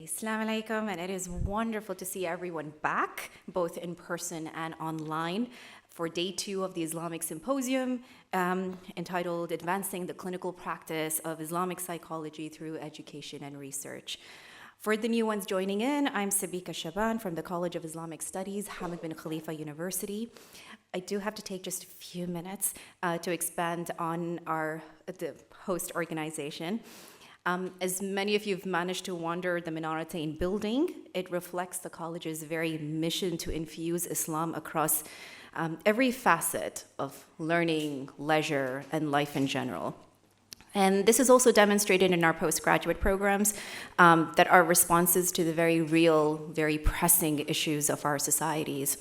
Assalamu alaikum, and it is wonderful to see everyone back, both in person and online, for day 2 of the Islamic Symposium entitled Advancing the Clinical Practice of Islamic Psychology Through Education and Research. For the new ones joining in, I'm Sabika Shaban from the College of Islamic Studies, Hamad bin Khalifa University. I do have to take just a few minutes to expand on the host organization. As many of you have managed to wander the Minaratain building, it reflects the college's very mission to infuse Islam across every facet of learning, leisure, and life in general. And this is also demonstrated in our postgraduate programs that are responses to the very real, very pressing issues of our societies.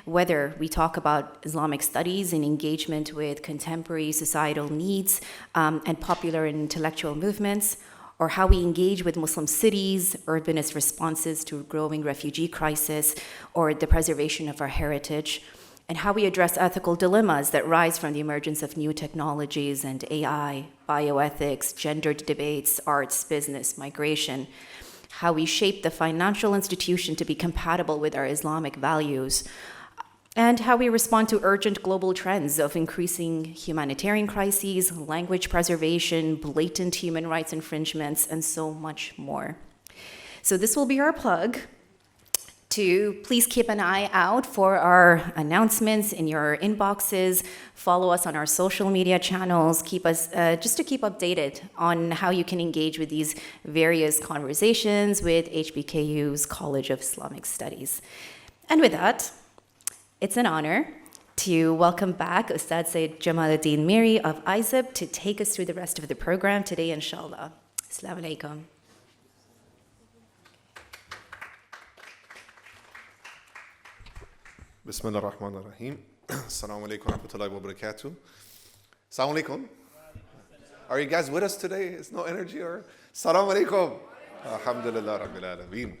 Whether we talk about Islamic studies and engagement with contemporary societal needs and popular and intellectual movements, or how we engage with Muslim cities, urbanist responses to a growing refugee crisis, or the preservation of our heritage, and how we address ethical dilemmas that rise from the emergence of new technologies and AI, bioethics, gendered debates, arts, business, migration, how we shape the financial institution to be compatible with our Islamic values, and how we respond to urgent global trends of increasing humanitarian crises, language preservation, blatant human rights infringements, and so much more. So this will be our plug to please keep an eye out for our announcements in your inboxes, follow us on our social media channels, keep us just to keep updated on how you can engage with these various conversations with HBKU's College of Islamic Studies. And with that, it's an honor to welcome back Ustad Sayyid Jamaluddin Miri of ISIP to take us through the rest of the program today, inshallah. Assalamu alaikum. Bismillah ar-Rahman ar-Rahim. Assalamu alaikum wa rahmatullahi wa barakatuh. Assalamu alaikum. Are you guys with us today? Is no energy or? Assalamu alaikum. Alhamdulillah Rabbil Alameen.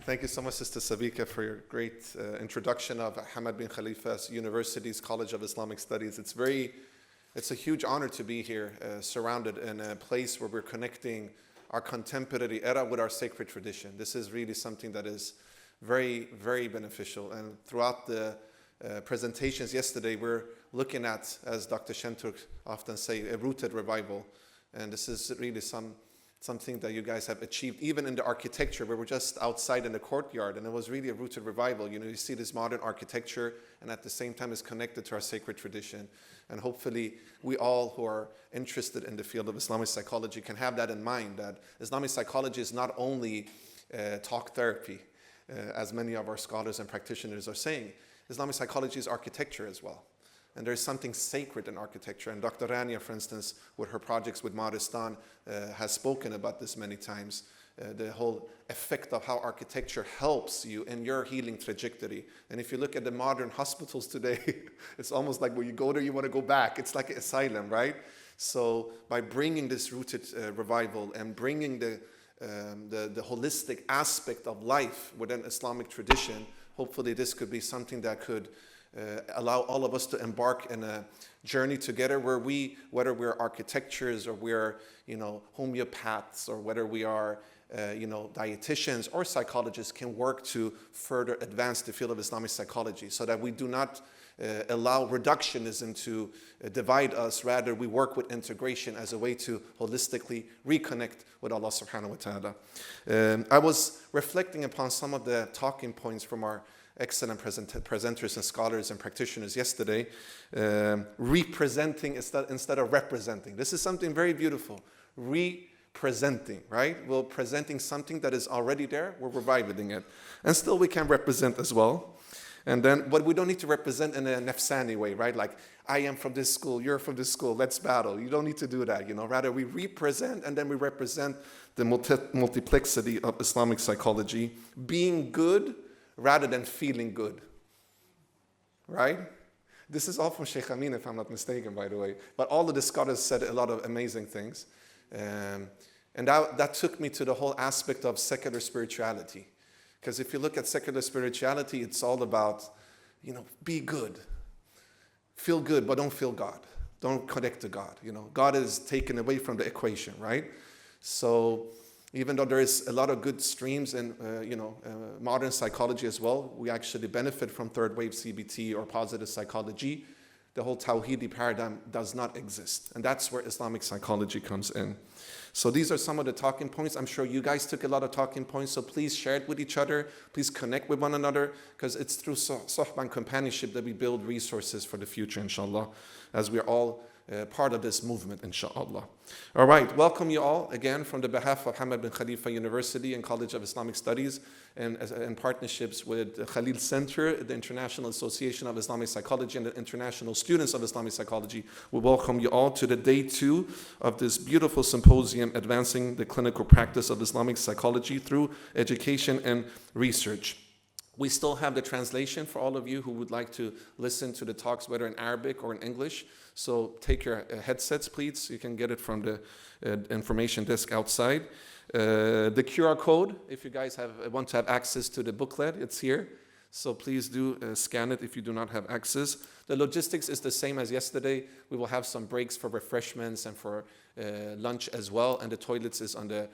Thank you so much, Sister Sabika, for your great introduction of Hamad bin Khalifa University's College of Islamic Studies. It's a huge honor to be here, surrounded in a place where we're connecting our contemporary era with our sacred tradition. This is really something that is very, very beneficial. And throughout the presentations yesterday, we're looking at, as Dr. Shenturk often say, a rooted revival. And this is really something that you guys have achieved, even in the architecture, where we're just outside in the courtyard, and it was really a rooted revival. You know, you see this modern architecture, and at the same time is connected to our sacred tradition. And hopefully, we all who are interested in the field of Islamic psychology can have that in mind, that Islamic psychology is not only talk therapy, as many of our scholars and practitioners are saying. Islamic psychology is architecture as well. And there's something sacred in architecture. And Dr. Rania, for instance, with her projects with Maristan, has spoken about this many times. The whole effect of how architecture helps you in your healing trajectory. And if you look at the modern hospitals today, it's almost like when you go there, you want to go back. It's like an asylum, right? So by bringing this rooted revival and bringing the holistic aspect of life within Islamic tradition, hopefully this could be something that could allow all of us to embark in a journey together where whether we're architectures or we're, homeopaths, or whether we are, dietitians or psychologists, can work to further advance the field of Islamic psychology so that we do not allow reductionism to divide us. Rather, we work with integration as a way to holistically reconnect with Allah subhanahu wa ta'ala. I was reflecting upon some of the talking points from our excellent presenters and scholars and practitioners yesterday, representing instead of representing. This is something very beautiful. Representing, right? We're presenting something that is already there, we're reviving it. And still we can represent as well. But we don't need to represent in a nafsani way, right? Like, I am from this school, you're from this school, let's battle. You don't need to do that, Rather, we represent, and then we represent the multiplexity of Islamic psychology, being good rather than feeling good, right? This is all from Sheikh Amin, if I'm not mistaken, by the way. But all of the scholars said a lot of amazing things. And that took me to the whole aspect of secular spirituality. Because if you look at secular spirituality, it's all about, be good. Feel good, but don't feel God. Don't connect to God. God is taken away from the equation, right? So Even though there is a lot of good streams in modern psychology as well, we actually benefit from third wave CBT or positive psychology. The whole Tawhidi paradigm does not exist. And that's where Islamic psychology comes in. So these are some of the talking points. I'm sure you guys took a lot of talking points, so please share it with each other. Please connect with one another, because it's through sohbah and companionship that we build resources for the future, inshallah, as we're all part of this movement, inshallah. All right, welcome you all again from the behalf of Hamad bin Khalifa University and College of Islamic Studies, and in partnerships with Khalil Center, the International Association of Islamic Psychology, and the International Students of Islamic Psychology. We welcome you all to the day 2 of this beautiful symposium, Advancing the Clinical Practice of Islamic Psychology Through Education and Research. We still have the translation for all of you who would like to listen to the talks, whether in Arabic or in English. So take your headsets, please. You can get it from the information desk outside. The QR code, if you guys want to have access to the booklet, it's here. So please do scan it if you do not have access. The logistics is the same as yesterday. We will have some breaks for refreshments and for lunch as well. And the toilets is on the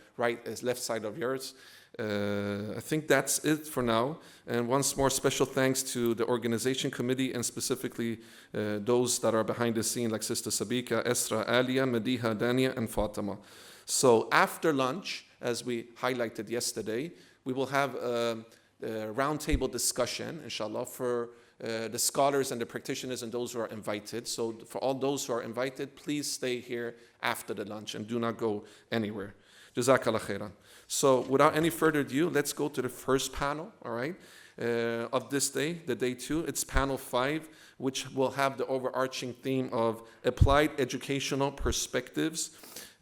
left side of yours. I think that's it for now. And once more, special thanks to the organization committee and specifically those that are behind the scene, like Sister Sabika, Esra, Alia, Mediha, Dania, and Fatima. So after lunch, as we highlighted yesterday, we will have a roundtable discussion, inshallah, for the scholars and the practitioners and those who are invited. So for all those who are invited, please stay here after the lunch and do not go anywhere. Jazakallah khairan. So without any further ado, let's go to the first panel, all right, of this day, the day 2. It's panel 5, which will have the overarching theme of applied educational perspectives.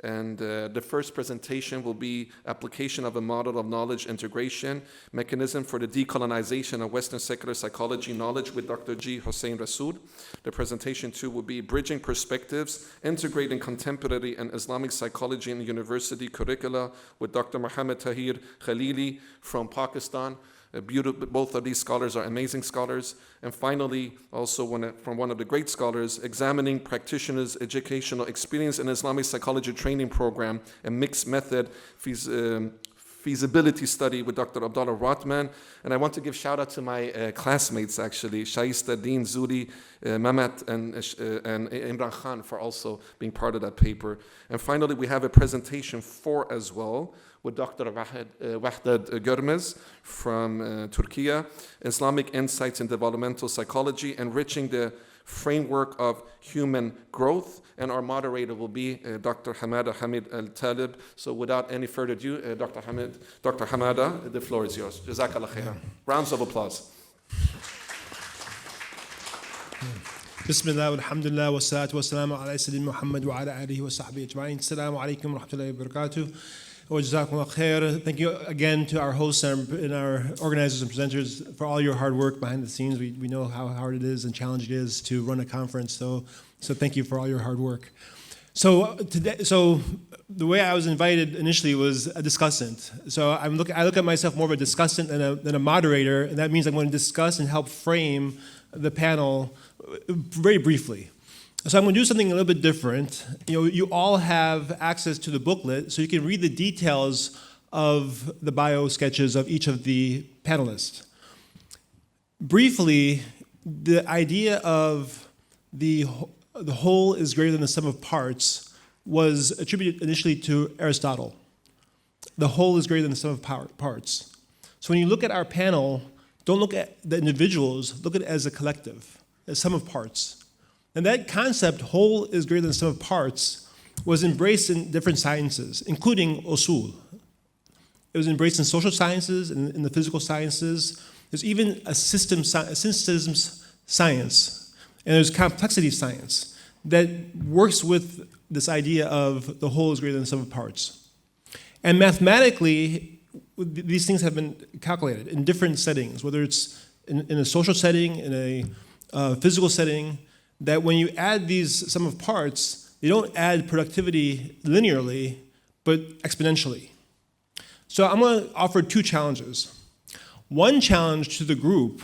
And the first presentation will be application of a model of knowledge integration, mechanism for the decolonization of Western secular psychology knowledge with Dr. G. Hossein Rasood. The presentation 2 will be bridging perspectives, integrating contemporary and Islamic psychology in university curricula with Dr. Muhammad Tahir Khalili from Pakistan. Both of these scholars are amazing scholars. And finally, also from one of the great scholars, examining practitioners' educational experience in Islamic psychology training program, a mixed method feasibility study with Dr. Abdullah Rotman. And I want to give shout out to my classmates, actually, Shaista, Dean, Zuri, Mamat, and Imran Khan for also being part of that paper. And finally, we have a presentation 4 as well, with Dr. Wahdad Görmez from Turkey, Islamic Insights in Developmental Psychology, Enriching the Framework of Human Growth. And our moderator will be Dr. Hamada Hamid Al-Talib. So without any further ado, Dr. Hamada, the floor is yours. Jazakallah khairan. Rounds of applause. Bismillah, alhamdulillah, wa salatu wa salamu ala Sayyidina Muhammad wa ala alihi wa sahbihi ajma'in. Assalamu alaikum wa rahmatullahi wa barakatuh. Thank you again to our hosts and our organizers and presenters for all your hard work behind the scenes. We know how hard it is and challenging it is to run a conference, so thank you for all your hard work. So the way I was invited initially was a discussant. So I look at myself more of a discussant than a moderator, and that means I'm going to discuss and help frame the panel very briefly. So I'm going to do something a little bit different. You all have access to the booklet, so you can read the details of the bio sketches of each of the panelists. Briefly, the idea of the whole is greater than the sum of parts was attributed initially to Aristotle. The whole is greater than the sum of parts. So when you look at our panel, don't look at the individuals, look at it as a collective, as sum of parts. And that concept, whole is greater than the sum of parts, was embraced in different sciences, including usul. It was embraced in social sciences, in the physical sciences. There's even a systems science, and there's complexity science that works with this idea of the whole is greater than the sum of parts. And mathematically, these things have been calculated in different settings, whether it's in a social setting, in a physical setting, that when you add these sum of parts, they don't add productivity linearly, but exponentially. So I'm going to offer 2 challenges. One challenge to the group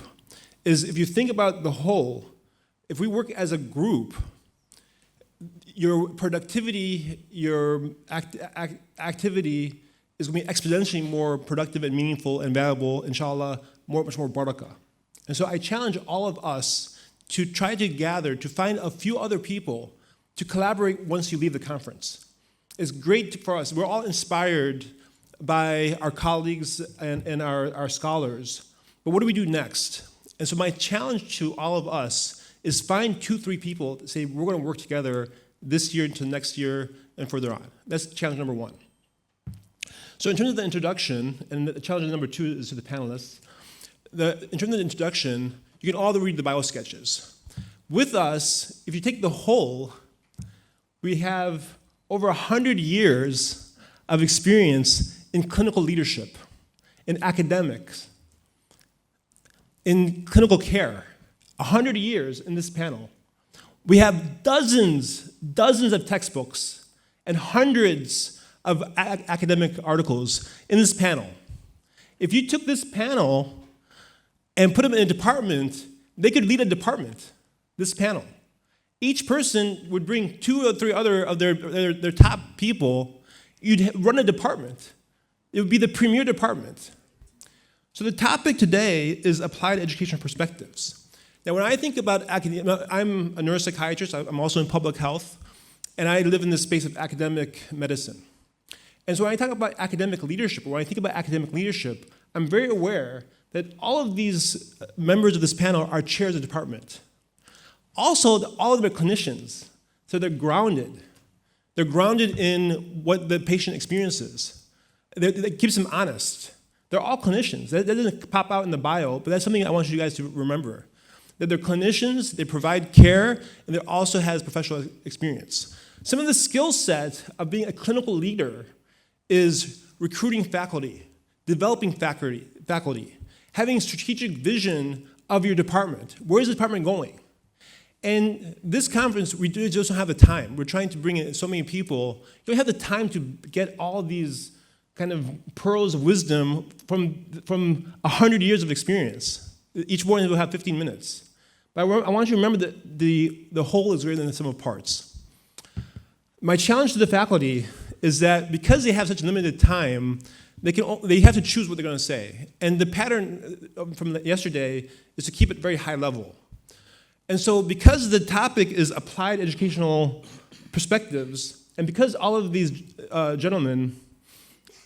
is if you think about the whole, if we work as a group, your productivity, your activity is going to be exponentially more productive and meaningful and valuable, inshallah, much more barakah. And so I challenge all of us to try to gather, to find a few other people to collaborate once you leave the conference. It's great for us. We're all inspired by our colleagues and our scholars. But what do we do next? And so my challenge to all of us is find 2-3 people that say we're going to work together this year into next year and further on. That's challenge number 1. So in terms of the introduction, and the challenge number 2 is to the panelists, in terms of the introduction, you can all read the bio sketches. With us, if you take the whole, we have over 100 years of experience in clinical leadership, in academics, in clinical care. 100 years in this panel. We have dozens of textbooks and hundreds of academic articles in this panel. If you took this panel and put them in a department, they could lead a department, this panel. Each person would bring 2 or 3 other of their top people. You'd run a department. It would be the premier department. So the topic today is applied education perspectives. Now, when I think about academia, I'm a neuropsychiatrist, I'm also in public health, and I live in the space of academic medicine. And so when I talk about academic leadership, or when I think about academic leadership, I'm very aware that all of these members of this panel are chairs of the department. Also, all of them are clinicians, so they're grounded. They're grounded in what the patient experiences. That keeps them honest. They're all clinicians. That doesn't pop out in the bio, but that's something I want you guys to remember. That they're clinicians, they provide care, and they also has professional experience. Some of the skill set of being a clinical leader is recruiting faculty, developing faculty, having strategic vision of your department. Where is the department going? And this conference, we just don't have the time. We're trying to bring in so many people. You don't have the time to get all these kind of pearls of wisdom from 100 years of experience. Each one will have 15 minutes. But I want you to remember that the whole is greater than the sum of parts. My challenge to the faculty is that because they have such limited time, they have to choose what they're going to say. And the pattern from yesterday is to keep it very high level. And so because the topic is applied educational perspectives, and because all of these gentlemen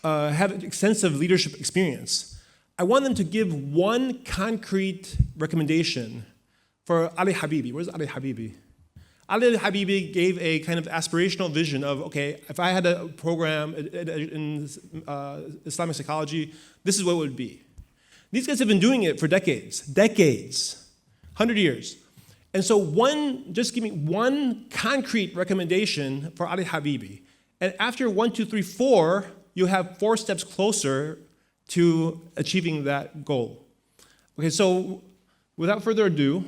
have extensive leadership experience, I want them to give one concrete recommendation for Ali Habibi. Where's Ali Habibi? Ali Habibi gave a kind of aspirational vision of, okay, if I had a program in Islamic psychology, this is what it would be. These guys have been doing it for decades, 100 years. And so just give me one concrete recommendation for Ali Habibi. And after 1, 2, 3, 4, you have 4 steps closer to achieving that goal. Okay, so without further ado,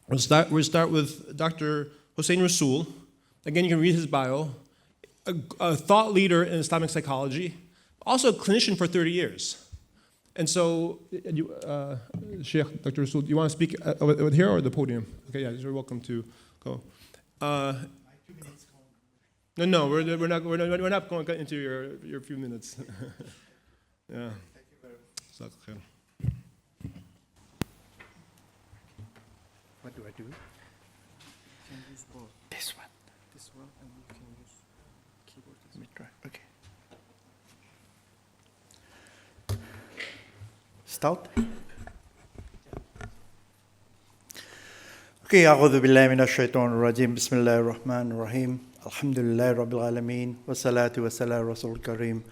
we'll start with Dr. Hossein Rasool. Again, you can read his bio. A thought leader in Islamic psychology, also a clinician for 30 years. And so, Sheikh, Dr. Rasool, do you want to speak over here or the podium? Okay, yeah, you're welcome to go. No, we're not going into your few minutes. Yeah. Thank you very much. What do I do? You can use both. This one, and you can use keyboard. Let me try. Okay. Start. Okay. أعوذ بالله من الشيطان الرجيم. بسم الله الرحمن الرحيم. الحمد لله رب العالمين والصلاة والسلام رسول الكريم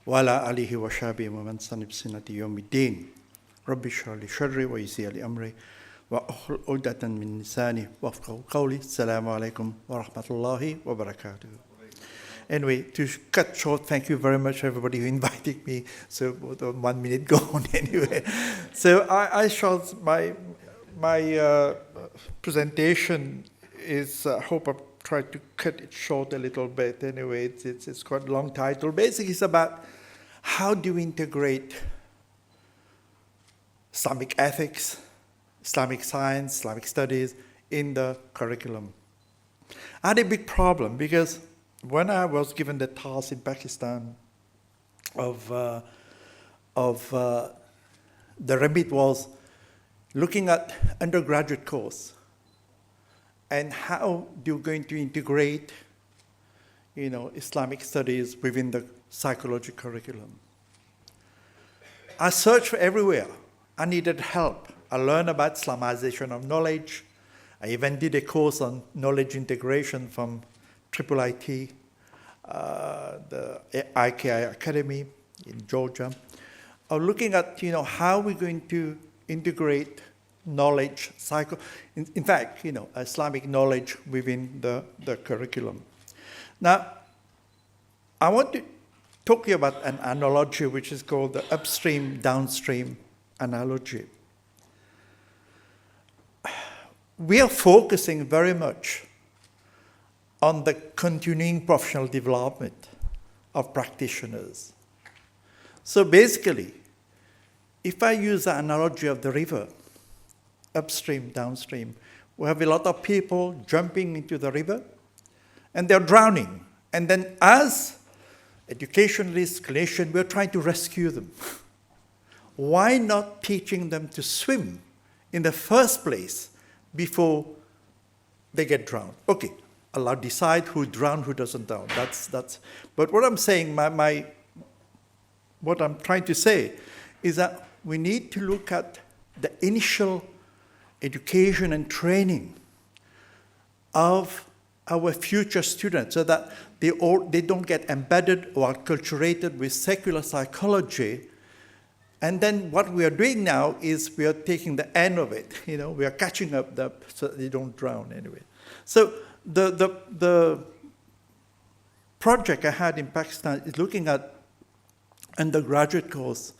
وعلى آله وصحبه ومن سن بسنة يوم الدين. رب اشرح لي صدري ويسر لي أمري وأحلل عقدة من لساني ويفقهوا قولي. السلام عليكم ورحمة الله وبركاته. Anyway, to cut short, thank you very much everybody who invited me. So 1 minute gone anyway. So I shall my presentation is I hope I try to cut it short a little bit. Anyway, it's quite a long title. Basically, it's about how do we integrate Islamic ethics, Islamic science, Islamic studies in the curriculum. I had a big problem because when I was given the task in Pakistan the remit was looking at undergraduate course and how you're going to integrate, Islamic studies within the psychology curriculum. I searched everywhere. I needed help. I learned about Islamization of knowledge. I even did a course on knowledge integration from IIIT, the IKI Academy in Georgia. I was looking at, how we're going to integrate knowledge, in fact, Islamic knowledge within the curriculum. Now, I want to talk to you about an analogy which is called the upstream-downstream analogy. We are focusing very much on the continuing professional development of practitioners. So basically, if I use the analogy of the river, upstream, downstream, we have a lot of people jumping into the river, and they're drowning. And then as educationalists, clinicians, we're trying to rescue them. Why not teaching them to swim in the first place before they get drowned? Okay, Allah decide who drown, who doesn't drown. That's. But what I'm saying, what I'm trying to say is that we need to look at the initial education and training of our future students so that they don't get embedded or acculturated with secular psychology. And then what we are doing now is we are taking the end of it. We are catching up so they don't drown anyway. So the project I had in Pakistan is looking at undergraduate course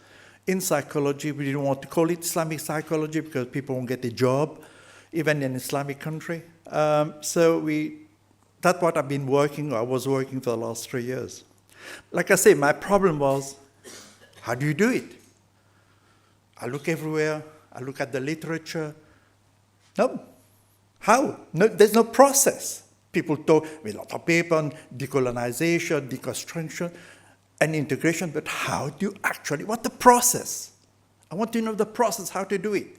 in psychology. We didn't want to call it Islamic psychology because people won't get a job, even in an Islamic country. That's what I was working for the last 3 years. Like I say, my problem was, how do you do it? I look everywhere, I look at the literature. No. How? No, there's no process. People talk with a lot of paper on decolonization, deconstruction, and integration, but how do you actually, what's the process? I want to know the process, how to do it.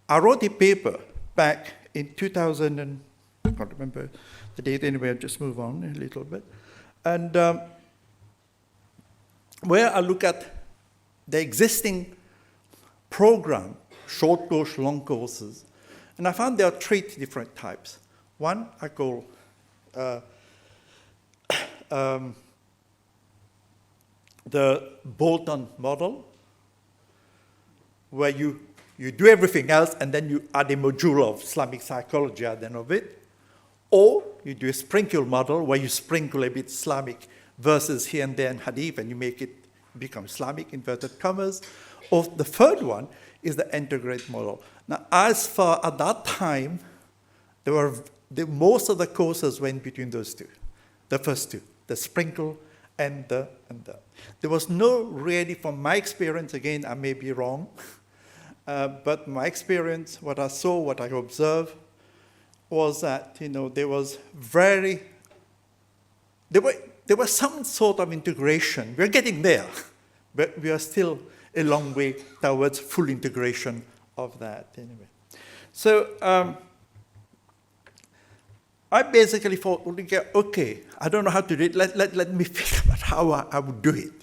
I wrote a paper back in 2000, and I can't remember the date anyway, I'll just move on a little bit. And where I look at the existing program, short course, long courses, and I found there are 3 different types. One I call the bolt-on model, where you do everything else and then you add a module of Islamic psychology at the end of it. Or you do a sprinkle model where you sprinkle a bit Islamic verses here and there in hadith and you make it become Islamic, inverted commas. Or the third one is the integrate model. Now, as far at that time, most of the courses went between those two, the first two, the sprinkle and the. There was no really, from my experience, again, I may be wrong, but my experience, what I saw, what I observed, was that, there was there was some sort of integration. We're getting there, but we are still a long way towards full integration of that anyway. So I basically thought, okay, I don't know how to do it. Let me think about how I would do it,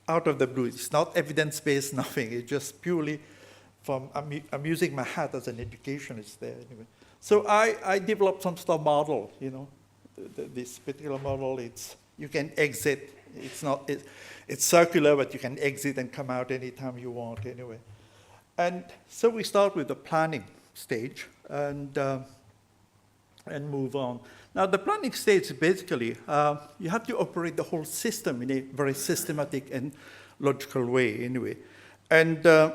out of the blue. It's not evidence-based, nothing. It's just purely from, I'm using my hat as an educationist there anyway. So I developed some sort of model, this particular model, you can exit. It's circular, but you can exit and come out anytime you want anyway. And so we start with the planning stage and move on. Now, the planning stage, basically, you have to operate the whole system in a very systematic and logical way anyway. And the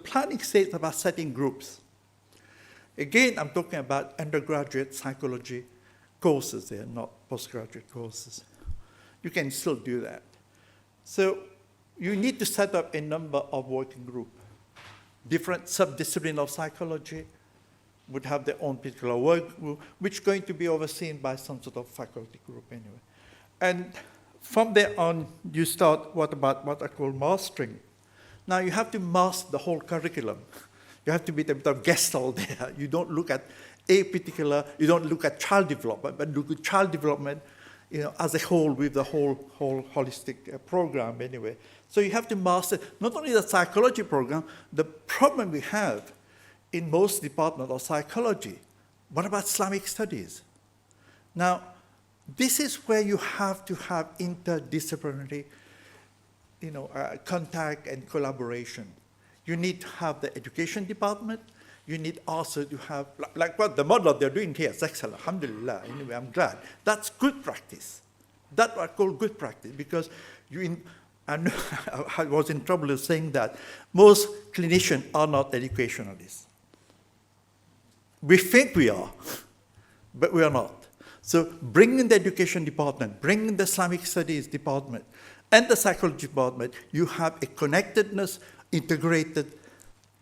planning stage is about setting groups. Again, I'm talking about undergraduate psychology courses there, not postgraduate courses. You can still do that. So you need to set up a number of working groups. Different subdisciplines of psychology would have their own particular work group, which is going to be overseen by some sort of faculty group anyway. And from there on, you start what I call mastering. Now you have to master the whole curriculum. You have to be the gestalt there. You don't look at you don't look at child development, but look at child development, as a whole with the whole holistic program anyway. So you have to master not only the psychology program. The problem we have in most departments of psychology, what about Islamic studies? Now, this is where you have to have interdisciplinary, contact and collaboration. You need to have the education department. You need also to have, like what the model they're doing here is excellent, alhamdulillah, anyway, I'm glad. That's good practice. That's what I call good practice, because I know I was in trouble of saying that most clinicians are not educationalists. We think we are, but we are not. So bring in the education department, bring in the Islamic studies department, and the psychology department, you have a connectedness, integrated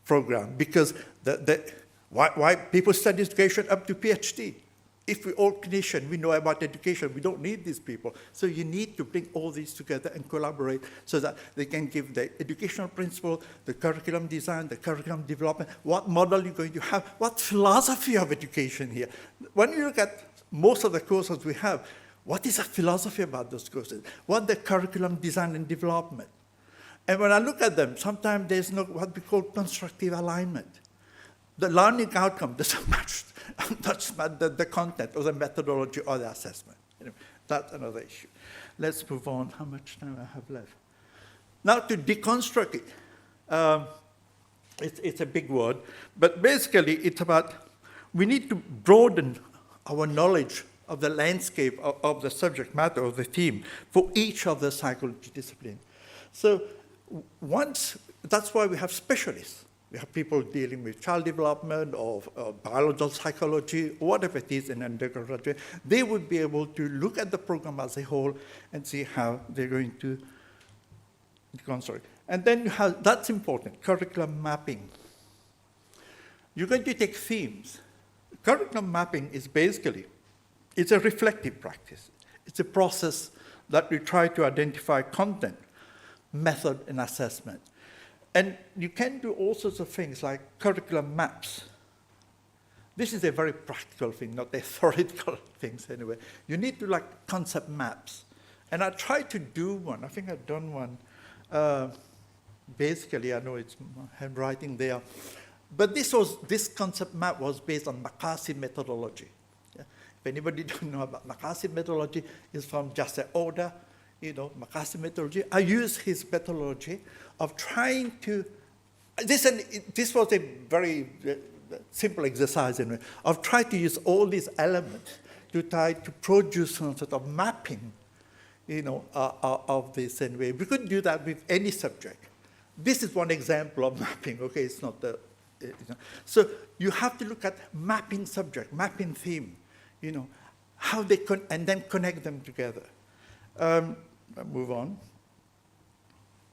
program, because why people study education up to PhD? If we all clinicians, we know about education, we don't need these people. So you need to bring all these together and collaborate so that they can give the educational principle, the curriculum design, the curriculum development, what model you're going to have, what philosophy of education here. When you look at most of the courses we have, what is the philosophy about those courses? What the curriculum design and development? And when I look at them, sometimes there's no what we call constructive alignment. The learning outcome doesn't match the content or the methodology or the assessment. Anyway, that's another issue. Let's move on. How much time I have left? Now to deconstruct it, it's a big word, but basically it's about, we need to broaden our knowledge of the landscape of the subject matter of the theme for each of the psychology disciplines. So that's why we have specialists. We have people dealing with child development or biological psychology, or whatever it is in undergraduate. They would be able to look at the program as a whole and see how they're going to deconstruct. And then that's important, curriculum mapping. You're going to take themes. Curriculum mapping is basically, it's a reflective practice. It's a process that we try to identify content, method, and assessment. And you can do all sorts of things like curriculum maps. This is a very practical thing, not a theoretical thing anyway. You need to like concept maps. And I tried to do one. I think I've done one. Basically, I know it's handwriting there. But this concept map was based on Maqasid methodology. Yeah? If anybody don't know about Maqasid methodology, it's from Jasser Oda, Maqasid methodology. I used his methodology of trying to, this was a very simple exercise anyway, of trying to use all these elements to try to produce some sort of mapping, of this anyway. We could do that with any subject. This is one example of mapping, okay? It's not the, So you have to look at mapping subject, mapping theme, how they and then connect them together. I'll move on.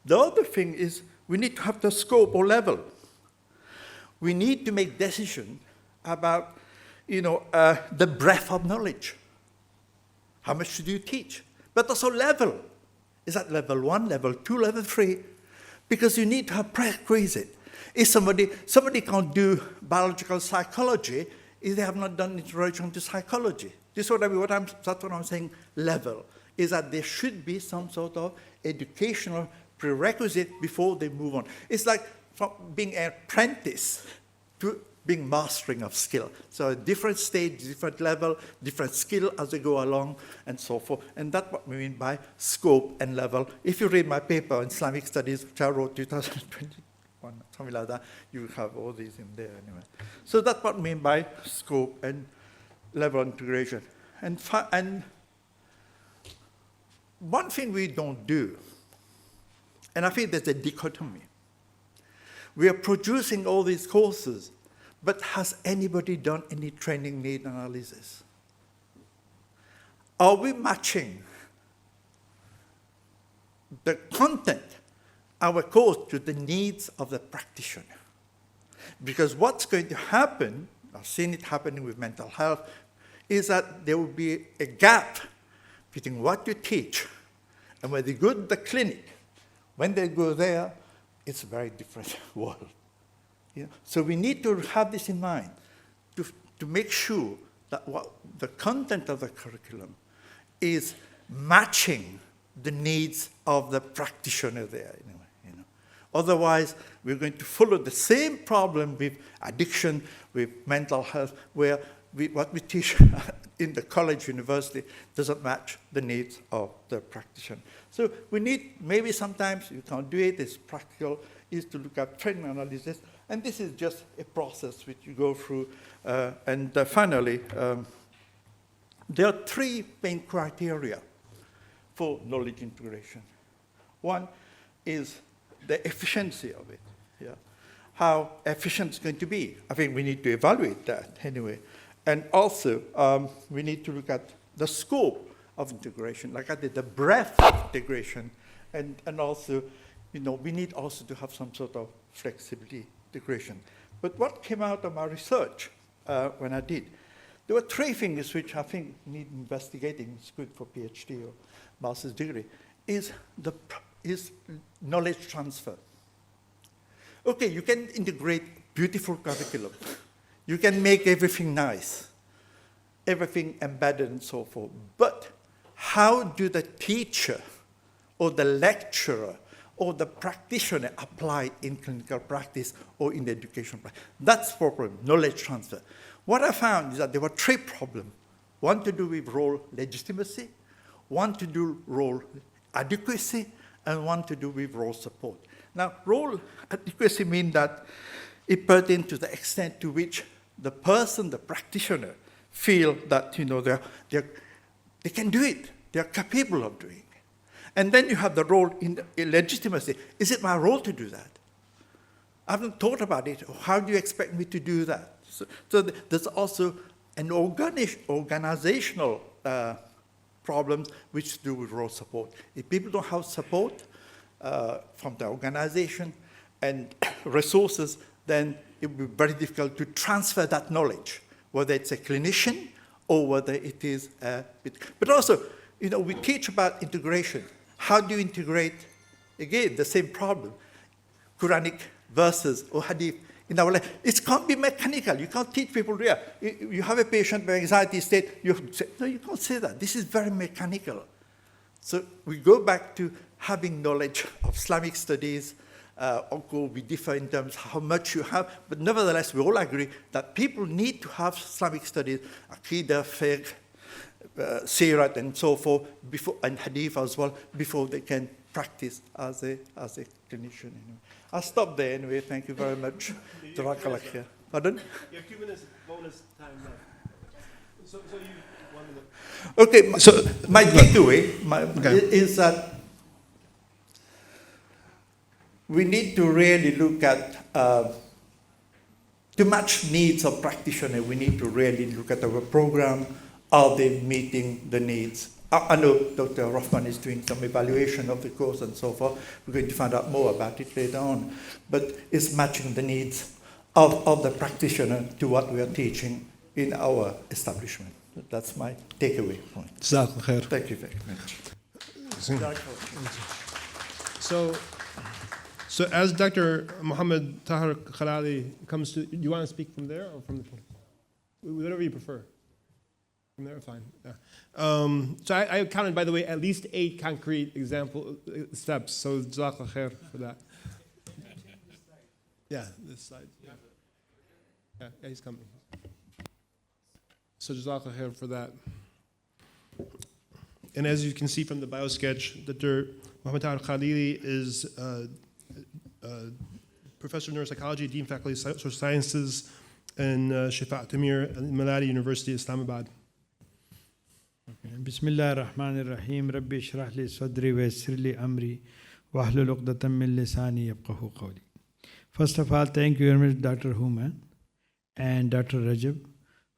The other thing is we need to have the scope or level. We need to make decisions about, the breadth of knowledge. How much should you teach? But also level. Is that level 1, level 2, level 3? Because you need to have prerequisite. If somebody can't do biological psychology if they have not done introduction to psychology. This is that's what I'm saying, level, is that there should be some sort of educational prerequisite before they move on. It's like from being an apprentice to being mastering of skill. So different stage, different level, different skill as they go along, and so forth. And that's what we mean by scope and level. If you read my paper on Islamic studies, which I wrote 2021, something like that, you have all these in there anyway. So that's what we mean by scope and level integration. And one thing we don't do, and I think there's a dichotomy. We are producing all these courses, but has anybody done any training need analysis? Are we matching the content, our course, to the needs of the practitioner? Because what's going to happen, I've seen it happening with mental health, is that there will be a gap between what you teach And when they go to the clinic, when they go there, it's a very different world. You know? So we need to have this in mind to make sure that what the content of the curriculum is matching the needs of the practitioner there. You know. Otherwise, we're going to follow the same problem with addiction, with mental health, where what we teach in the college, university, doesn't match the needs of the practitioner. So we need, maybe sometimes you can't do it, it's practical, is to look at trend analysis, and this is just a process which you go through. And finally, there are three main criteria for knowledge integration. One is the efficiency of it. Yeah. How efficient it's going to be. I think we need to evaluate that anyway. And also, we need to look at the scope of integration, like I did, the breadth of integration, and also, we need also to have some sort of flexibility integration. But what came out of my research when I did, there were three things which I think need investigating. It's good for PhD or master's degree, is knowledge transfer. Okay, you can integrate beautiful curriculum. You can make everything nice, everything embedded and so forth. But how do the teacher or the lecturer or the practitioner apply in clinical practice or in education practice? That's the problem, knowledge transfer. What I found is that there were three problems. One to do with role legitimacy, one to do role adequacy, and one to do with role support. Now, role adequacy means that it pertains to the extent to which the person, the practitioner, feel that they can do it, they are capable of doing it. And then you have the role in legitimacy. Is it my role to do that? I haven't thought about it. How do you expect me to do that? So there's also an organizational problem which do with role support. If people don't have support from the organization and resources, then it will be very difficult to transfer that knowledge, whether it's a clinician or whether it is but also, we teach about integration. How do you integrate, again, the same problem, Quranic verses or hadith in our life? It can't be mechanical. You can't teach people, you have a patient with anxiety state, you say, no, you can't say that. This is very mechanical. So we go back to having knowledge of Islamic studies. We differ in terms of how much you have, but nevertheless, we all agree that people need to have Islamic studies, Aqidah, fiqh, Sirat, and so forth, and Hadith as well, before they can practice as a clinician. I'll stop there anyway. Thank you very much. Jazakallah khair. Pardon? You have 2 minutes bonus time left. So you 1 minute. Okay, so my takeaway is that we need to really look at, to match needs of practitioners, we need to really look at our program. Are they meeting the needs? I know Dr. Rahman is doing some evaluation of the course and so forth. We're going to find out more about it later on. But it's matching the needs of the practitioner to what we are teaching in our establishment. That's my takeaway point. Jazakallah khair. Thank you very much. So as Dr. Muhammad Tahir Khalali comes to, do you want to speak from there or from the podium? Whatever you prefer. From there, fine. Yeah. So I counted, by the way, at least 8 concrete example steps. So Jazakallah khair for that. Yeah, this side. Yeah, he's coming. So Jazakallah khair for that. And as you can see from the bio sketch, Dr. Muhammad Tahir Khalili is Professor of Neuropsychology, Dean Faculty of Social Sciences, and Shifa Tamir at Maladi University, Islamabad. Bismillah ar-Rahman ar-Rahim. Rabbi shrah li sadri wa yassir li amri wahlul uqdatan min lisani yafqahu qawli. First of all, thank you very much, Dr. Huma and Dr. Rajab,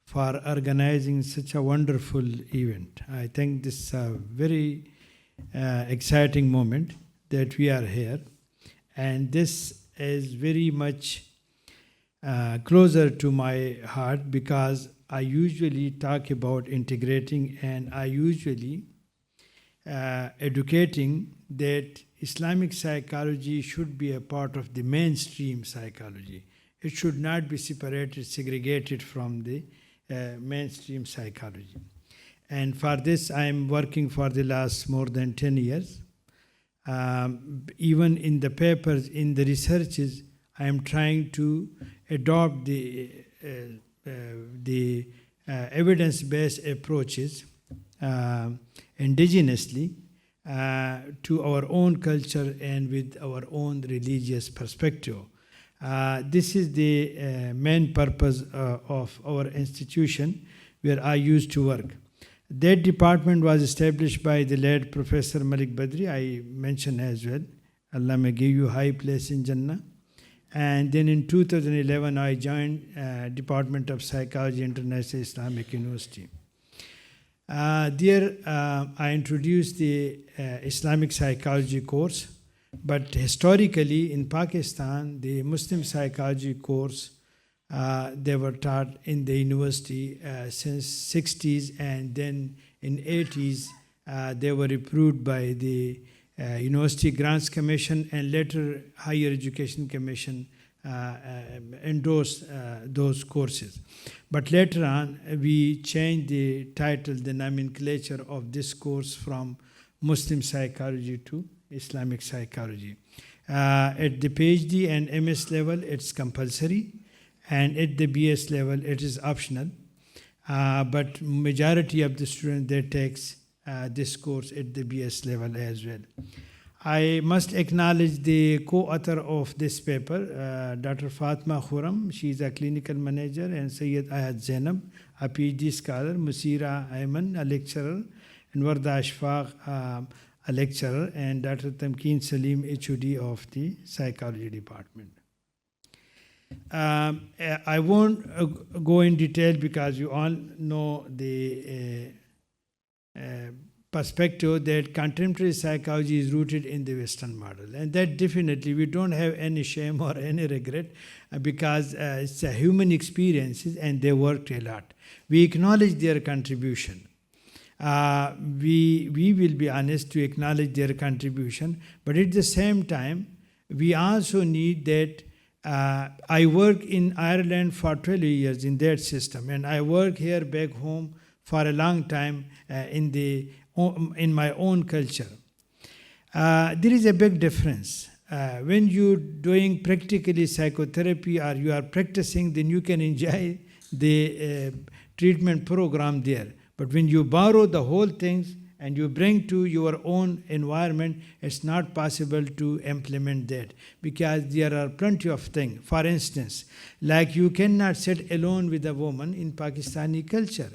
for organizing such a wonderful event. I think this is a very exciting moment that we are here, and this is very much closer to my heart because I usually talk about integrating, and I usually educating that Islamic psychology should be a part of the mainstream psychology. It should not be separated, segregated from the mainstream psychology. And for this, I am working for the last more than 10 years. Even in the papers, in the researches, I am trying to adopt the evidence-based approaches indigenously to our own culture and with our own religious perspective. This is the main purpose of our institution where I used to work. That department was established by the late Professor Malik Badri, I mentioned as well. Allah may give you high place in Jannah. And then in 2011, I joined Department of Psychology, International Islamic University. There, I introduced the Islamic psychology course, but historically in Pakistan, the Muslim psychology course, they were taught in the university since 60s, and then in 80s, they were approved by the University Grants Commission, and later Higher Education Commission endorsed those courses. But later on, we changed the title, the nomenclature of this course from Muslim psychology to Islamic psychology. At the PhD and MS level, it's compulsory, and at the BS level, it is optional. But majority of the students, they takes this course at the BS level as well. I must acknowledge the co-author of this paper, Dr. Fatma Khurram. She is a clinical manager, and Sayyid Ayad Zainab, a PhD scholar, Musira Ayman, a lecturer, and Warda Ashfaq, a lecturer, and Dr. Tamkeen Salim, HOD of the psychology department. I won't go in detail because you all know the perspective that contemporary psychology is rooted in the Western model. And that definitely, we don't have any shame or any regret because it's a human experiences and they worked a lot. We acknowledge their contribution. We will be honest to acknowledge their contribution, but at the same time, we also need that. I work in Ireland for 12 years in that system, and I work here back home for a long time in my own culture. There is a big difference. When you're doing practically psychotherapy or you are practicing, then you can enjoy the treatment program there. But when you borrow the whole things and you bring to your own environment, it's not possible to implement that because there are plenty of things. For instance, like you cannot sit alone with a woman in Pakistani culture.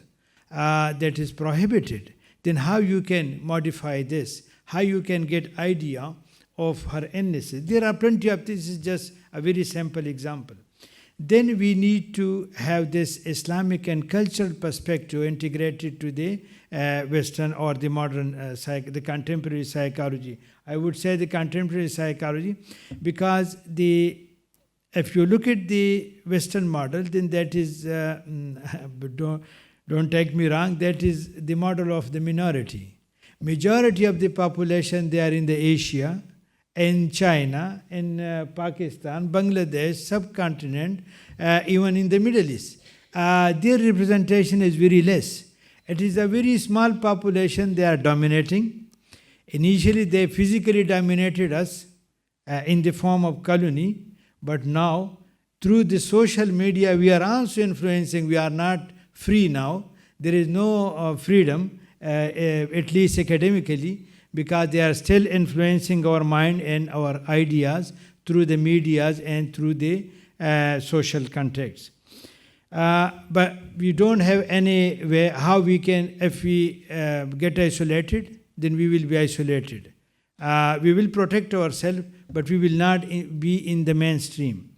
That is prohibited. Then how you can modify this? How you can get idea of her illnesses? There are plenty of this. Is just a very simple example. Then we need to have this Islamic and cultural perspective integrated to the Western or the modern, the contemporary psychology. I would say the contemporary psychology because if you look at the Western model, then that is, don't take me wrong, that is the model of the minority. Majority of the population, they are in the Asia, in China, in Pakistan, Bangladesh, subcontinent, even in the Middle East. Their representation is very less. It is a very small population they are dominating. Initially, they physically dominated us in the form of colony, but now, through the social media, we are also influencing. We are not free now. There is no freedom, at least academically, because they are still influencing our mind and our ideas through the medias and through the social contexts. But we don't have any way how we can, if we get isolated, then we will be isolated. We will protect ourselves, but we will not be in the mainstream.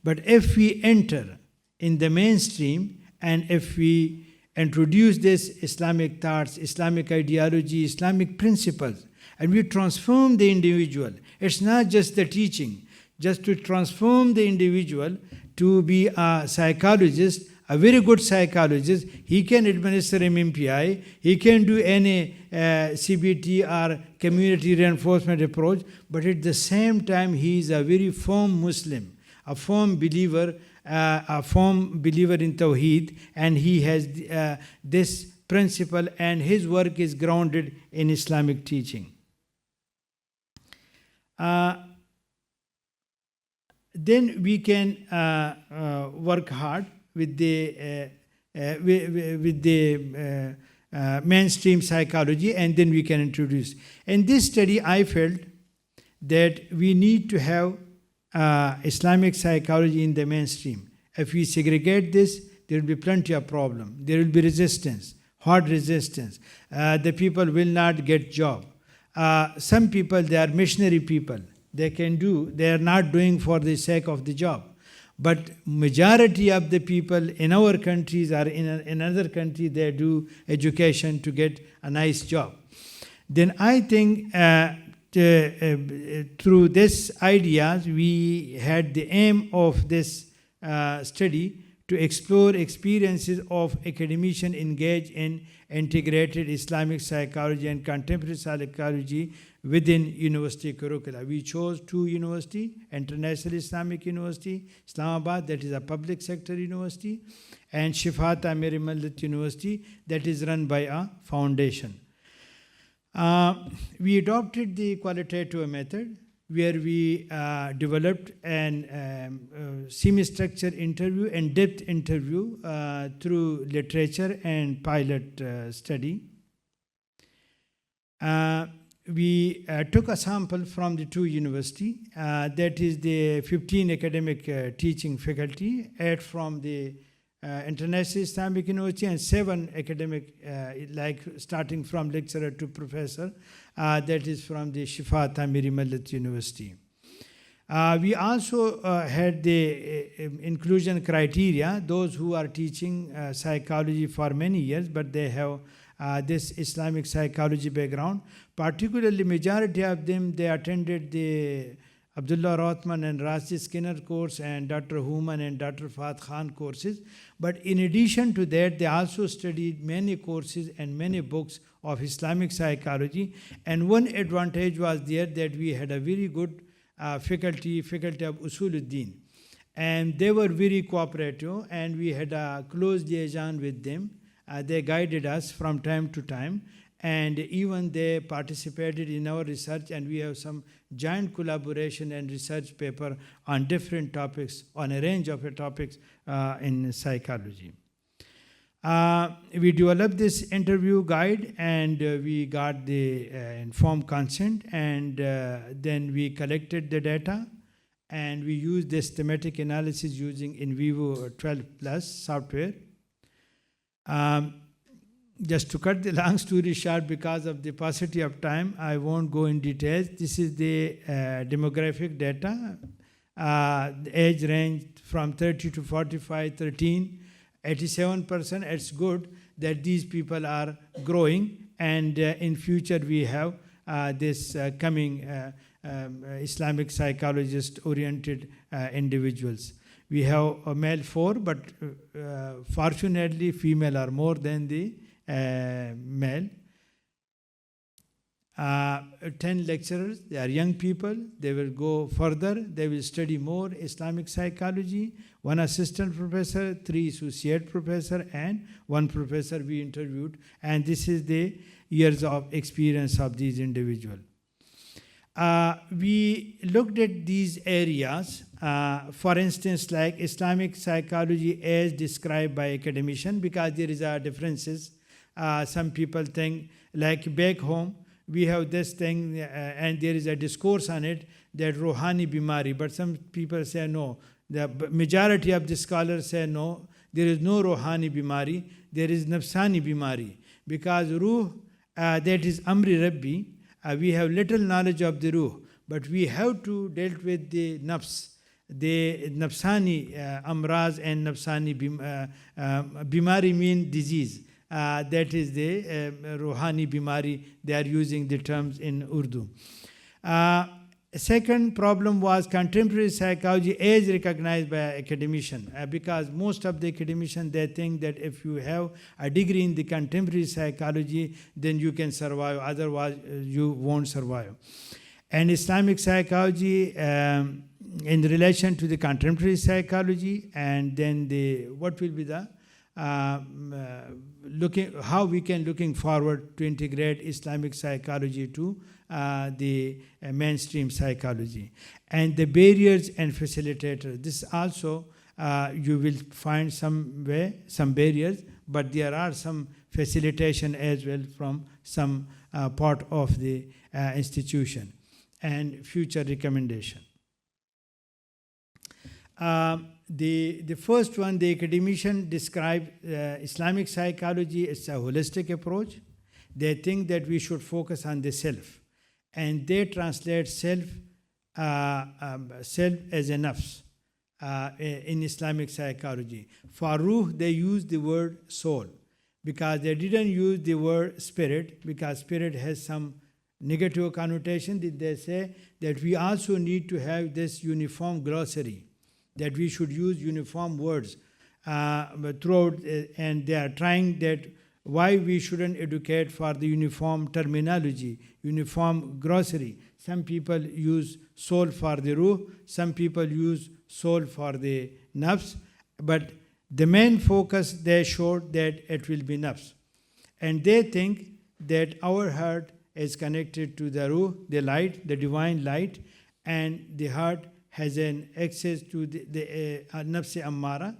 But if we enter in the mainstream and if we introduce this Islamic thoughts, Islamic ideology, Islamic principles, and we transform the individual. It's not just the teaching, just to transform the individual to be a psychologist, a very good psychologist. He can administer MMPI. He can do any CBT or community reinforcement approach. But at the same time, he is a very firm Muslim, a firm believer in Tawheed, and he has this principle, and his work is grounded in Islamic teaching. Then we can work hard with the mainstream psychology, and then we can introduce. In this study, I felt that we need to have Islamic psychology in the mainstream. If we segregate this, there will be plenty of problem. There will be resistance, hard resistance. The people will not get job. Some people, they are missionary people. They can do, they are not doing for the sake of the job. But majority of the people in our countries or in another country, they do education to get a nice job. Then I think through this ideas, we had the aim of this study to explore experiences of academicians engaged in integrated Islamic psychology and contemporary psychology within university curricula. We chose two universities, International Islamic University, Islamabad, that is a public sector university, and Shifat Amir Millat University, that is run by a foundation. We adopted the qualitative method where we developed an semi-structured interview and depth interview through literature and pilot study. We took a sample from the two universities, that is the 15 academic teaching faculty, 8 from the International Islamic University and 7 academic, like starting from lecturer to professor, that is from the Shifat Amiri Millat University. We also had the inclusion criteria, those who are teaching psychology for many years, but they have this Islamic psychology background. Particularly, majority of them, they attended the Abdullah Rothman and Rashid Skinner course and Dr. Human and Dr. Fahd Khan courses. But in addition to that, they also studied many courses and many books of Islamic psychology. And one advantage was there that we had a very good faculty of Usuluddin. And they were very cooperative, and we had a close liaison with them. They guided us from time to time, and even they participated in our research, and we have some joint collaboration and research paper on different topics, on a range of topics in psychology. We developed this interview guide, and we got the informed consent, and then we collected the data, and we used this thematic analysis using in vivo 12 plus software. Just to cut the long story short, because of the paucity of time, I won't go in details. This is the demographic data. The age range from 30 to 45, 13, 87%. It's good that these people are growing, and in future we have this coming Islamic psychologist-oriented individuals. We have a male 4, but fortunately female are more than the male. 10 lecturers, they are young people, they will go further, they will study more Islamic psychology. 1 assistant professor, 3 associate professor, and 1 professor we interviewed. And this is the years of experience of these individuals. We looked at these areas, for instance, like Islamic psychology as described by academicians, because there is a differences. Some people think, like back home, we have this thing, and there is a discourse on it, that Rohani Bimari, but some people say no. The majority of the scholars say no, there is no Rohani Bimari, there is Nafsani Bimari, because Ruh, that is Amri Rabbi, we have little knowledge of the Ruh, but we have to deal with the Nafs, the Nafsani Amraz and Nafsani Bimari mean disease. That is the Rohani Bimari, they are using the terms in Urdu. A second problem was contemporary psychology as recognized by academicians, because most of the academicians, they think that if you have a degree in the contemporary psychology, then you can survive, otherwise you won't survive. And Islamic psychology in relation to the contemporary psychology, and then what will be the how we can looking forward to integrate Islamic psychology to the mainstream psychology, and the barriers and facilitators. This also you will find some barriers, but there are some facilitation as well from some part of the institution, and future recommendation. The first one, the academician describe Islamic psychology as a holistic approach. They think that we should focus on the self, and they translate self as a nafs in Islamic psychology. For ruh, they use the word soul, because they didn't use the word spirit, because spirit has some negative connotation. They say that we also need to have this uniform glossary, that we should use uniform words throughout, and they are trying that why we shouldn't educate for the uniform terminology, uniform glossary. Some people use soul for the ruh, some people use soul for the nafs, but the main focus they showed that it will be nafs. And they think that our heart is connected to the ruh, the light, the divine light, and the heart has an access to the nafs ammara,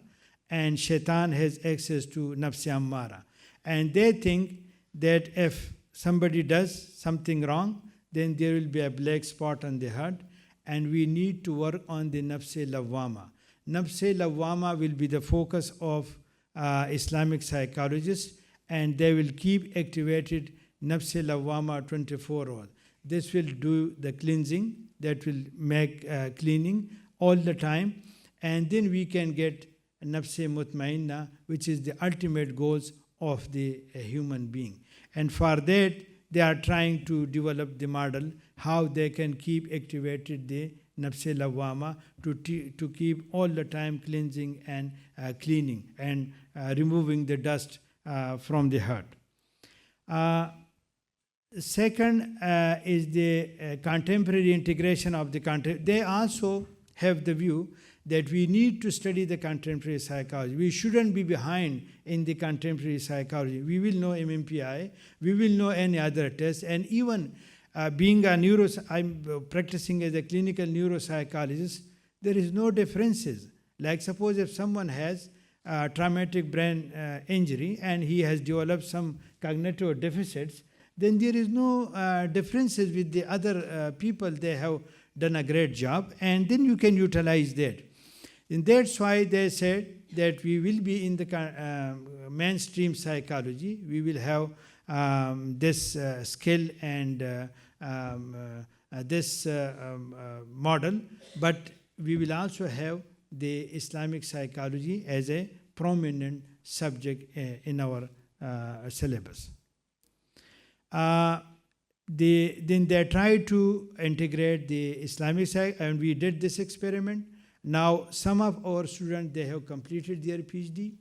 and shaitan has access to nafs ammara. And they think that if somebody does something wrong, then there will be a black spot on the heart, and we need to work on the nafs lawwama. Nafs lawwama will be the focus of Islamic psychologists, and they will keep activated nafs lawwama 24 hours. This will do the cleansing, that will make cleaning all the time, and then we can get nafs mutmainna, which is the ultimate goals of the human being. And for that, they are trying to develop the model how they can keep activated the nafs lawwama to keep all the time cleansing and cleaning and removing the dust from the heart. Second is the contemporary integration of the country. They also have the view that we need to study the contemporary psychology. We shouldn't be behind in the contemporary psychology. We will know MMPI, we will know any other test, and even being I'm practicing as a clinical neuropsychologist, there is no differences. Like suppose if someone has traumatic brain injury and he has developed some cognitive deficits, then there is no differences with the other people. They have done a great job, and then you can utilize that. And that's why they said that we will be in the mainstream psychology. We will have this skill and this model, but we will also have the Islamic psychology as a prominent subject in our syllabus. Then they tried to integrate the Islamic side, and we did this experiment. Now, some of our students, they have completed their PhD.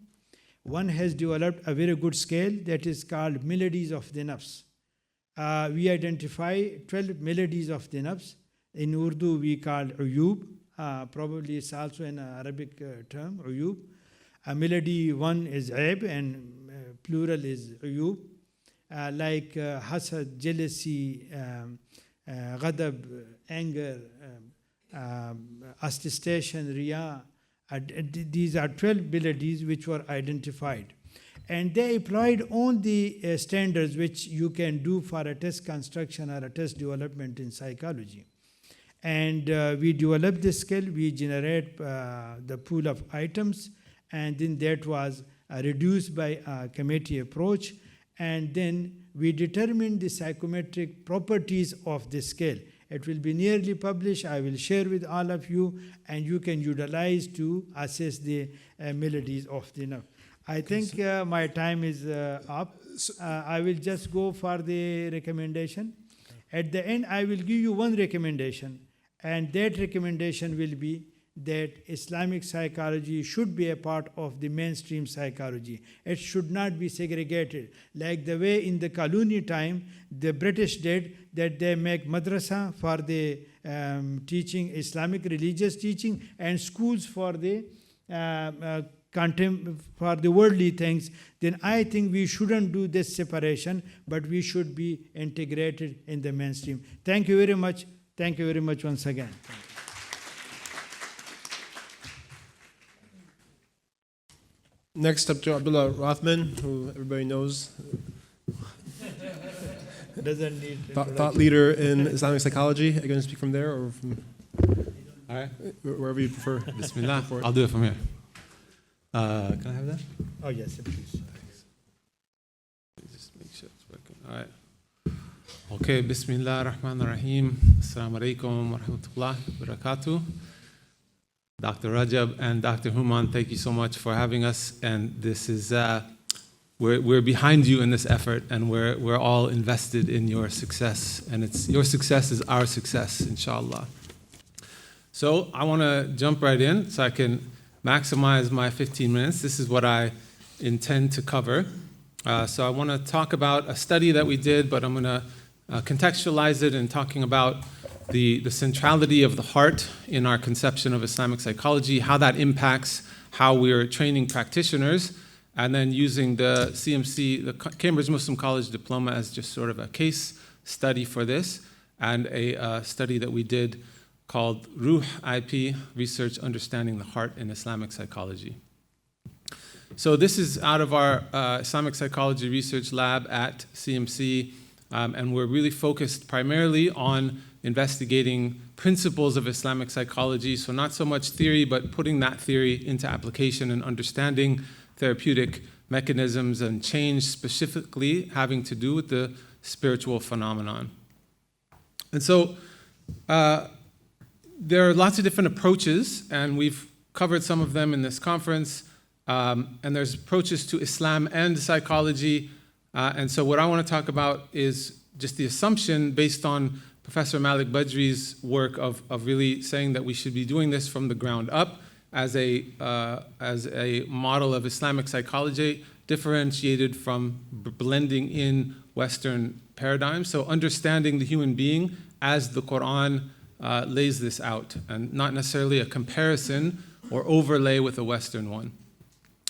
One has developed a very good scale that is called Melodies of the Nafs. We identify 12 melodies of the nafs. In Urdu, we call uyub. Probably it's also an Arabic term, uyub. Melody 1 is aib, and plural is uyub. Like hasad, jealousy, ghadab, anger, ostentation, riya. These are 12 melodies which were identified. And they applied on the standards which you can do for a test construction or a test development in psychology. And we develop this skill, we generate the pool of items, and then that was reduced by a committee approach. And then we determine the psychometric properties of this scale. It will be nearly published. I will share with all of you, and you can utilize to assess the melodies of the nerve. I think my time is up. I will just go for the recommendation. At the end, I will give you one recommendation. And that recommendation will be that Islamic psychology should be a part of the mainstream psychology. It should not be segregated. Like the way in the colonial time, the British did, that they make madrasa for the teaching, Islamic religious teaching, and schools for the for the worldly things. Then I think we shouldn't do this separation, but we should be integrated in the mainstream. Thank you very much. Thank you very much once again. Next up to Abdullah Rothman, who everybody knows, Doesn't need thought leader in Islamic psychology. Are you going to speak from there or from All right. wherever you prefer? Bismillah. I'll do it from here. Can I have that? Oh yes, please. Just make sure it's working. All right. Okay. Bismillah ar-Rahman ar-Rahim. Assalamu alaikum wa rahmatullahi wa barakatuh. Dr. Rajab and Dr. Human, thank you so much for having us. And this is, we're behind you in this effort, and we're all invested in your success. And your success is our success, inshallah. So I want to jump right in so I can maximize my 15 minutes. This is what I intend to cover. So I want to talk about a study that we did, but I'm going to contextualize it in talking about the centrality of the heart in our conception of Islamic psychology, how that impacts how we're training practitioners, and then using the CMC, the Cambridge Muslim College diploma, as just sort of a case study for this, and a study that we did called Ruh IP, Research Understanding the Heart in Islamic Psychology. So this is out of our Islamic Psychology Research Lab at CMC, and we're really focused primarily on investigating principles of Islamic psychology, so not so much theory, but putting that theory into application and understanding therapeutic mechanisms and change specifically having to do with the spiritual phenomenon. And so there are lots of different approaches, and we've covered some of them in this conference, and there's approaches to Islam and psychology, and so what I want to talk about is just the assumption based on Professor Malik Badri's work of really saying that we should be doing this from the ground up as a model of Islamic psychology, differentiated from blending in Western paradigms. So understanding the human being as the Quran lays this out, and not necessarily a comparison or overlay with a Western one.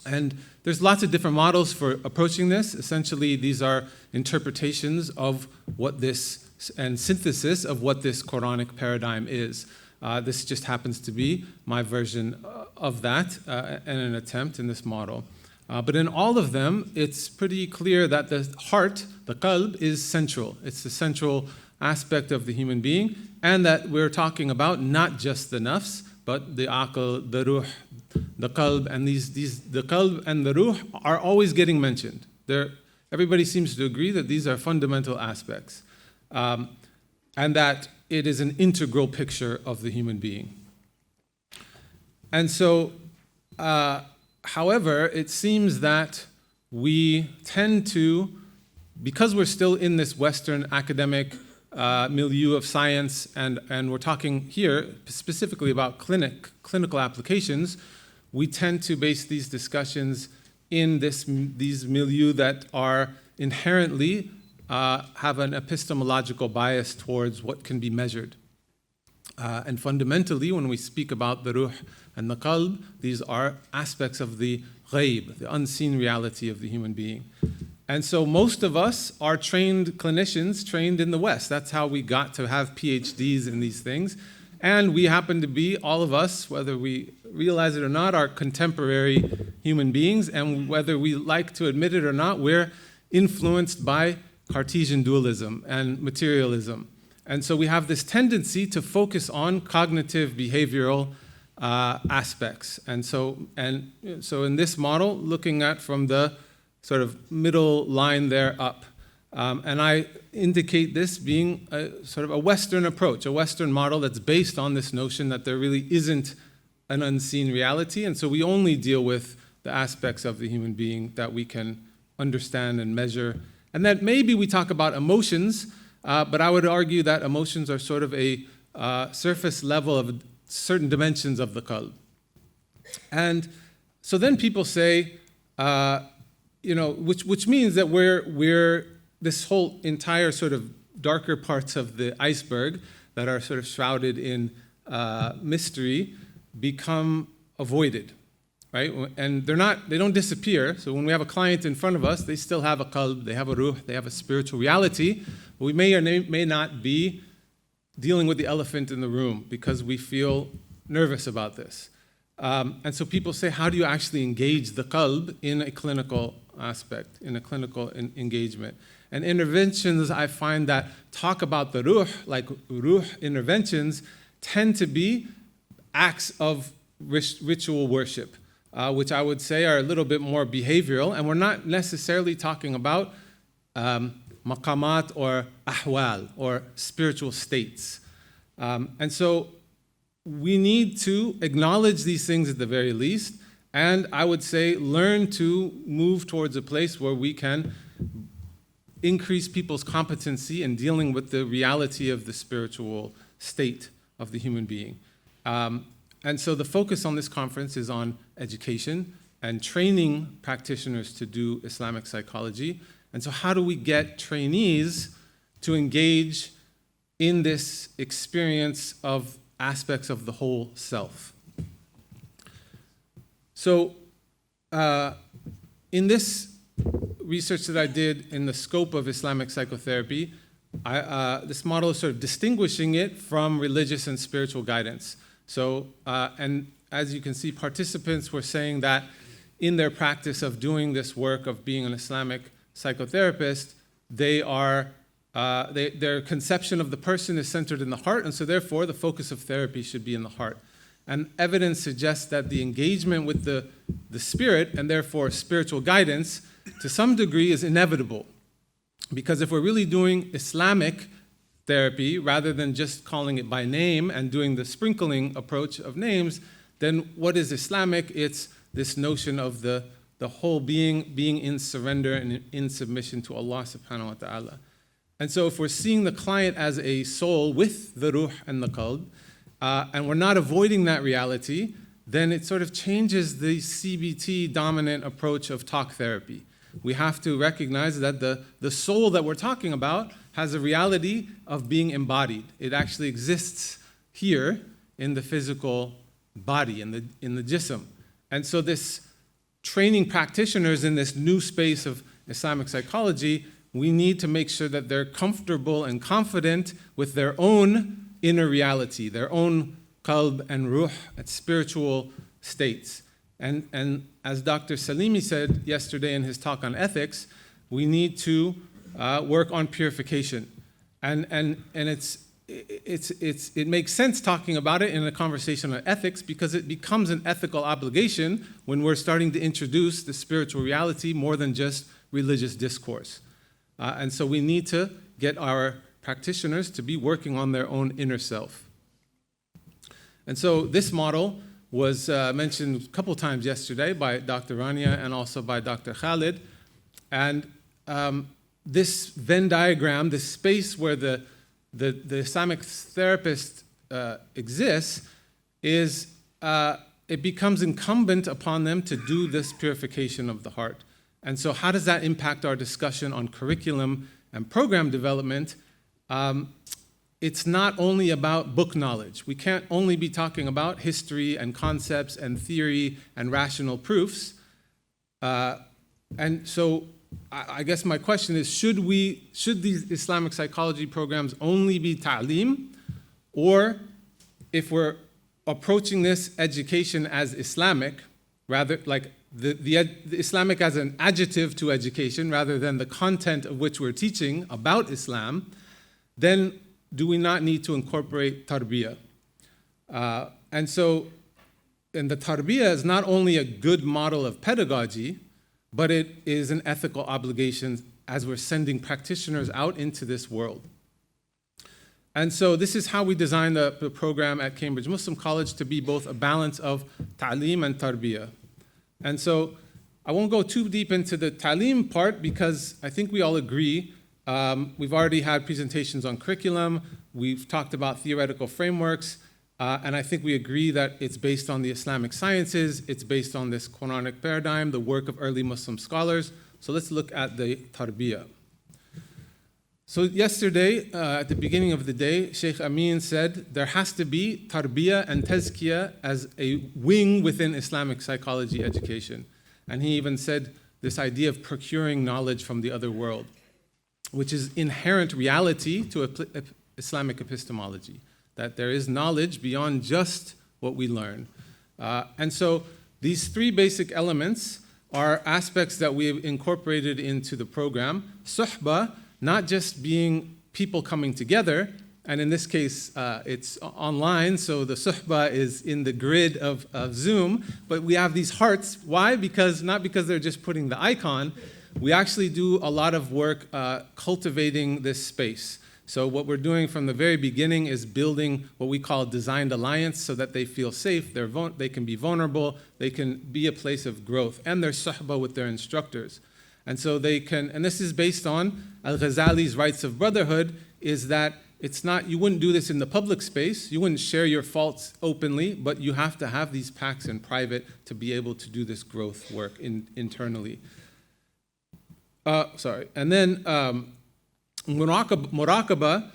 And there's lots of different models for approaching this. Essentially, these are interpretations of what this and synthesis of what this Quranic paradigm is. This just happens to be my version of that and an attempt in this model. But in all of them, it's pretty clear that the heart, the qalb, is central. It's the central aspect of the human being, and that we're talking about not just the nafs, but the aql, the ruh, the qalb, and the qalb and the ruh are always getting mentioned. Everybody seems to agree that these are fundamental aspects. And that it is an integral picture of the human being. And so, however, it seems that we tend to, because we're still in this Western academic milieu of science, and we're talking here specifically about clinical applications, we tend to base these discussions in these milieu that are inherently have an epistemological bias towards what can be measured. And fundamentally, when we speak about the ruh and the qalb, these are aspects of the ghaib, the unseen reality of the human being. And so most of us are trained clinicians, trained in the West. That's how we got to have PhDs in these things. And we happen to be, all of us, whether we realize it or not, are contemporary human beings. And whether we like to admit it or not, we're influenced by Cartesian dualism and materialism. And so we have this tendency to focus on cognitive behavioral aspects. And so in this model, looking at from the sort of middle line there up, and I indicate this being a sort of a Western approach, a Western model that's based on this notion that there really isn't an unseen reality, and so we only deal with the aspects of the human being that we can understand and measure. And that maybe we talk about emotions, but I would argue that emotions are sort of a surface level of certain dimensions of the qalb. And so then people say, which means that we're this whole entire sort of darker parts of the iceberg that are sort of shrouded in mystery become avoided, right? And they don't disappear. So when we have a client in front of us, they still have a qalb, they have a ruh, they have a spiritual reality. But we may or may not be dealing with the elephant in the room because we feel nervous about this. And so people say, how do you actually engage the qalb in a clinical aspect, in a clinical engagement? And interventions, I find that talk about the ruh, like ruh interventions, tend to be acts of ritual worship, which I would say are a little bit more behavioral, and we're not necessarily talking about maqamat or ahwal, or spiritual states. And so we need to acknowledge these things at the very least, and I would say learn to move towards a place where we can increase people's competency in dealing with the reality of the spiritual state of the human being. And so the focus on this conference is on education and training practitioners to do Islamic psychology. And so how do we get trainees to engage in this experience of aspects of the whole self? So in this research that I did in the scope of Islamic psychotherapy, this model is sort of distinguishing it from religious and spiritual guidance. So, and as you can see, participants were saying that in their practice of doing this work of being an Islamic psychotherapist, their conception of the person is centered in the heart, and so therefore the focus of therapy should be in the heart. And evidence suggests that the engagement with the spirit, and therefore spiritual guidance, to some degree is inevitable. Because if we're really doing Islamic therapy, rather than just calling it by name and doing the sprinkling approach of names, then what is Islamic? It's this notion of the whole being in surrender and in submission to Allah subhanahu wa ta'ala. And so if we're seeing the client as a soul with the ruh and the qalb, and we're not avoiding that reality, then it sort of changes the CBT dominant approach of talk therapy. We have to recognize that the soul that we're talking about has a reality of being embodied. It actually exists here in the physical body, in the jism. And so this training practitioners in this new space of Islamic psychology, we need to make sure that they're comfortable and confident with their own inner reality, their own qalb and ruh and spiritual states. And as Dr. Salimi said yesterday in his talk on ethics, we need to work on purification. And it makes sense talking about it in a conversation on ethics because it becomes an ethical obligation when we're starting to introduce the spiritual reality more than just religious discourse. And so we need to get our practitioners to be working on their own inner self. And so this model was mentioned a couple times yesterday by Dr. Rania and also by Dr. Khalid. And this Venn diagram, this space where the Islamic therapist exists, it becomes incumbent upon them to do this purification of the heart. And so how does that impact our discussion on curriculum and program development? It's not only about book knowledge. We can't only be talking about history and concepts and theory and rational proofs. And so I guess my question is, should these Islamic psychology programs only be ta'lim? Or if we're approaching this education as Islamic, rather like the Islamic as an adjective to education rather than the content of which we're teaching about Islam, then do we not need to incorporate tarbiyah? And the tarbiyah is not only a good model of pedagogy, but it is an ethical obligation as we're sending practitioners out into this world. And so this is how we designed the program at Cambridge Muslim College to be both a balance of ta'lim and tarbiyah. And so I won't go too deep into the ta'lim part because I think we all agree. We've already had presentations on curriculum. We've talked about theoretical frameworks, and I think we agree that it's based on the Islamic sciences, it's based on this Quranic paradigm, the work of early Muslim scholars. So let's look at the tarbiyah. So yesterday, at the beginning of the day, Sheikh Amin said there has to be tarbiyah and tazkiyah as a wing within Islamic psychology education. And he even said this idea of procuring knowledge from the other world, which is inherent reality to Islamic epistemology, that there is knowledge beyond just what we learn. And so these three basic elements are aspects that we have incorporated into the program. Suhbah, not just being people coming together, and in this case, it's online, so the suhbah is in the grid of Zoom, but we have these hearts. Why? Not because they're just putting the icon, we actually do a lot of work cultivating this space. So what we're doing from the very beginning is building what we call designed alliance so that they feel safe, they can be vulnerable, they can be a place of growth, and there's suhbah with their instructors. And so they can, and this is based on Al-Ghazali's rights of brotherhood, is that it's not, you wouldn't do this in the public space, you wouldn't share your faults openly, but you have to have these pacts in private to be able to do this growth work internally. And then muraqabah,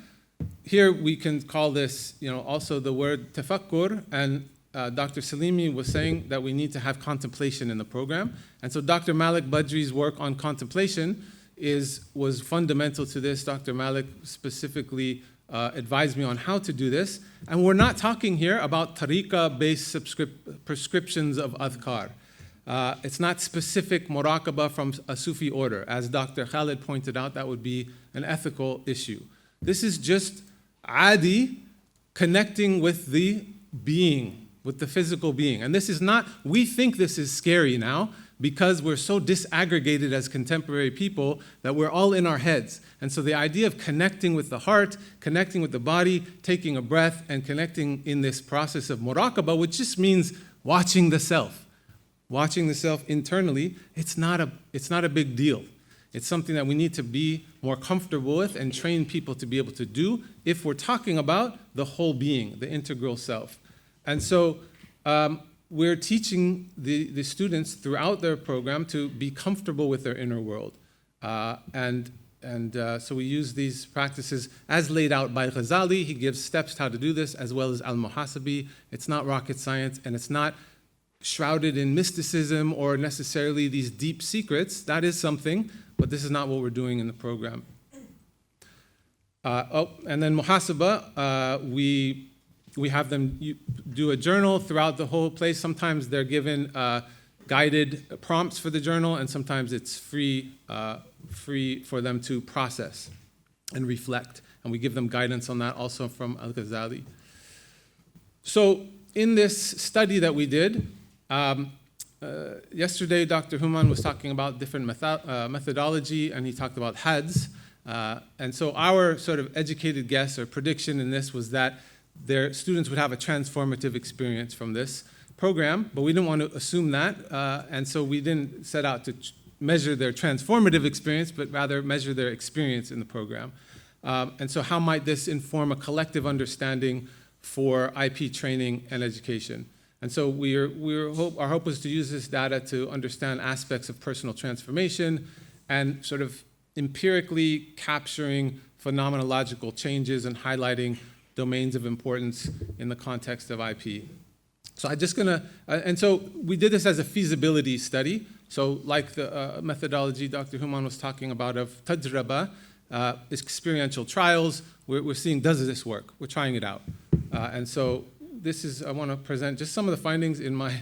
here we can call this, also the word tafakkur, and Dr. Salimi was saying that we need to have contemplation in the program. And so Dr. Malik Badri's work on contemplation was fundamental to this. Dr. Malik specifically advised me on how to do this. And we're not talking here about tariqah-based prescriptions of adhkar. It's not specific muraqabah from a Sufi order. As Dr. Khalid pointed out, that would be an ethical issue. This is just adi, connecting with the being, with the physical being. And this is not, we think this is scary now because we're so disaggregated as contemporary people that we're all in our heads. And so the idea of connecting with the heart, connecting with the body, taking a breath, and connecting in this process of muraqabah, which just means watching the self internally, it's not a big deal. It's something that we need to be more comfortable with and train people to be able to do if we're talking about the whole being, the integral self. And so we're teaching the students throughout their program to be comfortable with their inner world. So we use these practices as laid out by Ghazali. He gives steps how to do this, as well as al-muhasabi. It's not rocket science, and it's not shrouded in mysticism or necessarily these deep secrets. That is something, but this is not what we're doing in the program. And then muhasaba, we have them do a journal throughout the whole place. Sometimes they're given guided prompts for the journal, and sometimes it's free for them to process and reflect. And we give them guidance on that also from Al-Ghazali. So in this study that we did, yesterday Dr. Human was talking about different methodology, and he talked about HADS. And so our sort of educated guess or prediction in this was that their students would have a transformative experience from this program, but we didn't want to assume that, and so we didn't set out to measure their transformative experience, but rather measure their experience in the program. And so how might this inform a collective understanding for IP training and education? And so our hope was to use this data to understand aspects of personal transformation and sort of empirically capturing phenomenological changes and highlighting domains of importance in the context of IP. So and so we did this as a feasibility study. So like the methodology Dr. Human was talking about of tajraba, experiential trials, we're seeing, does this work? We're trying it out. And so I want to present just some of the findings in my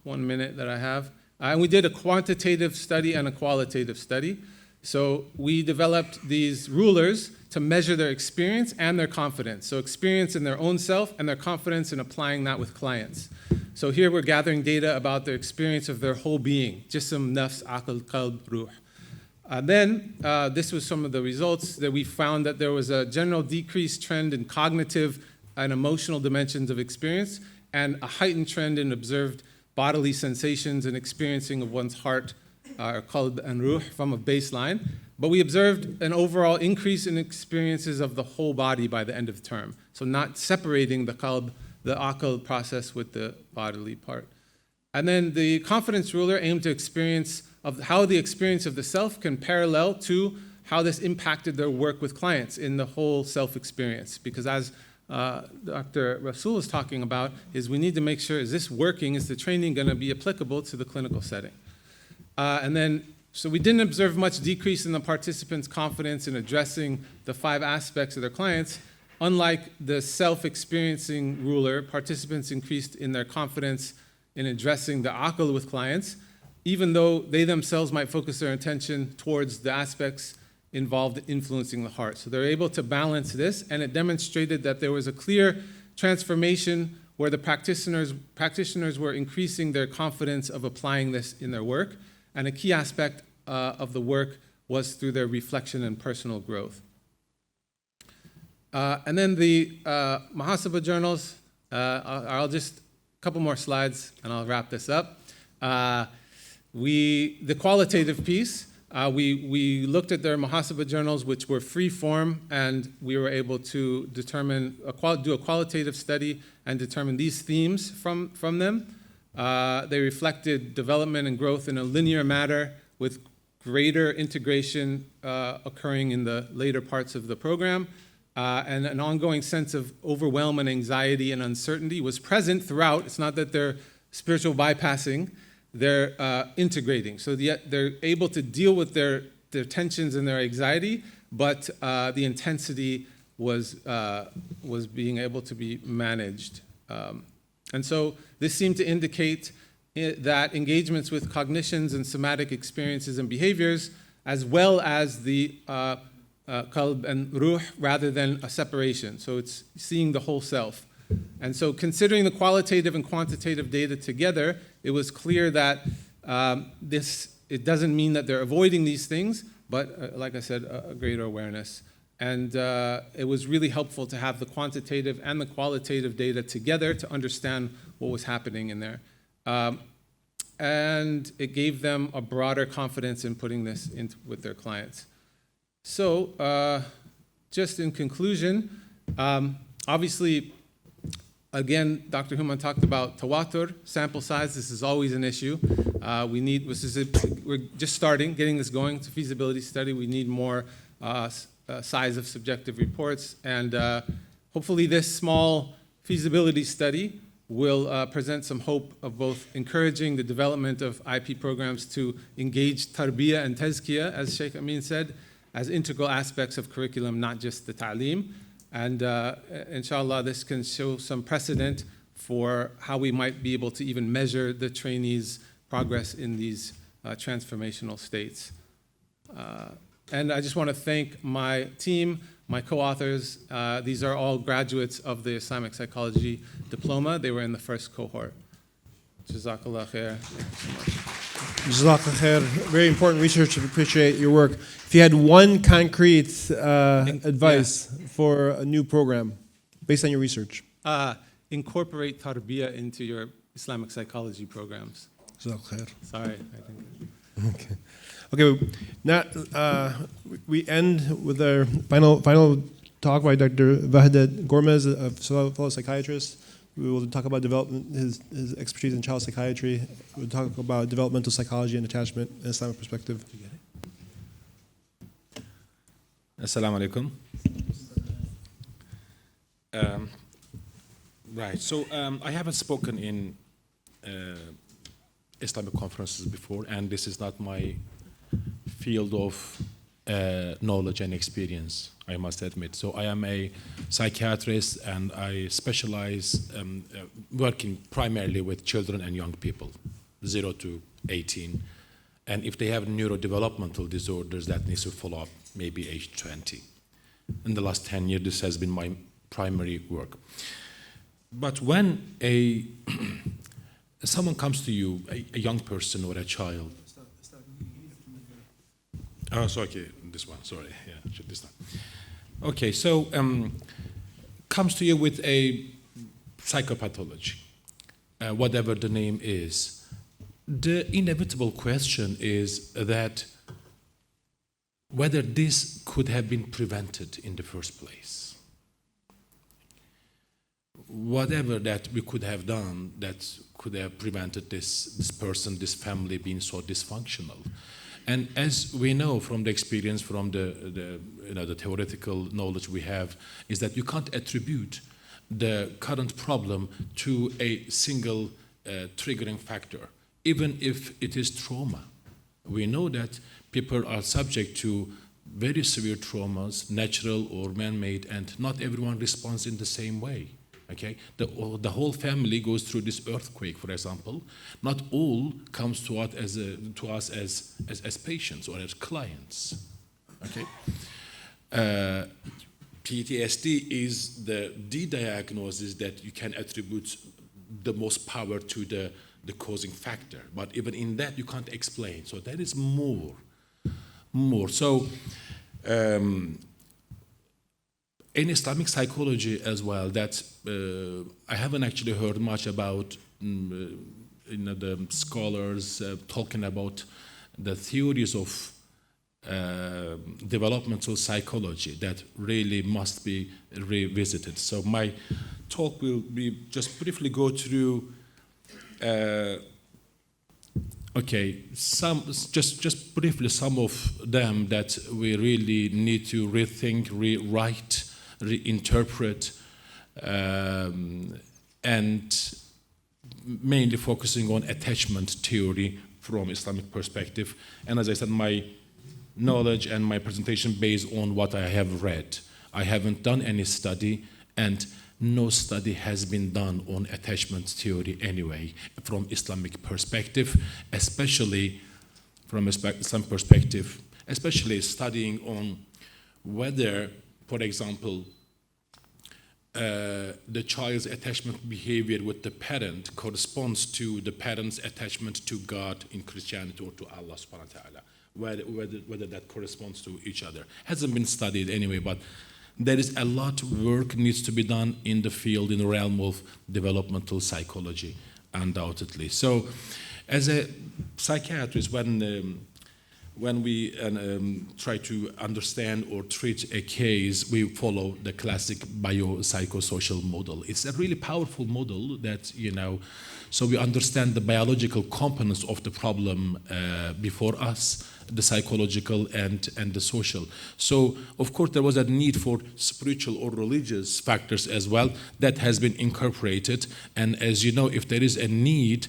1 minute that I have. And we did a quantitative study and a qualitative study. So we developed these rulers to measure their experience and their confidence. So experience in their own self and their confidence in applying that with clients. So here we're gathering data about their experience of their whole being, jism, nafs, aql, qalb, ruh. Then this was some of the results that we found that there was a general decreased trend in cognitive and emotional dimensions of experience and a heightened trend in observed bodily sensations and experiencing of one's heart, qalb and ruh, from a baseline. But we observed an overall increase in experiences of the whole body by the end of term. So not separating the qalb, the aql process with the bodily part. And then the confidence ruler aimed to experience of how the experience of the self can parallel to how this impacted their work with clients in the whole self-experience. Because as Dr. Rasul is talking about, is we need to make sure, is this working? Is the training going to be applicable to the clinical setting? So we didn't observe much decrease in the participants' confidence in addressing the 5 aspects of their clients. Unlike the self-experiencing ruler, participants increased in their confidence in addressing the aql with clients, even though they themselves might focus their attention towards the aspects involved in influencing the heart. So they're able to balance this, and it demonstrated that there was a clear transformation where the practitioners were increasing their confidence of applying this in their work, and a key aspect of the work was through their reflection and personal growth. And then the Muhasaba journals, I'll just, a couple more slides and I'll wrap this up. The qualitative piece, we looked at their Muhasaba journals, which were free form, and we were able to determine, do a qualitative study and determine these themes from them. They reflected development and growth in a linear manner with greater integration occurring in the later parts of the program. And an ongoing sense of overwhelm and anxiety and uncertainty was present throughout. It's not that they're spiritual bypassing, they're integrating. So they're able to deal with their tensions and their anxiety, but the intensity was being able to be managed. And so this seemed to indicate that engagements with cognitions and somatic experiences and behaviors, as well as the qalb and ruh, rather than a separation. So it's seeing the whole self. And so considering the qualitative and quantitative data together, it was clear that it doesn't mean that they're avoiding these things, but like I said, a greater awareness. And it was really helpful to have the quantitative and the qualitative data together to understand what was happening in there. And it gave them a broader confidence in putting this with their clients. So just in conclusion, obviously, again, Dr. Human talked about tawatur, sample size. This is always an issue. We're just starting, getting this going. It's a feasibility study. We need more size of subjective reports. And hopefully this small feasibility study will present some hope of both encouraging the development of IP programs to engage tarbiyah and tazkiyah, as Sheikh Amin said, as integral aspects of curriculum, not just the ta'lim. And inshallah, this can show some precedent for how we might be able to even measure the trainees' progress in these transformational states. And I just want to thank my team, my co-authors. These are all graduates of the Islamic Psychology Diploma. They were in the first cohort. Jazakallah khair. Thank you so much. Jazakallah khair. Very important research. I appreciate your work. If you had one concrete advice for a new program based on your research. Incorporate tarbiyah into your Islamic psychology programs. Jazakallah khair. Sorry. Okay. Okay, now we end with our final talk by Dr. Vahdat Gormez, a fellow psychiatrist. We will talk about development, his expertise in child psychiatry. We'll talk about developmental psychology and attachment in Islamic perspective. Assalamu alaikum. Right, so I haven't spoken in Islamic conferences before, and this is not my field of knowledge and experience, I must admit. So I am a psychiatrist, and I specialize working primarily with children and young people, 0 to 18. And if they have neurodevelopmental disorders, that needs to follow up maybe age 20. In the last 10 years, this has been my primary work. But when someone comes to you, a young person or a child. Oh, so okay, this one, sorry, yeah, this one. Okay, so comes to you with a psychopathology, whatever the name is. The inevitable question is that whether this could have been prevented in the first place. Whatever that we could have done that could have prevented this person, this family being so dysfunctional. And as we know from the experience, from the theoretical knowledge we have, is that you can't attribute the current problem to a single triggering factor, even if it is trauma. We know that people are subject to very severe traumas, natural or man-made, and not everyone responds in the same way. Okay, the whole family goes through this earthquake, for example. Not all comes to us as patients or as clients. Okay, PTSD is the diagnosis that you can attribute the most power to the causing factor, but even in that you can't explain. So that is more. So. In Islamic psychology as well, that I haven't actually heard much about the scholars talking about the theories of developmental psychology that really must be revisited. So my talk will be just briefly go through just briefly some of them that we really need to rethink, rewrite, reinterpret, and mainly focusing on attachment theory from Islamic perspective. And as I said, my knowledge and my presentation based on what I have read. I haven't done any study, and no study has been done on attachment theory anyway from Islamic perspective, especially from Islamic perspective, especially studying on whether, for example, the child's attachment behavior with the parent corresponds to the parent's attachment to God in Christianity or to Allah subhanahu wa ta'ala, whether that corresponds to each other. Hasn't been studied anyway, but there is a lot of work needs to be done in the field, in the realm of developmental psychology, undoubtedly. So as a psychiatrist, when we try to understand or treat a case, we follow the classic biopsychosocial model. It's a really powerful model that, so we understand the biological components of the problem before us, the psychological and the social. So, of course, there was a need for spiritual or religious factors as well that has been incorporated. And as you know, if there is a need,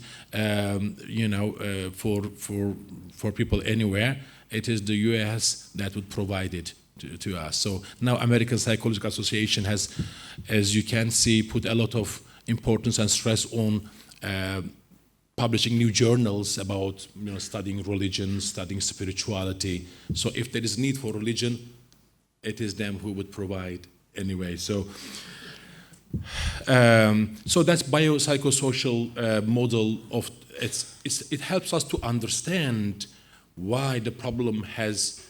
for people anywhere, it is the U.S. that would provide it to us. So now American Psychological Association has, as you can see, put a lot of importance and stress on publishing new journals about studying religion, studying spirituality. So if there is need for religion, it is them who would provide anyway. So that's biopsychosocial model of it helps us to understand why the problem has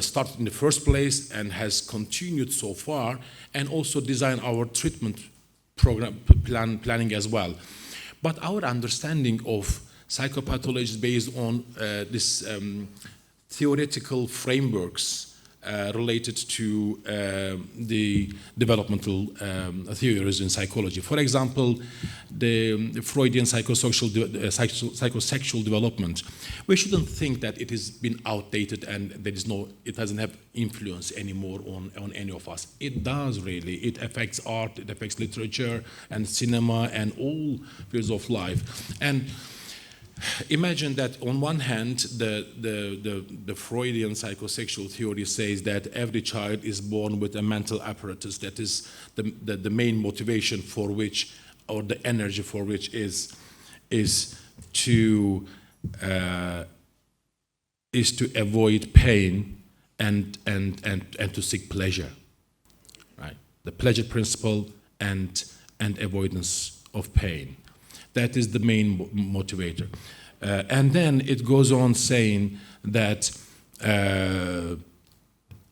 started in the first place and has continued so far, and also design our treatment program planning as well. But our understanding of psychopathology is based on this theoretical frameworks related to the developmental theories in psychology. For example, the Freudian psychosexual development. We shouldn't think that it has been outdated and it doesn't have influence anymore on any of us. It does really. It affects art, it affects literature and cinema and all fields of life. And imagine that on one hand, the Freudian psychosexual theory says that every child is born with a mental apparatus that is the main motivation for which, or the energy for which is to avoid pain and to seek pleasure, right? The pleasure principle and avoidance of pain. That is the main motivator. And then it goes on saying that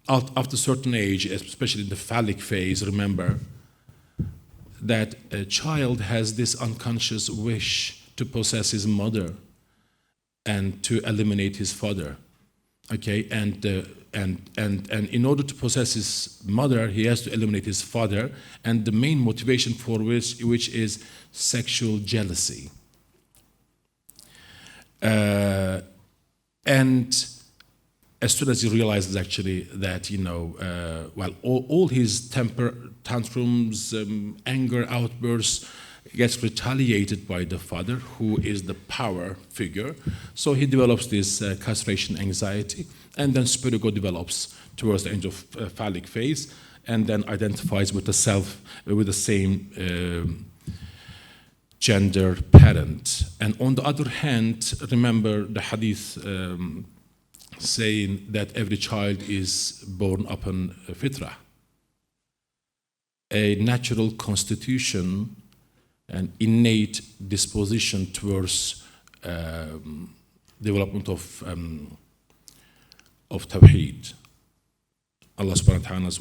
after a certain age, especially in the phallic phase, remember, that a child has this unconscious wish to possess his mother and to eliminate his father. Okay, and in order to possess his mother, he has to eliminate his father, and the main motivation for which is sexual jealousy. And as soon as he realizes actually that, all his temper tantrums, anger outbursts gets retaliated by the father, who is the power figure. So he develops this castration anxiety, and then spirigo develops towards the end of phallic phase, and then identifies with the self, with the same gender parent. And on the other hand, remember the hadith saying that every child is born upon a fitrah, a natural constitution, an innate disposition towards development of Tawheed, Allah subhanahu wa ta'ala's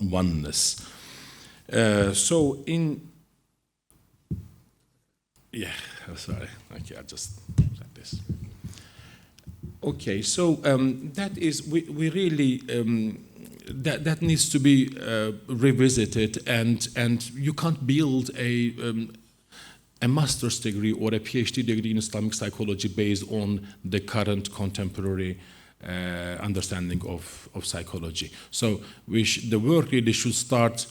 oneness. Sorry, okay, I just like this. Okay, so that is, we really, that needs to be revisited, and you can't build a master's degree or a PhD degree in Islamic psychology based on the current contemporary understanding of psychology. So the work really should start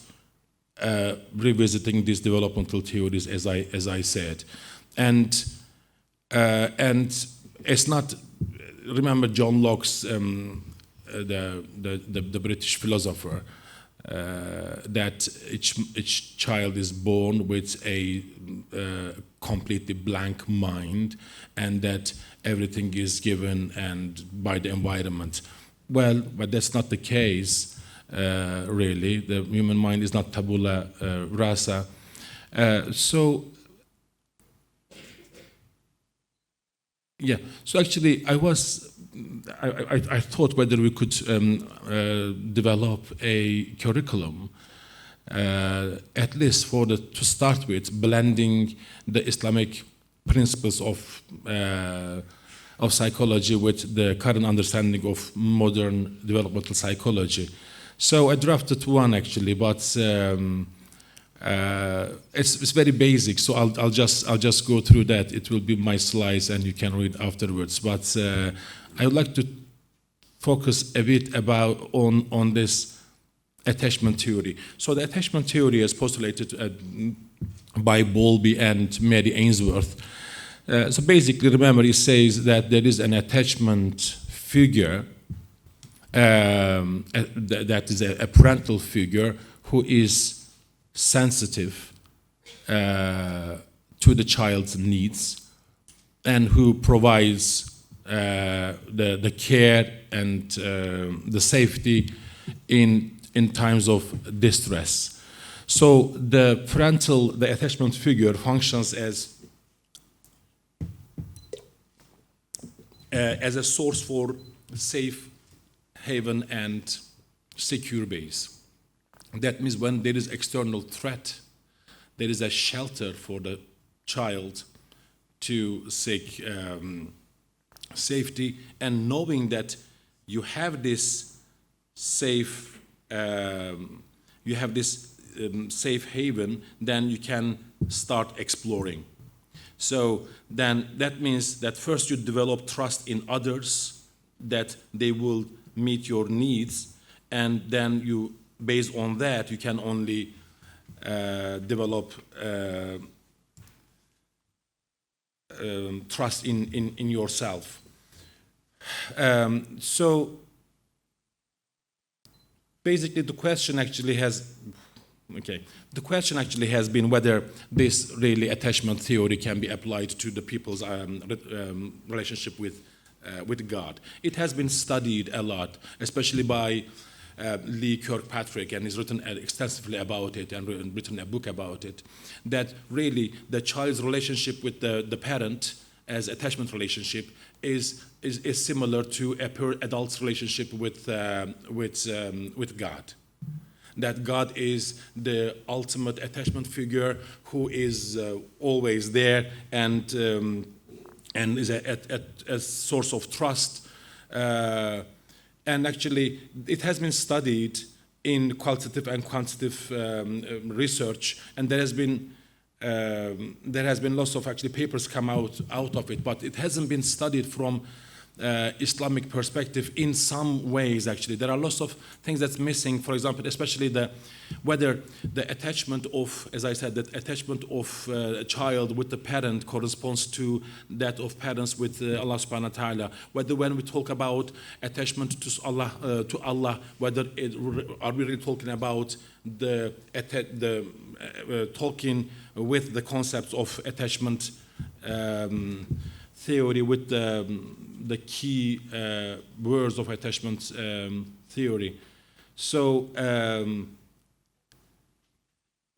revisiting these developmental theories, as I said, and it's not. Remember John Locke's the British philosopher, that each child is born with a completely blank mind, and that everything is given and by the environment. Well, but that's not the case. Really, the human mind is not tabula rasa. So actually, I thought whether we could develop a curriculum, at least to start with, blending the Islamic principles of psychology with the current understanding of modern developmental psychology. So I drafted one actually, but it's very basic. So I'll just go through that. It will be my slides, and you can read afterwards. But I would like to focus a bit on this attachment theory. So the attachment theory is postulated by Bowlby and Mary Ainsworth. So basically, remember, he says that there is an attachment figure that is a parental figure who is sensitive to the child's needs, and who provides the care and the safety in times of distress. So the attachment figure functions as a source for safe haven and secure base. That means when there is external threat, there is a shelter for the child to seek safety, and knowing that you have this safe safe haven, then you can start exploring. So then that means that first you develop trust in others, that they will meet your needs, and then based on that, you can only develop trust in yourself. So basically, the question actually has been whether this really attachment theory can be applied to the people's relationship with God. It has been studied a lot, especially by Lee Kirkpatrick, and he's written extensively about it and written a book about it, that really the child's relationship with the parent as attachment relationship is similar to a adult's relationship with God. That God is the ultimate attachment figure who is always there and is a source of trust And actually, it has been studied in qualitative and quantitative research, and there has been lots of actually papers come out of it, but it hasn't been studied from Islamic perspective in some ways. Actually, there are lots of things that's missing. For example, especially whether the attachment of, as I said, that attachment of a child with the parent corresponds to that of parents with Allah subhanahu wa ta'ala. Whether when we talk about attachment to Allah, whether are we really talking about talking with the concepts of attachment theory, with the key words of attachment theory. So,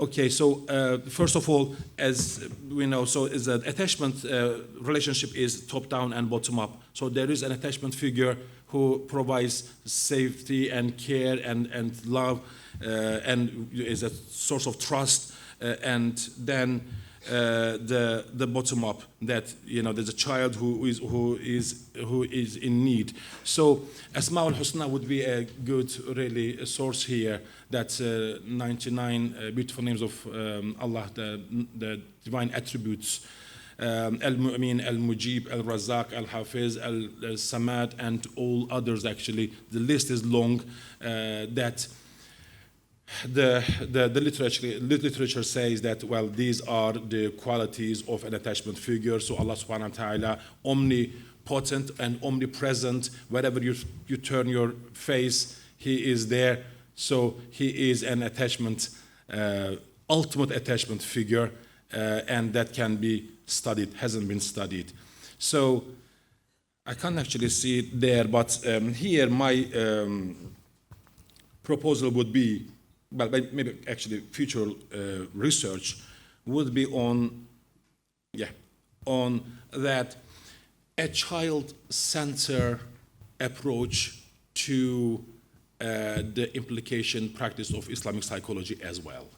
okay, so first of all, as we know, so is that attachment relationship is top-down and bottom-up. So there is an attachment figure who provides safety and care and love and is a source of trust, and then the bottom up, that there's a child who is in need. So Asma al-Husna would be a good really source here. That 99 beautiful names of Allah, the divine attributes, Al-Mu'min, Al-Mujib, Al-Razaq, Al-Hafiz, Al-Samad, and all others. Actually, the list is long. That the literature says that, well, these are the qualities of an attachment figure. So Allah subhanahu wa ta'ala, omnipotent and omnipresent, wherever you turn your face, He is there. So He is an attachment, ultimate attachment figure, and that can be studied, hasn't been studied. So I can't actually see it there, but here my proposal would be, well, maybe actually future research would be on that, a child-centered approach to the implication practice of Islamic psychology as well.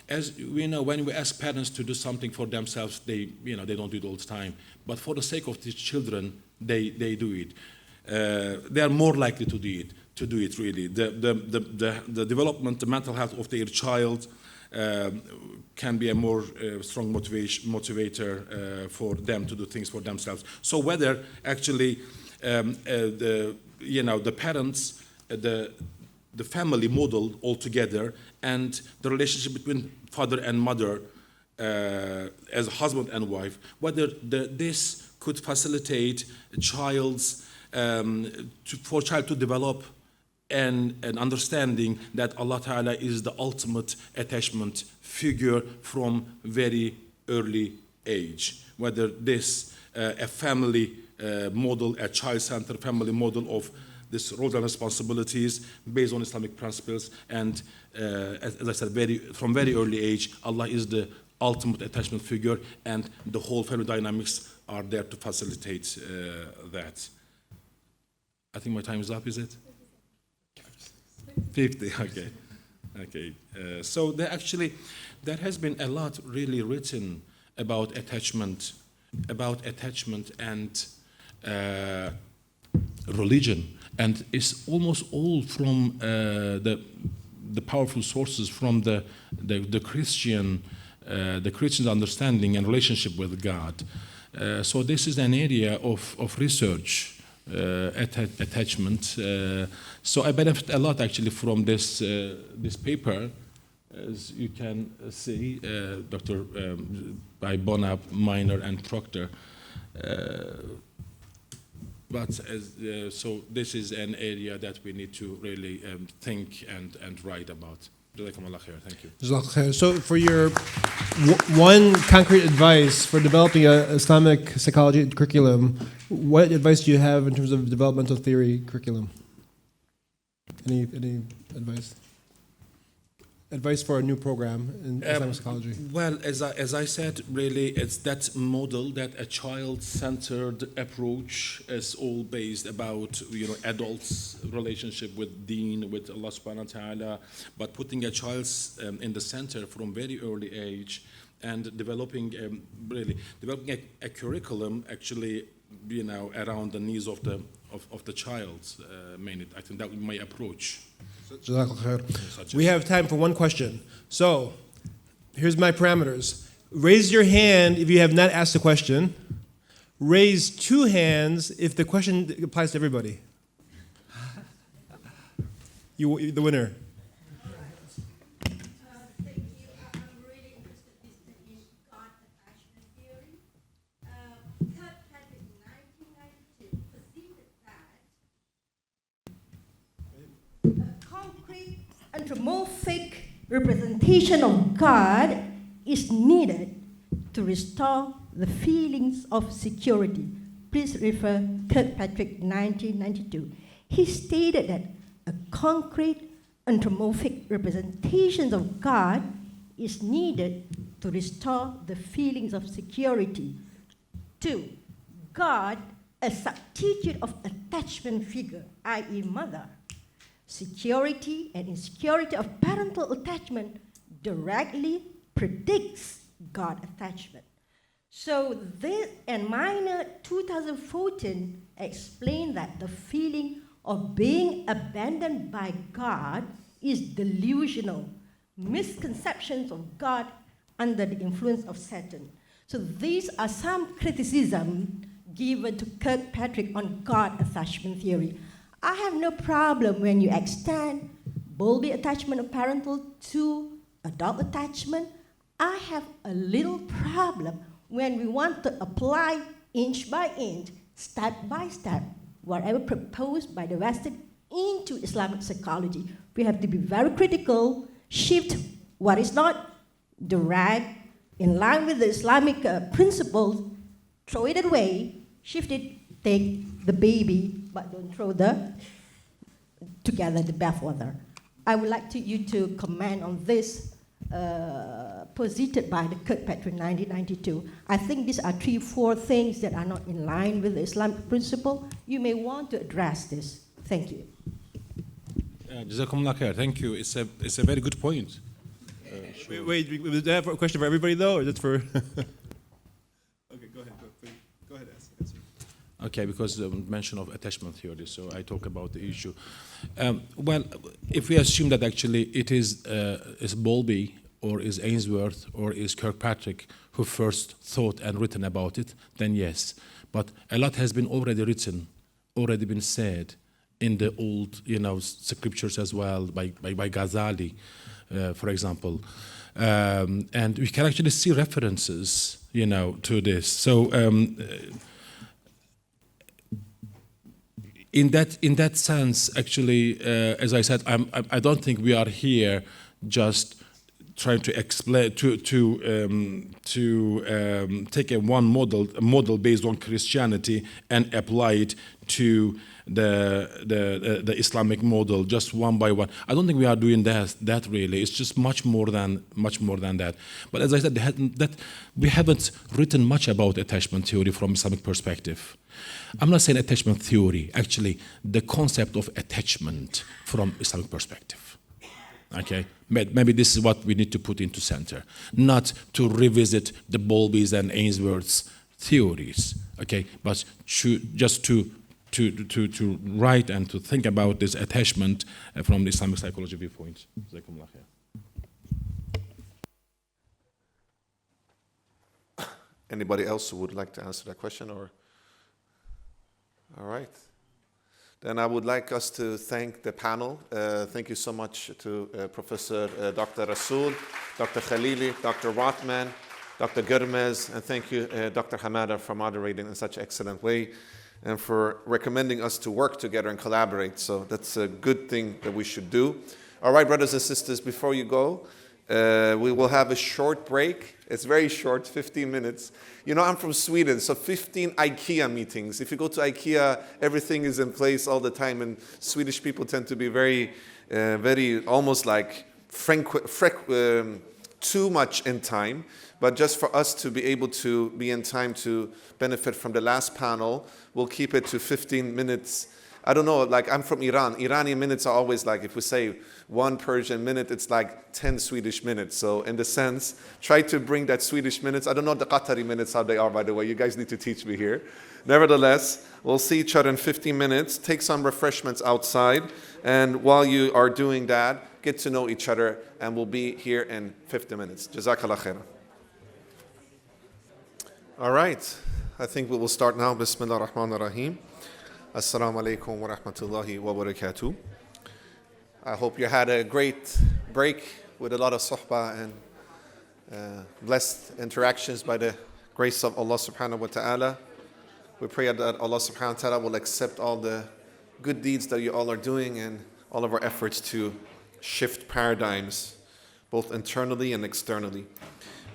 As we know, when we ask parents to do something for themselves, they don't do it all the time. But for the sake of these children, they do it. They are more likely to do it really. The development, the mental health of their child can be a more strong motivator for them to do things for themselves. So whether actually the parents, the family model altogether, and the relationship between father and mother as husband and wife, whether this could facilitate a for child to develop an understanding that Allah Ta'ala is the ultimate attachment figure from very early age. Whether this a family model, a child-centered family model of this roles and responsibilities based on Islamic principles, and as I said, from very early age, Allah is the ultimate attachment figure, and the whole family dynamics are there to facilitate that. I think my time is up, is it? 50, okay. So there has been a lot really written about attachment and religion, and it's almost all from the powerful sources from the Christian understanding and relationship with God. So this is an area of research. Attachment. So I benefit a lot actually from this paper, as you can see, by Bonap, Miner, and Proctor. So this is an area that we need to really think and write about. Jazakumullah khair. Thank you. Jazakallah khair. So for your one concrete advice for developing an Islamic psychology curriculum, what advice do you have in terms of developmental theory curriculum? Any advice? Advice for a new program in Islamic psychology? Well, as I said, really, it's that model, that a child-centered approach is all based about adults' relationship with Deen, with Allah Subhanahu wa Taala, but putting a child in the center from very early age, and developing a curriculum actually around the needs of the child. Mainly, I think that would be my approach. Jazakallah khair. We have time for one question. So, here's my parameters. Raise your hand if you have not asked a question. Raise two hands if the question applies to everybody. You, the winner. Thank you. I'm really interested in God attachment theory. Kurt Patrick in 1992 posited that a concrete anthropomorphic representation of God is needed to restore the feelings of security. Please refer Kirkpatrick 1992. He stated that a concrete anthropomorphic representation of God is needed to restore the feelings of security. 2. God, a substitute of attachment figure, i.e. mother. Security and insecurity of parental attachment directly predicts God attachment. So this and Minor 2014 explained that the feeling of being abandoned by God is delusional, misconceptions of God under the influence of Satan. So these are some criticism given to Kirkpatrick on God attachment theory. I have no problem when you extend Bowlby attachment of parental to adult attachment. I have a little problem when we want to apply inch by inch, step by step, whatever proposed by the Western into Islamic psychology. We have to be very critical, shift what is not direct, in line with the Islamic principles, throw it away, shift it, take the baby, but don't throw together the bathwater. I would like you to comment on this posited by the Kirkpatrick 1992. I think these are 3-4 things that are not in line with the Islamic principle. You may want to address this. Thank you. Jazakumullah khair. Thank you. It's a very good point. Sure. Wait, was that a question for everybody though, or just for? Okay, go ahead. Go ahead. Answer. Okay, because the mention of attachment theory, so I talk about the issue. Well, if we assume that actually it is Bowlby or is Ainsworth or is Kirkpatrick who first thought and written about it, then yes. But a lot has been already written, already been said in the old, scriptures as well by Ghazali, for example. And we can actually see references, to this. So in that sense, actually, as I said, I don't think we are here just trying to explain to take a model based on Christianity and apply it to the Islamic model just one by one. I don't think we are doing that really. It's just much more than that. But as I said, that we haven't written much about attachment theory from Islamic perspective. I'm not saying attachment theory, actually the concept of attachment from Islamic perspective. Okay, maybe this is what we need to put into center, not to revisit the Bowlby's and Ainsworth's theories. Okay, but just to write and to think about this attachment from the Islamic psychology viewpoint. Anybody else who would like to answer that question? Or all right. Then I would like us to thank the panel. Thank you so much to Professor Dr. Rasool, Dr. Khalili, Dr. Rothman, Dr. Gurmez, and thank you, Dr. Hamada, for moderating in such an excellent way and for recommending us to work together and collaborate. So that's a good thing that we should do. All right, brothers and sisters, before you go, we will have a short break. It's very short, 15 minutes. I'm from Sweden, so 15 IKEA meetings. If you go to IKEA, everything is in place all the time, and Swedish people tend to be very almost like too much in time. But just for us to be able to be in time to benefit from the last panel, we'll keep it to 15 minutes I don't know, like I'm from Iran. Iranian minutes are always like, if we say 1 Persian minute, it's like 10 Swedish minutes. So in the sense, try to bring that Swedish minutes. I don't know the Qatari minutes, how they are, by the way. You guys need to teach me here. Nevertheless, we'll see each other in 15 minutes. Take some refreshments outside. And while you are doing that, get to know each other. And we'll be here in 50 minutes. Jazakallah khairah. All right. I think we will start now. Bismillah ar-Rahman ar-Rahim. Assalamu alaikum wa rahmatullahi wa barakatuh. I hope you had a great break with a lot of suhbah and blessed interactions by the grace of Allah subhanahu wa ta'ala. We pray that Allah subhanahu wa ta'ala will accept all the good deeds that you all are doing and all of our efforts to shift paradigms, both internally and externally.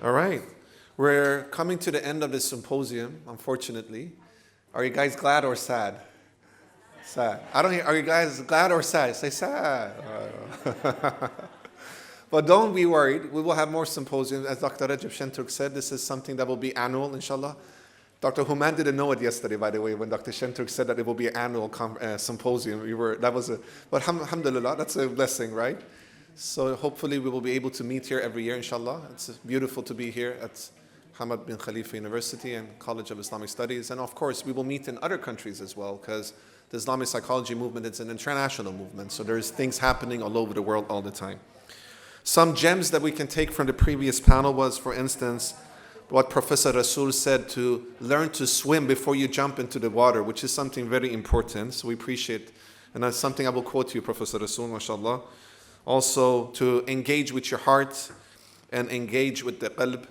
All right. We're coming to the end of this symposium, unfortunately. Are you guys glad or sad? Sad. I don't hear, are you guys glad or sad? Say sad. But don't be worried. We will have more symposiums. As Dr. Rajab Shenturk said, this is something that will be annual, inshallah. Dr. Human didn't know it yesterday, by the way, when Dr. Shenturk said that it will be an annual symposium. But alhamdulillah, that's a blessing, right? So hopefully we will be able to meet here every year, inshallah. It's beautiful to be here at Hamad bin Khalifa University and College of Islamic Studies. And of course, we will meet in other countries as well, because the Islamic psychology movement is an international movement. So there's things happening all over the world all the time. Some gems that we can take from the previous panel was, for instance, what Professor Rasul said, to learn to swim before you jump into the water, which is something very important. So we appreciate, and that's something I will quote to you, Professor Rasul, mashallah. Also, to engage with your heart and engage with the qalb.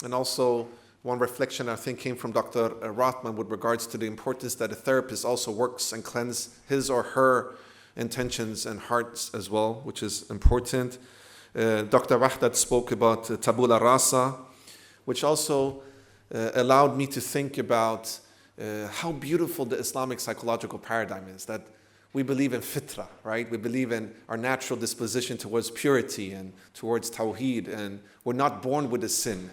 And also, one reflection I think came from Dr. Rothman with regards to the importance that a therapist also works and cleanses his or her intentions and hearts as well, which is important. Dr. Wahdat spoke about tabula rasa, which also allowed me to think about how beautiful the Islamic psychological paradigm is, that we believe in fitra, right? We believe in our natural disposition towards purity and towards tawheed, and we're not born with a sin.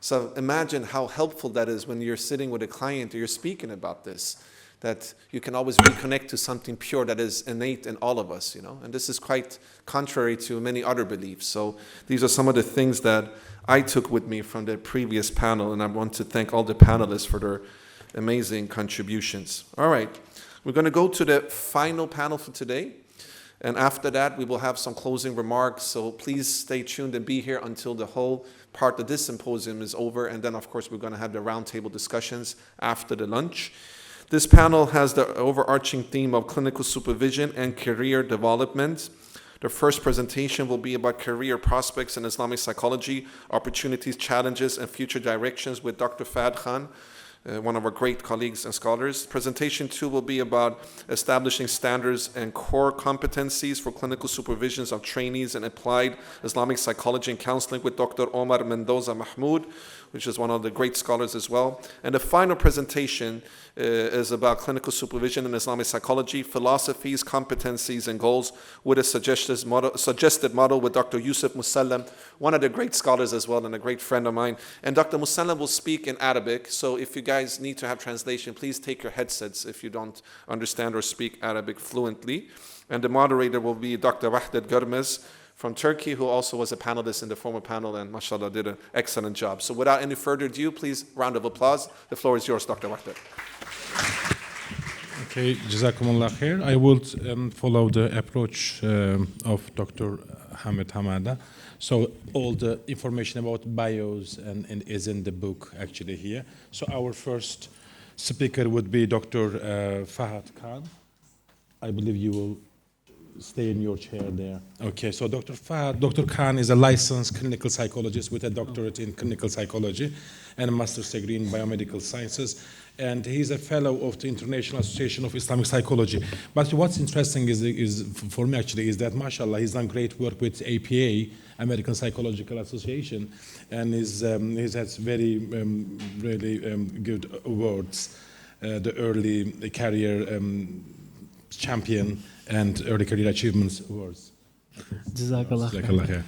So imagine how helpful that is when you're sitting with a client or you're speaking about this, that you can always reconnect to something pure that is innate in all of us, you know. And this is quite contrary to many other beliefs. So these are some of the things that I took with me from the previous panel, and I want to thank all the panelists for their amazing contributions. All right, we're going to go to the final panel for today. And after that, we will have some closing remarks. So please stay tuned and be here until the whole part of this symposium is over. And then, of course, we're going to have the roundtable discussions after the lunch. This panel has the overarching theme of clinical supervision and career development. The first presentation will be about career prospects in Islamic psychology, opportunities, challenges, and future directions with Dr. Fahd Khan, one of our great colleagues and scholars. Presentation 2 will be about establishing standards and core competencies for clinical supervisions of trainees in applied Islamic psychology and counseling with Dr. Omar Mendoza Mahmoud, which is one of the great scholars as well. And the final presentation is about clinical supervision in Islamic psychology, philosophies, competencies, and goals with a suggested model with Dr. Yusuf Musallam, one of the great scholars as well and a great friend of mine. And Dr. Musallam will speak in Arabic, so if you guys need to have translation, please take your headsets if you don't understand or speak Arabic fluently. And the moderator will be Dr. Wahdat Görmez from Turkey, who also was a panelist in the former panel and mashallah did an excellent job. So without any further ado, please, round of applause. The floor is yours, Dr. Wahdat. Okay, Jazakumullah khair. I will follow the approach of Dr. Hamid Hamada. So all the information about bios and is in the book actually here. So our first speaker would be Dr. Fahd Khan. I believe you will stay in your chair there. Okay, so Dr. Khan is a licensed clinical psychologist with a doctorate in clinical psychology and a master's degree in biomedical sciences. And he's a fellow of the International Association of Islamic Psychology. But what's interesting is for me actually is that, mashallah, he's done great work with APA, American Psychological Association, and he has very, really good awards. The early career champion and early career achievements awards. Jazakallah khair.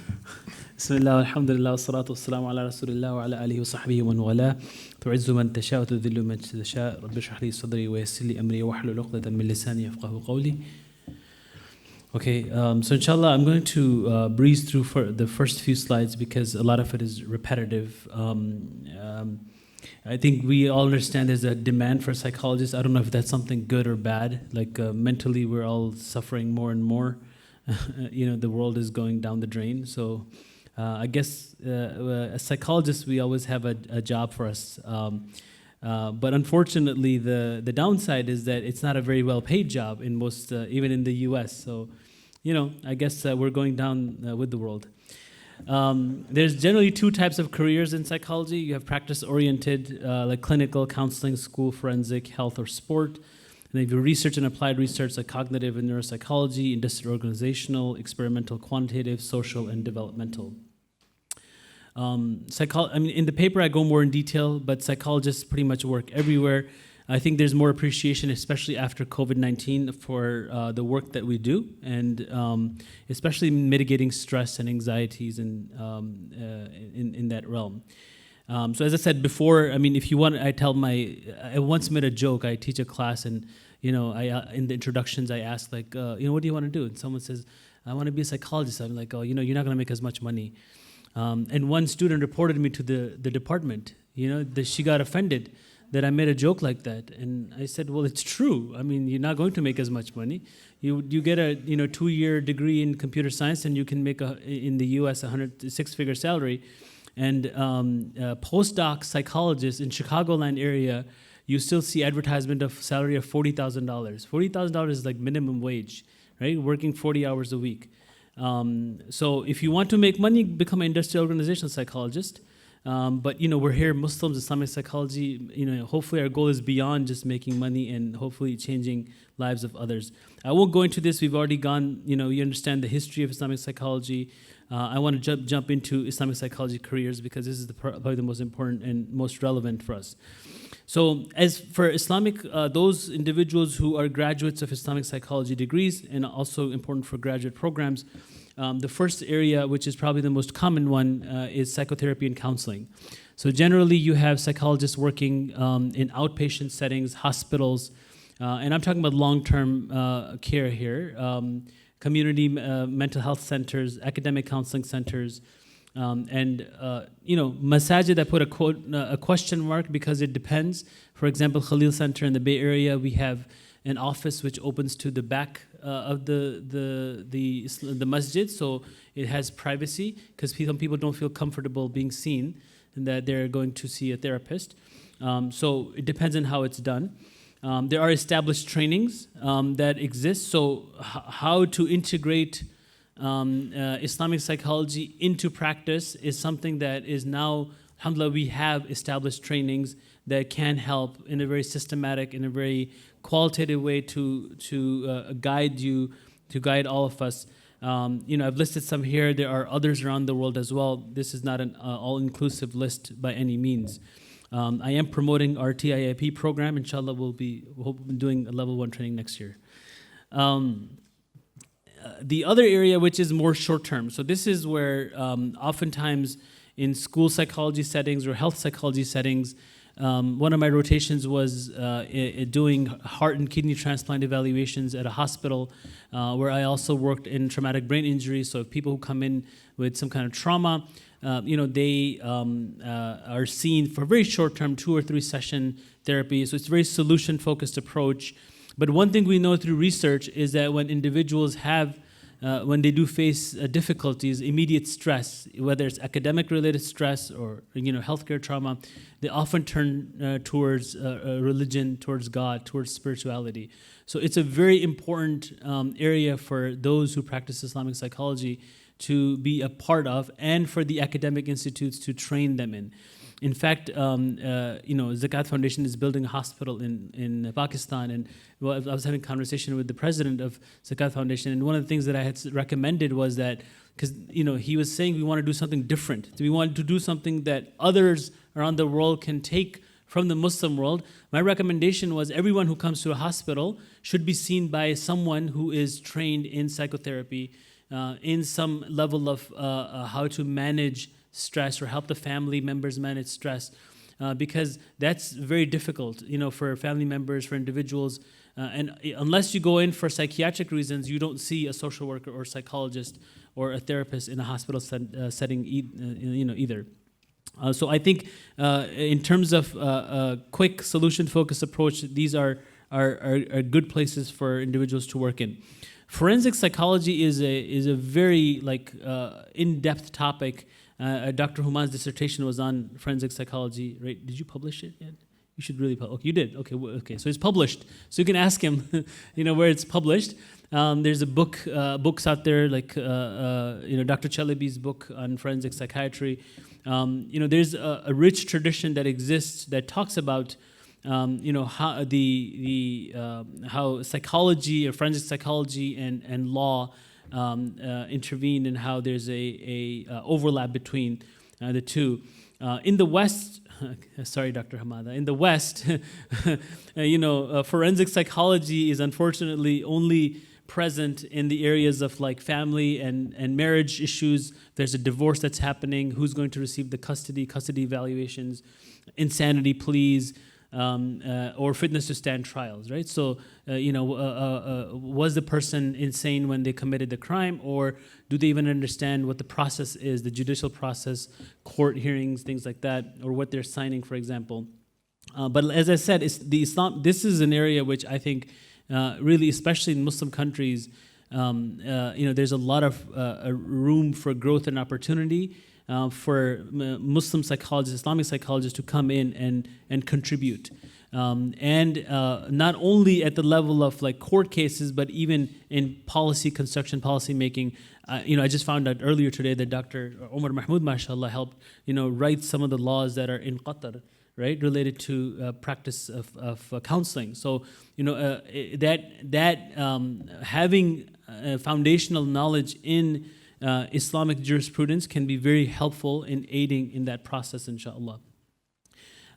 Bismillah, alhamdulillah, wassalatu wassalamu ala rasulillah wa ala alihi wa sahbihi wa man wala. تعز من تشاء وتذل من تشاء رب اشرح لي صدري ويسر لي أمري واحلل عقدة من لساني يفقهوا قولي. Okay, so inshallah, I'm going to breeze through for the first few slides because a lot of it is repetitive. I think we all understand there's a demand for psychologists. I don't know if that's something good or bad. Like mentally, we're all suffering more and more. The world is going down the drain. So I guess as psychologists, we always have a job for us. But unfortunately, the downside is that it's not a very well-paid job in most, even in the U.S. So, I guess we're going down with the world. There's generally two types of careers in psychology. You have practice-oriented, like clinical, counseling, school, forensic, health, or sport. And then you have research and applied research, like cognitive and neuropsychology, industrial organizational, experimental, quantitative, social, and developmental. In the paper I go more in detail, but psychologists pretty much work everywhere. I think there's more appreciation, especially after COVID-19, for the work that we do, and especially mitigating stress and anxieties in that realm. So as I said before, if you want, I once made a joke. I teach a class, and in the introductions I ask what do you want to do? And someone says, I want to be a psychologist. I'm like, you're not going to make as much money. And one student reported me to the department. She got offended that I made a joke like that. And I said, well, it's true. You're not going to make as much money. You get a 2-year degree in computer science, and you can make in the U.S. a six-figure salary. And postdoc psychologists in Chicagoland area, you still see advertisement of salary of $40,000. $40,000 is like minimum wage, right? Working 40 hours a week. So if you want to make money, become an industrial organizational psychologist. But we're here, Muslims, Islamic psychology. Hopefully our goal is beyond just making money and hopefully changing lives of others. I won't go into this. We've already gone. You understand the history of Islamic psychology. I want to jump into Islamic psychology careers because this is probably the most important and most relevant for us. So as for Islamic, those individuals who are graduates of Islamic psychology degrees, and also important for graduate programs, the first area, which is probably the most common one, is psychotherapy and counseling. So generally you have psychologists working in outpatient settings, hospitals, and I'm talking about long-term care here, community mental health centers, academic counseling centers, and masajid, I put a question mark because it depends. For example, Khalil Center in the Bay Area, we have an office which opens to the back of the masjid, so it has privacy because some people don't feel comfortable being seen and that they're going to see a therapist. So it depends on how it's done. There are established trainings that exist. So how to integrate Islamic psychology into practice is something that is now, alhamdulillah, we have established trainings that can help in a very systematic, in a very qualitative way to guide you, to guide all of us. I've listed some here. There are others around the world as well. This is not an all-inclusive list by any means. I am promoting our TIIP program. Inshallah, we'll be doing a level 1 training next year. The other area, which is more short-term, so this is where oftentimes in school psychology settings or health psychology settings, one of my rotations was doing heart and kidney transplant evaluations at a hospital where I also worked in traumatic brain injury. So people who come in with some kind of trauma, they are seen for very short-term 2 or 3 session therapy. So it's a very solution-focused approach. But one thing we know through research is that when individuals have when they do face difficulties, immediate stress, whether it's academic-related stress or healthcare trauma, they often turn towards religion, towards God, towards spirituality. So it's a very important area for those who practice Islamic psychology to be a part of, and for the academic institutes to train them in. In fact, Zakat Foundation is building a hospital in Pakistan, and I was having a conversation with the president of Zakat Foundation, and one of the things that I had recommended was that, because he was saying we want to do something different. We want to do something that others around the world can take from the Muslim world. My recommendation was everyone who comes to a hospital should be seen by someone who is trained in psychotherapy, in some level of how to manage stress or help the family members manage stress. because that's very difficult, for family members, for individuals. And unless you go in for psychiatric reasons, you don't see a social worker or psychologist or a therapist in a hospital setting, either. So I think in terms of a quick solution-focused approach, these are good places for individuals to work in. Forensic psychology is a very in-depth topic. Dr. Human's dissertation was on forensic psychology, right? Did you publish it yet? You should really publish. Okay, you did. Okay. So it's published. So you can ask him, where it's published. There's books out there like Dr. Chalabi's book on forensic psychiatry. There's a rich tradition that exists that talks about how how psychology or forensic psychology and law intervene, and how there's a overlap between the two. In the West, sorry, Dr. Hamada. In the West, forensic psychology is unfortunately only present in the areas of like family and marriage issues. There's a divorce that's happening. Who's going to receive the custody evaluations, insanity pleas, or fitness to stand trials, right? So, was the person insane when they committed the crime, or do they even understand what the process is, the judicial process, court hearings, things like that, or what they're signing, for example? But as I said, this is an area which I think really, especially in Muslim countries, there's a lot of room for growth and opportunity for Muslim psychologists, Islamic psychologists to come in and contribute. And not only at the level of like court cases, but even in policy construction, policy making. I just found out earlier today that Dr. Omar Mahmoud, mashallah, helped write some of the laws that are in Qatar, right, related to practice of counseling. So having foundational knowledge in Islamic jurisprudence can be very helpful in aiding in that process, inshallah.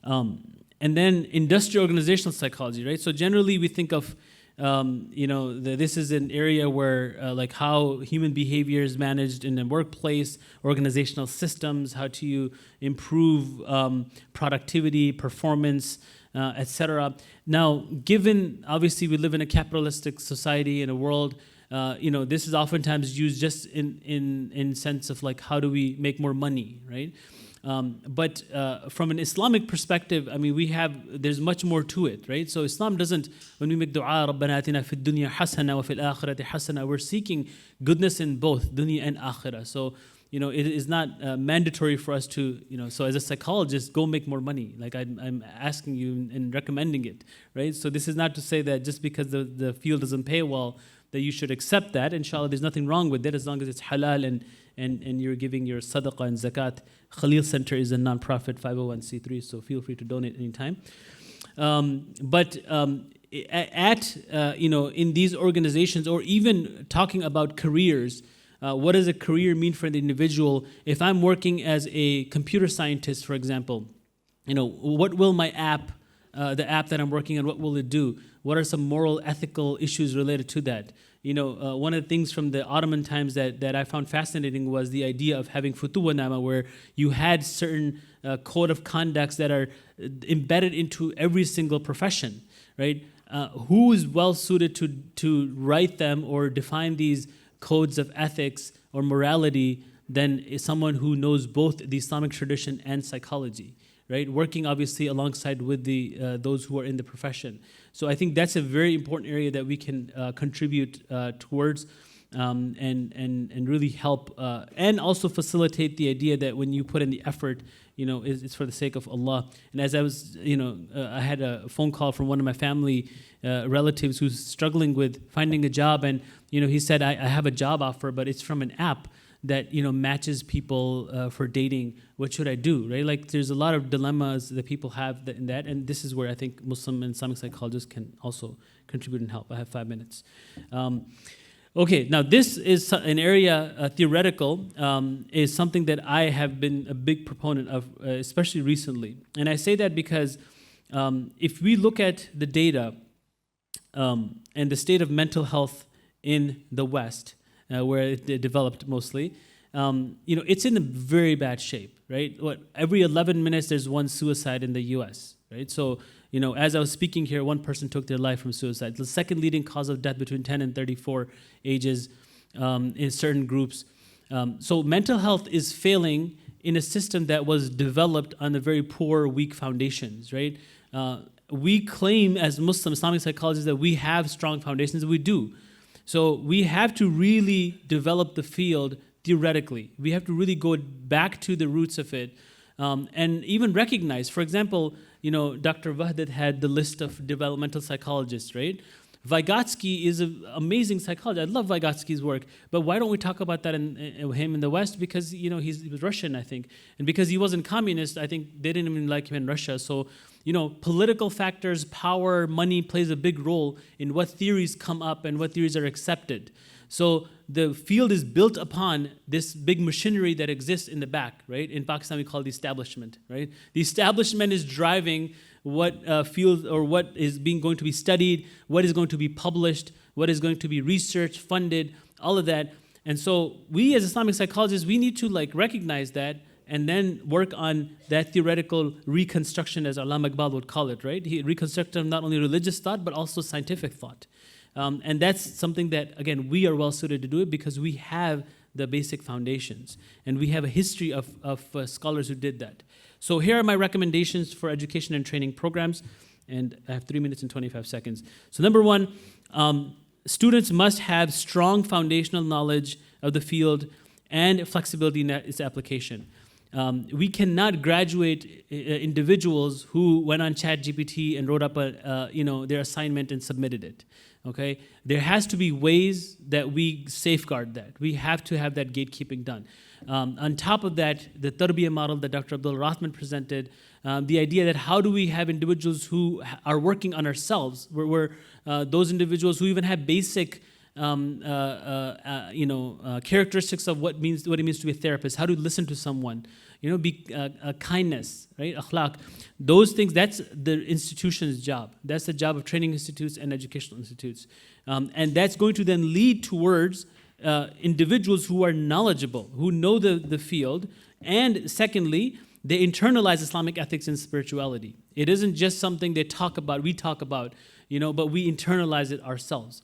And then industrial organizational psychology, right? So generally we think of, this is an area where like how human behavior is managed in the workplace, organizational systems, how do you improve productivity, performance, etc. Now, given obviously we live in a capitalistic society, in a world, this is oftentimes used just in sense of like how do we make more money, right? But from an Islamic perspective, I mean, there's much more to it, right? So Islam doesn't, when we make dua, رَبَّنَا آتِنَا فِي الدُّنْيَا حَسَنَةً وَفِي الْآخِرَةِ حَسَنَةً, we're seeking goodness in both dunya and akhirah. So, it is not mandatory for us to, so as a psychologist, go make more money. Like I'm asking you and recommending it, right? So this is not to say that just because the field doesn't pay well, that you should accept that. Inshallah, there's nothing wrong with that as long as it's halal and you're giving your sadaqah and zakat. Khalil Center is a non-profit 501c3, so feel free to donate anytime. But in these organizations, or even talking about careers, what does a career mean for the individual? If I'm working as a computer scientist, for example, what will my app, the app that I'm working on, what will it do? What are some moral, ethical issues related to that? One of the things from the Ottoman times that I found fascinating was the idea of having futuwa nama, where you had certain code of conducts that are embedded into every single profession, right? Who is well suited to write them or define these codes of ethics or morality than someone who knows both the Islamic tradition and psychology, right? Working obviously alongside with those who are in the profession. So I think that's a very important area that we can contribute towards and really help and also facilitate the idea that when you put in the effort, it's for the sake of Allah. And as I was, I had a phone call from one of my family relatives who's struggling with finding a job, and he said, I have a job offer, but it's from an app that matches people for dating. What should I do, right? Like there's a lot of dilemmas that people have in that, and this is where I think Muslim and Islamic psychologists can also contribute and help. I have 5 minutes. Okay, now this is an area, theoretical, is something that I have been a big proponent of, especially recently. And I say that because if we look at the data and the state of mental health in the West, where it developed mostly, it's in a very bad shape, right? Every 11 minutes there's one suicide in the U.S., right? So, as I was speaking here, one person took their life from suicide. The second leading cause of death between 10 and 34 ages in certain groups. So mental health is failing in a system that was developed on a very poor, weak foundations, right? We claim as Muslim Islamic psychologists that we have strong foundations, and we do. So we have to really develop the field theoretically. We have to really go back to the roots of it, and even recognize, for example, Dr. Wahdat had the list of developmental psychologists, right? Vygotsky is an amazing psychologist. I love Vygotsky's work, but why don't we talk about that in him in the West? Because he was Russian, I think, and because he wasn't communist, I think they didn't even like him in Russia. So, political factors, power, money plays a big role in what theories come up and what theories are accepted. So the field is built upon this big machinery that exists in the back, right? In Pakistan, we call it the establishment, right? The establishment is driving what field or what is going to be studied, what is going to be published, what is going to be researched, funded, all of that. And so we as Islamic psychologists, we need to recognize that and then work on that theoretical reconstruction, as Allama Iqbal would call it, right? He reconstructed not only religious thought, but also scientific thought. And that's something that, again, we are well suited to do it because we have the basic foundations. And we have a history of scholars who did that. So here are my recommendations for education and training programs. And I have 3 minutes and 25 seconds. So number one, students must have strong foundational knowledge of the field and flexibility in its application. We cannot graduate individuals who went on ChatGPT and wrote up their assignment and submitted it. Okay, there has to be ways that we safeguard that. We have to have that gatekeeping done. On top of that, the tarbiyah model that Dr. Abdul Rahman presented, the idea that how do we have individuals who are working on ourselves, where those individuals who even have basic characteristics of what it means to be a therapist, how to listen to someone, be kindness, right, akhlaq. Those things, that's the institution's job. That's the job of training institutes and educational institutes. And that's going to then lead towards individuals who are knowledgeable, who know the field, and secondly, they internalize Islamic ethics and spirituality. It isn't just something we talk about, but we internalize it ourselves.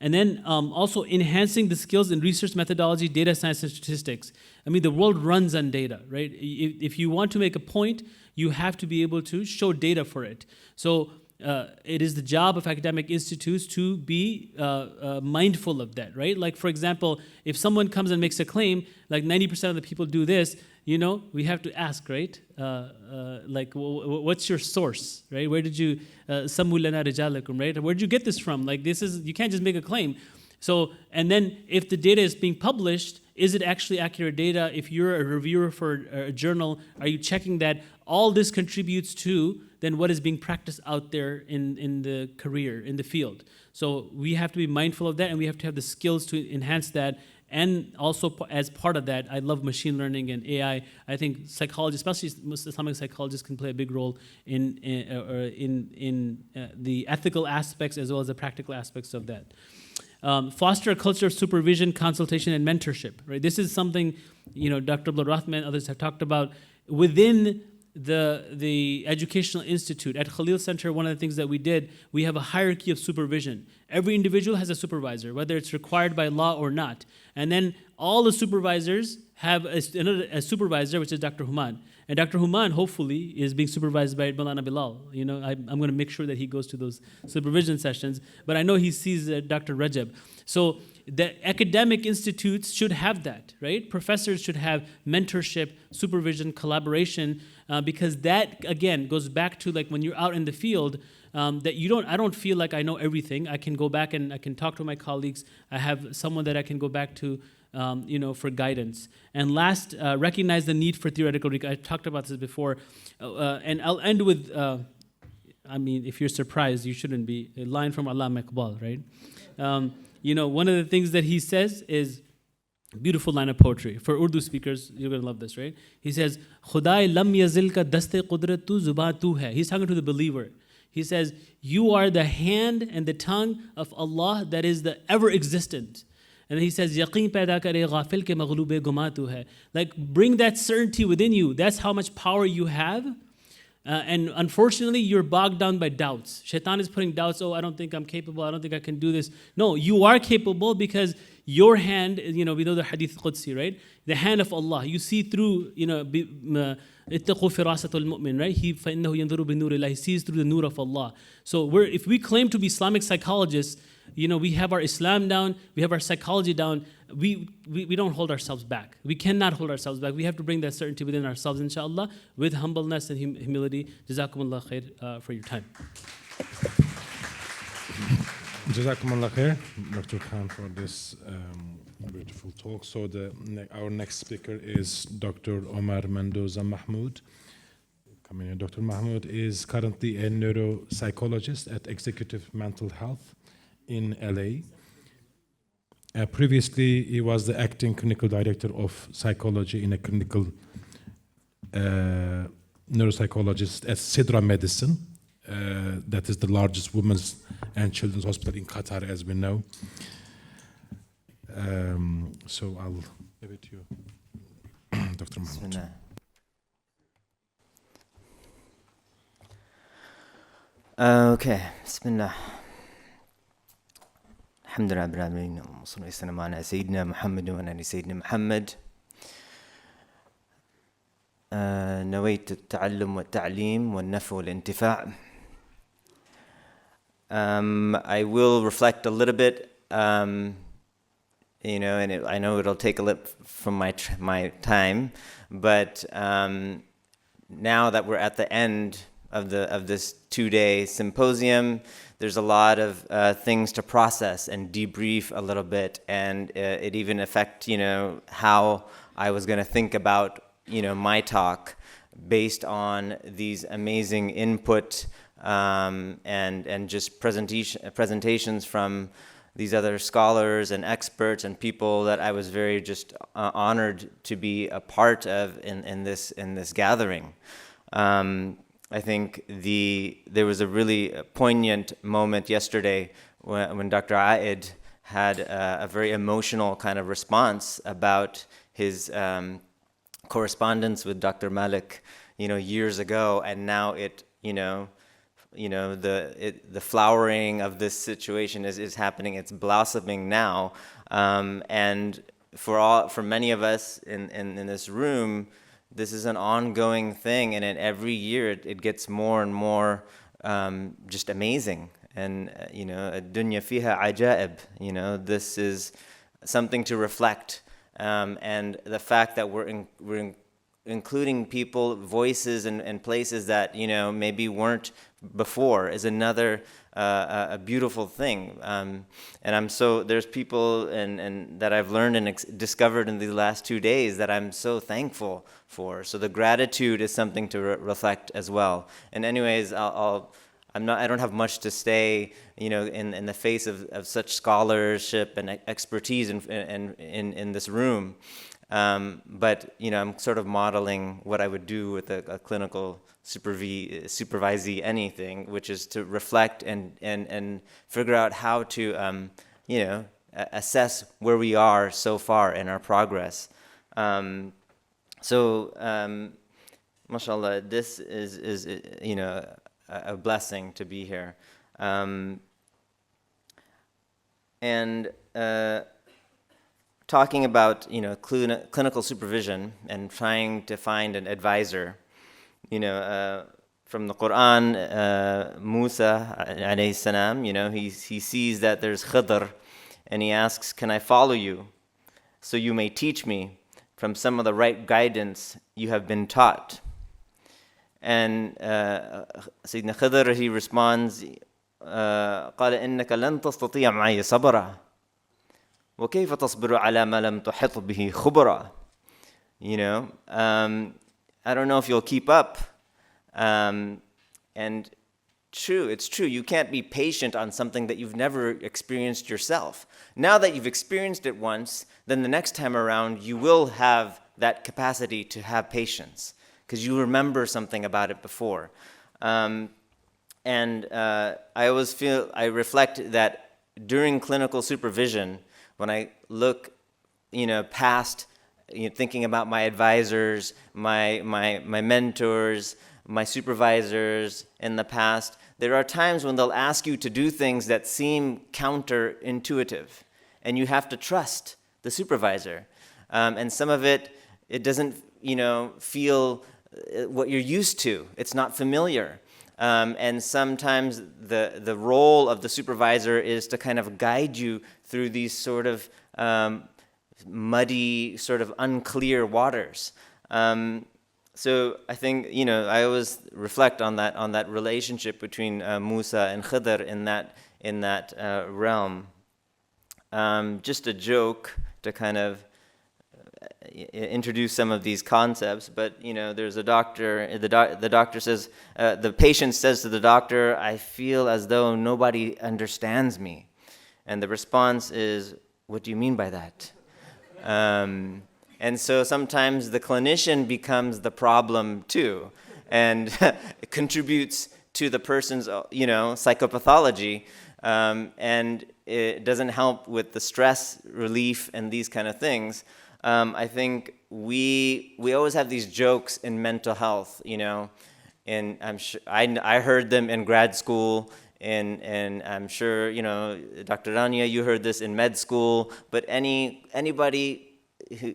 And then also enhancing the skills in research methodology, data science, and statistics. I mean, the world runs on data, right? If you want to make a point, you have to be able to show data for it. So it is the job of academic institutes to be mindful of that, right? Like, for example, if someone comes and makes a claim, like 90% of the people do this, we have to ask, right? What's your source, right? Where did you, Sammu lana rijalakum, right? Where did you get this from? You can't just make a claim. So, and then if the data is being published, is it actually accurate data? If you're a reviewer for a journal, are you checking that all this contributes to then what is being practiced out there in the career, in the field? So we have to be mindful of that, and we have to have the skills to enhance that. And also, as part of that, I love machine learning and AI. I think psychologists, especially Islamic psychologists, can play a big role in the ethical aspects as well as the practical aspects of that. Foster a culture of supervision, consultation, and mentorship. Right. This is something Dr. Abdul Rahman and others have talked about within the educational institute. At Khalil Center, one of the things that we did, we have a hierarchy of supervision. Every individual has a supervisor, whether it's required by law or not. And then all the supervisors have a supervisor, which is Dr. Human. And Dr. Human, hopefully, is being supervised by Maulana Bilal. I'm going to make sure that he goes to those supervision sessions. But I know he sees Dr. Rajab. So the academic institutes should have that, right? Professors should have mentorship, supervision, collaboration, because that, again, goes back to when you're out in the field, I don't feel like I know everything. I can go back and I can talk to my colleagues. I have someone that I can go back to, for guidance. And last, recognize the need for theoretical. I talked about this before, and I'll end with. If you're surprised, you shouldn't be. A line from Allama Iqbal, right? One of the things that he says is. Beautiful line of poetry. For Urdu speakers, you're going to love this, right? He says, Khudai lam yazil ka daste qudrat tu zuban tu hai. He's talking to the believer. He says, you are the hand and the tongue of Allah that is the ever existent. And then he says, "Yaqeen paida kare ghafil ke maghloob guma tu hai." Like, bring that certainty within you. That's how much power you have. And unfortunately, you're bogged down by doubts. Shaitan is putting doubts. Oh, I don't think I'm capable. I don't think I can do this. No, you are capable because your hand, we know the Hadith Qudsi, right? The hand of Allah. You see through, اتقوا فراسة المؤمن, right? فإنه ينظر بنور الله. He sees through the nur of Allah. So if we claim to be Islamic psychologists, we have our Islam down, we have our psychology down. We don't hold ourselves back. We cannot hold ourselves back. We have to bring that certainty within ourselves, inshallah, with humbleness and humility. Jazakumullah khair for your time. Jazakumullah khair, Dr. Khan, for this beautiful talk. So our next speaker is Dr. Omar Mendoza Mahmoud. Coming in. Dr. Mahmoud is currently a neuropsychologist at Executive Mental Health in LA. Previously, he was the acting clinical director of psychology in a clinical neuropsychologist at Sidra Medicine. That is the largest women's and children's hospital in Qatar, as we know. So I'll give it to you, Dr. Mahmoud. Okay, Bismillah. الحمد لله رب العالمين وصلى الله على سيدنا محمد وعلى سيدنا محمد. نويت التعلم والتعليم والنفع والانتفاع. I will reflect a little bit, and I know it'll take a little from my time, but now that we're at the end of this 2-day symposium, there's a lot of things to process and debrief a little bit, and it even affect how I was going to think about my talk based on these amazing input and just presentations from these other scholars and experts and people that I was very just honored to be a part of in this gathering. I think there was a really poignant moment yesterday when Dr. Aid had a very emotional kind of response about his correspondence with Dr. Malik, years ago, and now the flowering of this situation is happening. It's blossoming now, and for many of us in this room, this is an ongoing thing, and every year it gets more and more just amazing. And الدنيا فيها عجائب. This is something to reflect, and the fact that we're including people, voices, and places that maybe weren't before is another a beautiful thing. And there's people and that I've learned and discovered in these last 2 days that I'm so thankful for. So the gratitude is something to reflect as well. And anyways, I don't have much to say, in the face of such scholarship and expertise in this room. But I'm sort of modeling what I would do with a clinical supervisee anything, which is to reflect and figure out how to assess where we are so far in our progress. Mashallah, this is a blessing to be here, and talking about clinical supervision and trying to find an advisor. From the Quran, Musa alayhi salam, he sees that there's Khidr, and he asks, "Can I follow you, so you may teach me from some of the right guidance you have been taught?" And Sayyidina Khidr, he responds, قال إنك لن تستطيع معي صبرا وكيف تصبر على ما لم تحط به خبرا. I don't know if you'll keep up. And it's true, you can't be patient on something that you've never experienced yourself. Now that you've experienced it once, then the next time around you will have that capacity to have patience because you remember something about it before. I always I reflect that during clinical supervision, when I look, past, thinking about my advisors, my mentors, my supervisors in the past, there are times when they'll ask you to do things that seem counterintuitive, and you have to trust the supervisor. And some of it doesn't, feel what you're used to. It's not familiar. And sometimes the role of the supervisor is to kind of guide you through these sort of muddy, sort of unclear waters. So I think, I always reflect on that relationship between Musa and Khidr in that realm. Just a joke to kind of introduce some of these concepts, but there's a doctor. The doctor says, the patient says to the doctor, "I feel as though nobody understands me," and the response is, "What do you mean by that?" And so sometimes the clinician becomes the problem too, and contributes to the person's, psychopathology, and it doesn't help with the stress relief and these kind of things. I think we always have these jokes in mental health, and I'm sure I heard them in grad school, and I'm sure Dr. Rania, you heard this in med school. But anybody who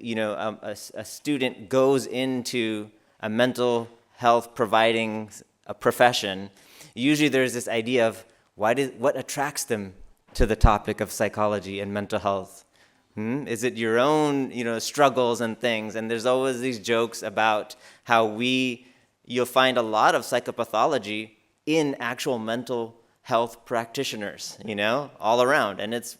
a student goes into a mental health providing a profession, usually there's this idea of what attracts them to the topic of psychology and mental health. Is it your own, struggles and things? And there's always these jokes about how you'll find a lot of psychopathology in actual mental health practitioners, all around. And it's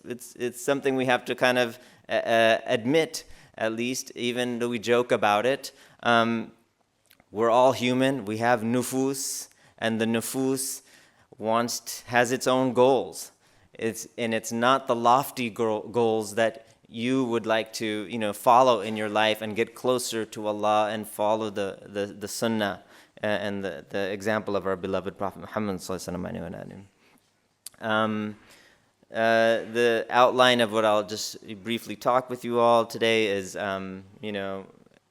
something we have to kind of admit, at least, even though we joke about it. We're all human. We have nufus, and the nufus has its own goals. It's not the lofty goals that you would like to, follow in your life and get closer to Allah and follow the sunnah and the example of our beloved Prophet Muhammad sallallahu alaihi wasallam. The outline of what I'll just briefly talk with you all today is,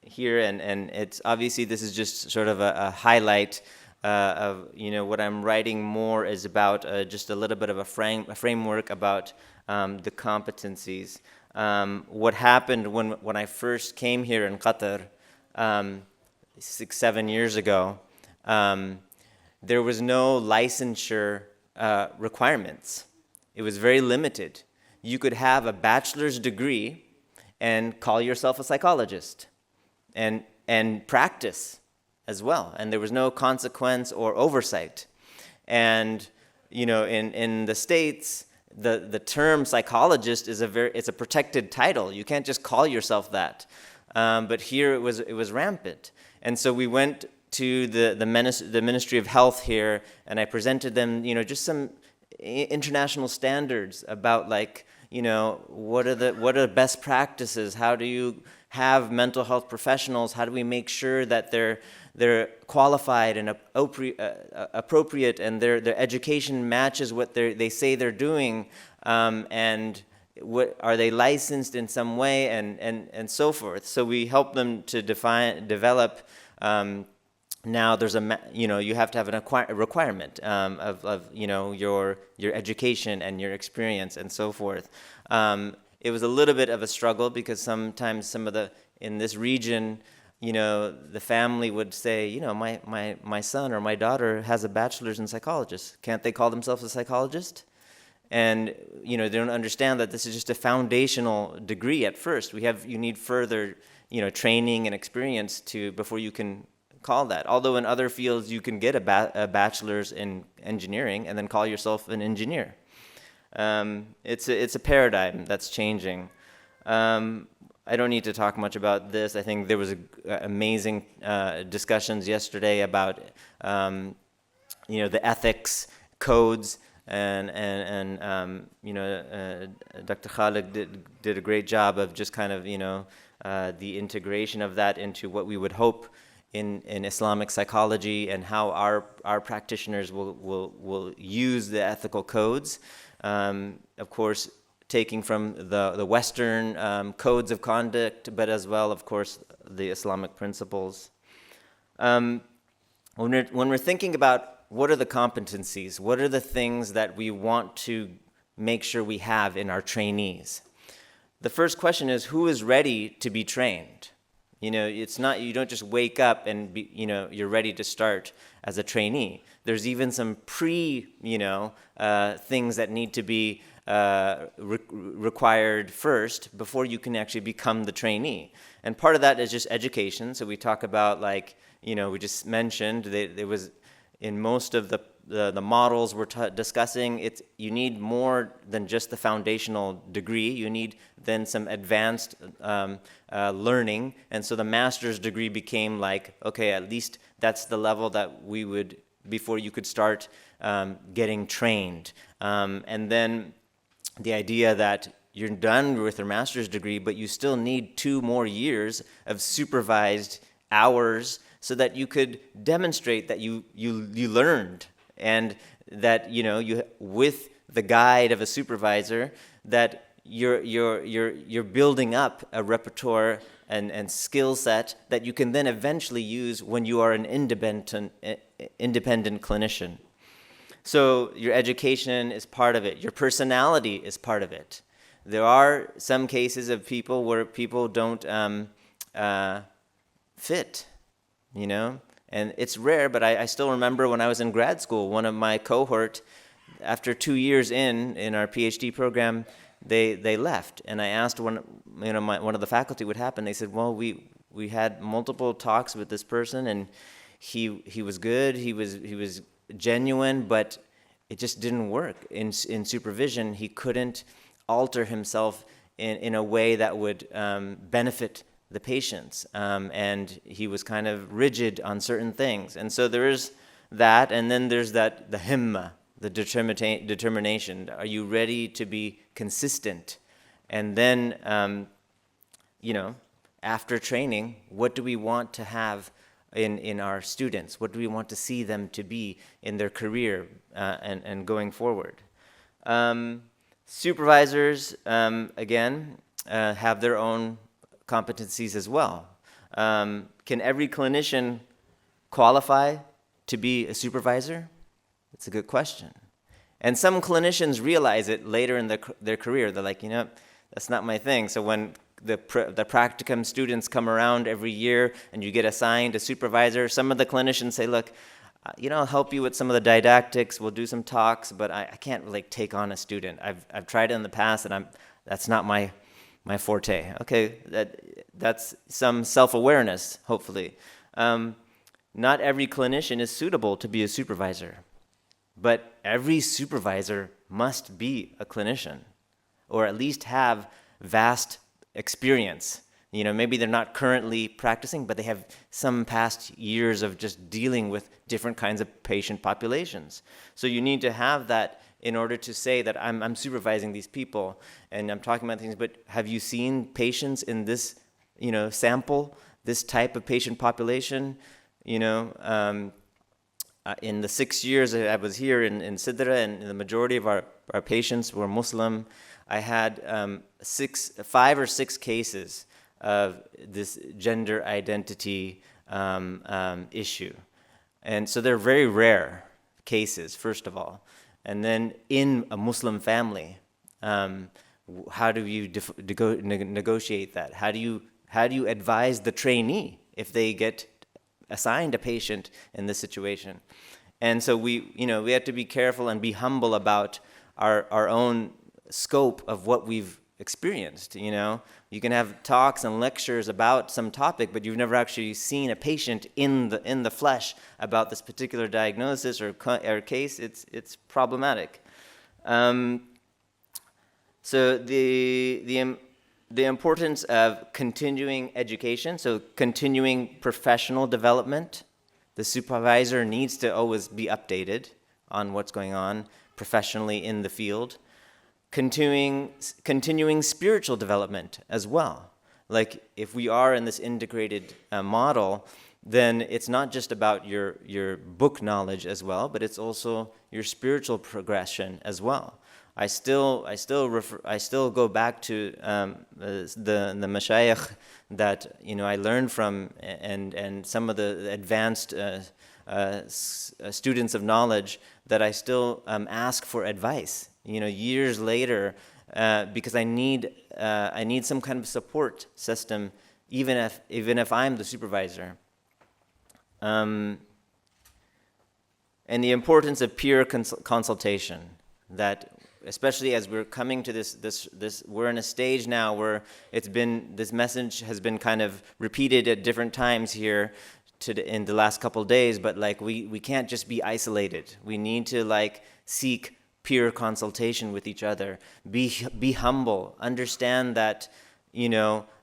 here, and it's obviously this is just sort of a highlight of what I'm writing more is about just a little bit of a framework about the competencies. What happened when I first came here in Qatar 6-7 years ago, there was no licensure requirements. It was very limited. You could have a bachelor's degree and call yourself a psychologist and practice as well. And there was no consequence or oversight. And, in the States, the term psychologist is it's a protected title. You can't just call yourself that. But here it was rampant. And so we went to the Ministry of Health here, and I presented them, just some international standards about what are the best practices? How do you have mental health professionals? How do we make sure that they're qualified and appropriate, and their education matches what they say they're doing, and what are they licensed in some way, and so forth. So we help them to develop. Now there's you have to have a requirement of your education and your experience and so forth. It was a little bit of a struggle because sometimes in this region, the family would say, my son or my daughter has a bachelor's in psychologist. Can't they call themselves a psychologist? And they don't understand that this is just a foundational degree at first. You need further training and experience before you can call that. Although in other fields you can get a bachelor's in engineering and then call yourself an engineer. It's a paradigm that's changing. I don't need to talk much about this. I think there was amazing discussions yesterday about the ethics codes, and Dr. Khalid did a great job of just kind of the integration of that into what we would hope in Islamic psychology, and how our practitioners will use the ethical codes. Of course, taking from the Western codes of conduct, but as well, of course, the Islamic principles. When we're thinking about what are the competencies, what are the things that we want to make sure we have in our trainees, the first question is, who is ready to be trained? It's not, you don't just wake up and you're ready to start as a trainee. There's even some things that need to be required first before you can actually become the trainee. And part of that is just education. So we talk about, we just mentioned there was, in most of the models we're discussing, you need more than just the foundational degree. You need then some advanced learning. And so the master's degree became okay, at least that's the level that we would, before you could start getting trained. And then the idea that you're done with your master's degree, but you still need 2 more years of supervised hours so that you could demonstrate that you learned, and that you, with the guide of a supervisor, that you're building up a repertoire and skill set that you can then eventually use when you are an independent clinician. So your education is part of it. Your personality is part of it. There are some cases of people where people don't fit, and it's rare, but I still remember when I was in grad school, one of my cohort, after 2 years in our PhD program, they left, and I asked one of the faculty what happened. They said, well, we had multiple talks with this person, and he was good, he was genuine, but it just didn't work. In supervision, he couldn't alter himself in a way that would benefit the patients, and he was kind of rigid on certain things. And so there is that, and then there's the himma, the determination. Are you ready to be consistent? And then, after training, what do we want to have in our students? What do we want to see them to be in their career and going forward? Supervisors, again, have their own competencies as well. Can every clinician qualify to be a supervisor? That's a good question. And some clinicians realize it later in their career. They're like, that's not my thing. So when the practicum students come around every year and you get assigned a supervisor, some of the clinicians say, look, I'll help you with some of the didactics, we'll do some talks, but I can't really take on a student. I've tried it in the past, and that's not my forte. Okay, that's some self-awareness, hopefully. Not every clinician is suitable to be a supervisor, but every supervisor must be a clinician, or at least have vast experience. Maybe they're not currently practicing, but they have some past years of just dealing with different kinds of patient populations. So you need to have that in order to say that I'm supervising these people and I'm talking about things, but have you seen patients in this, sample, this type of patient population? In the 6 years I was here in Sidra, and the majority of our patients were Muslim, I had 5 or 6 cases of this gender identity issue. And so they're very rare cases, first of all. And then in a Muslim family, how do you negotiate that? How do you advise the trainee if they get assigned a patient in this situation? And so we have to be careful and be humble about our own scope of what we've experienced. You can have talks and lectures about some topic, but you've never actually seen a patient in the flesh about this particular diagnosis or case. It's problematic. So the importance of continuing education, so continuing professional development. The supervisor needs to always be updated on what's going on professionally in the field. Continuing spiritual development as well. Like if we are in this integrated model, then it's not just about your book knowledge as well, but it's also your spiritual progression as well. I still go back to the mashayikh that I learned from, and some of the advanced students of knowledge that I still ask for advice. Years later, because I need some kind of support system, even if I'm the supervisor. And the importance of peer consultation, that especially as we're coming to this, we're in a stage now where this message has been kind of repeated at different times here in the last couple of days, but we can't just be isolated. We need to seek peer consultation with each other. Be humble. Understand that,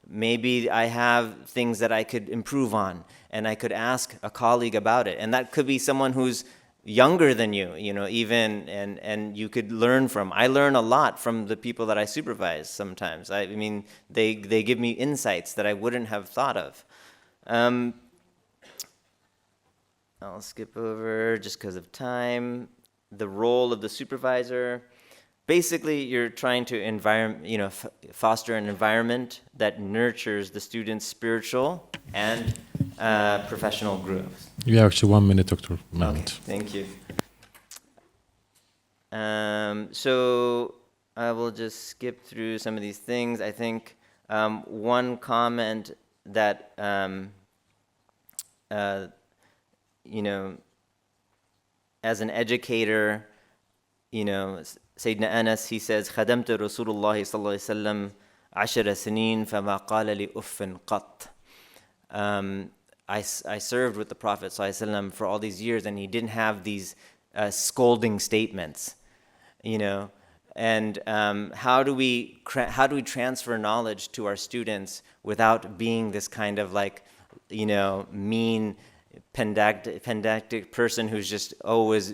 maybe I have things that I could improve on, and I could ask a colleague about it. And that could be someone who's younger than you, even, and you could learn from. I learn a lot from the people that I supervise sometimes. I mean, they give me insights that I wouldn't have thought of. I'll skip over just because of time. The role of the supervisor. Basically, you're trying to foster an environment that nurtures the student's spiritual and professional growth. You have actually 1 minute, Dr. Mahmoud. Okay, thank you. So I will just skip through some of these things. I think one comment that as an educator, Sayyidina Anas, he says, خدمت رسول الله صلى الله عليه وسلم 10 سنين فما قال لي أف قط. I served with the Prophet ﷺ for all these years, and he didn't have these scolding statements, And how do we transfer knowledge to our students without being this kind of mean, pedantic person who's just always,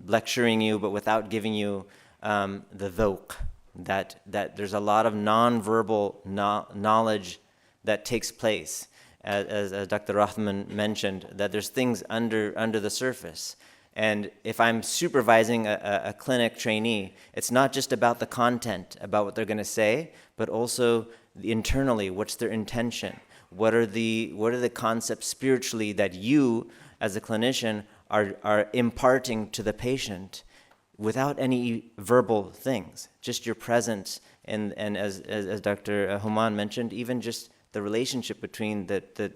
lecturing you, but without giving you the dhawq, that there's a lot of non-verbal knowledge that takes place, as Dr. Rahman mentioned, that there's things under the surface. And if I'm supervising a clinic trainee, it's not just about the content, about what they're going to say, but also internally, what's their intention? What are the concepts spiritually that you, as a clinician, are imparting to the patient without any verbal things, just your presence, and as Dr. Human mentioned, even just the relationship between the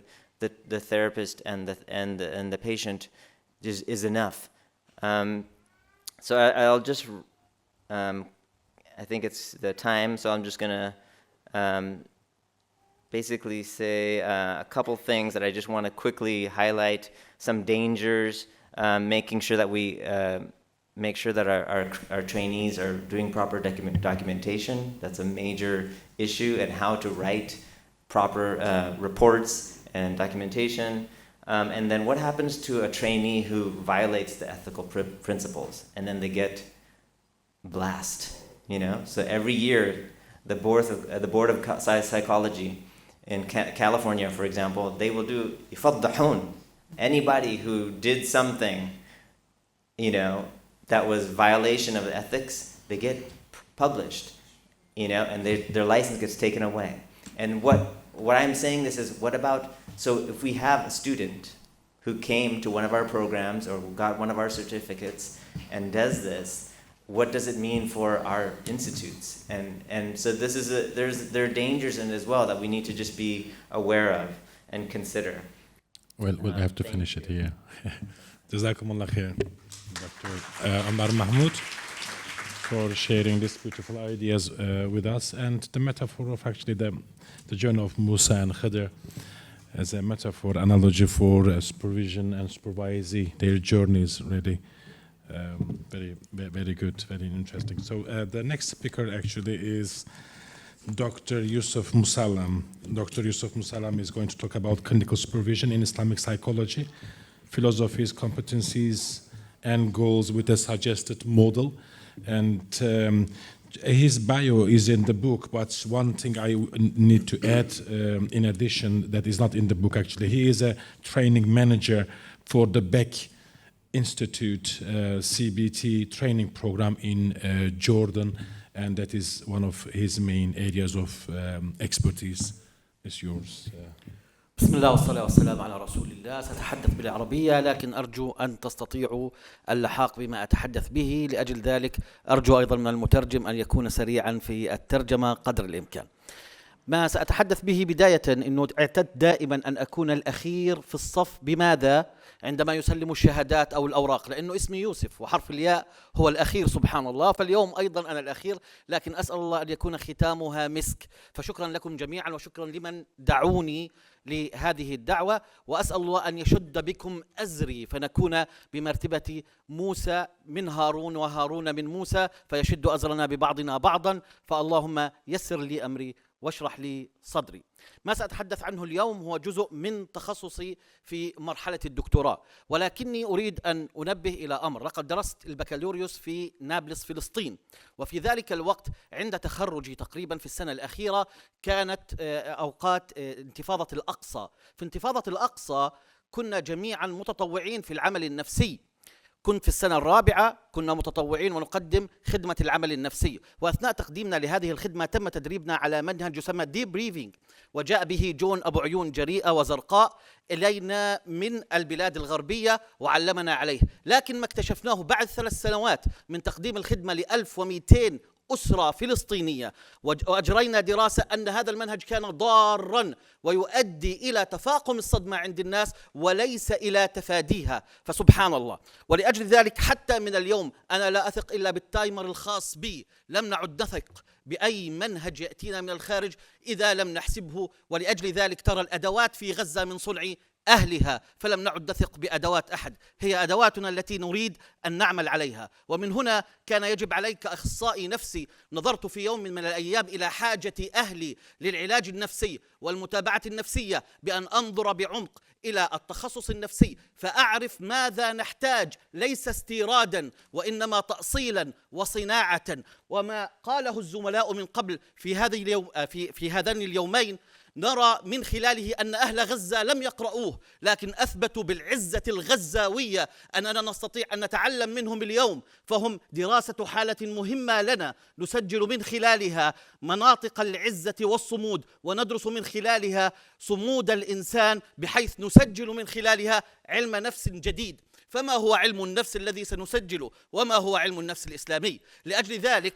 therapist and the patient is enough. So I'll just I think it's the time, so I'm just gonna basically say a couple things that I just want to quickly highlight. Some dangers, making sure that we make sure that our trainees are doing proper documentation. That's a major issue, and how to write proper reports and documentation. And then what happens to a trainee who violates the ethical principles, and then they get blasted, So every year, the board of psychology in California, for example, they will do يفضحون. Anybody who did something, that was violation of the ethics, they get published, and their license gets taken away. And what I'm saying this is, so if we have a student who came to one of our programs or got one of our certificates and does this, what does it mean for our institutes? And so there are dangers in it as well that we need to just be aware of and consider. Well, we'll have to finish it here. Jazakumullah khair, Dr. Ammar Mahmoud, for sharing these beautiful ideas with us, and the metaphor of actually the journey of Musa and Khidr as a metaphor, analogy for supervision and supervising their journeys, really very, very good, very interesting. So the next speaker actually is Dr. Yusuf Musallam. Dr. Yusuf Musallam is going to talk about clinical supervision in Islamic psychology, philosophies, competencies, and goals with a suggested model. And his bio is in the book, but one thing I need to add in addition that is not in the book actually, he is a training manager for the Beck institute CBT training program in Jordan, and that is one of his main areas of expertise. It's yours. بسم الله والصلاة والسلام على رسول الله. سأتحدث بالعربية لكن أرجو أن تستطيعوا اللحاق بما أتحدث به، لأجل ذلك أرجو أيضا من المترجم أن يكون سريعا في الترجمة قدر الإمكان. ما سأتحدث به بداية أنه اعتدت دائما أن أكون الأخير في الصف. بماذا؟ عندما يسلم الشهادات أو الأوراق، لأنه اسمي يوسف وحرف الياء هو الأخير سبحان الله، فاليوم أيضا أنا الأخير، لكن أسأل الله أن يكون ختامها مسك. فشكرا لكم جميعا وشكرا لمن دعوني لهذه الدعوة، وأسأل الله أن يشد بكم أزري فنكون بمرتبة موسى من هارون وهارون من موسى، فيشد أزرنا ببعضنا بعضا. فاللهم يسر لي أمري واشرح لي صدري. ما سأتحدث عنه اليوم هو جزء من تخصصي في مرحلة الدكتوراه، ولكني أريد أن أنبه إلى أمر. لقد درست البكالوريوس في نابلس فلسطين، وفي ذلك الوقت عند تخرجي تقريبا في السنة الأخيرة كانت أوقات انتفاضة الأقصى. في انتفاضة الأقصى كنا جميعا متطوعين في العمل النفسي. كنت في السنة الرابعة، كنا متطوعين ونقدم خدمة العمل النفسي، وأثناء تقديمنا لهذه الخدمة تم تدريبنا على منهج يسمى ديب بريفينج، وجاء به جون أبو عيون جريئة وزرقاء إلينا من البلاد الغربية وعلمنا عليه. لكن ما اكتشفناه بعد 3 سنوات من تقديم الخدمة ل1200 أسرة فلسطينية، وأجرينا دراسة أن هذا المنهج كان ضاراً ويؤدي إلى تفاقم الصدمة عند الناس وليس إلى تفاديها. فسبحان الله. ولأجل ذلك حتى من اليوم أنا لا أثق إلا بالتايمر الخاص بي. لم نعد نثق بأي منهج يأتينا من الخارج إذا لم نحسبه، ولأجل ذلك ترى الأدوات في غزة من صنع أهلها، فلم نعد نثق بأدوات أحد، هي أدواتنا التي نريد أن نعمل عليها. ومن هنا كان يجب عليك كأخصائي نفسي، نظرت في يوم من الأيام إلى حاجة أهلي للعلاج النفسي والمتابعة النفسية بأن أنظر بعمق إلى التخصص النفسي فأعرف ماذا نحتاج، ليس استيرادا وإنما تأصيلا وصناعة. وما قاله الزملاء من قبل في هذين اليومين نرى من خلاله أن أهل غزة لم يقرؤوه، لكن أثبتوا بالعزة الغزاوية أننا نستطيع أن نتعلم منهم اليوم. فهم دراسة حالة مهمة لنا نسجل من خلالها مناطق العزة والصمود، وندرس من خلالها صمود الإنسان، بحيث نسجل من خلالها علم نفس جديد. فما هو علم النفس الذي سنسجله؟ وما هو علم النفس الإسلامي؟ لأجل ذلك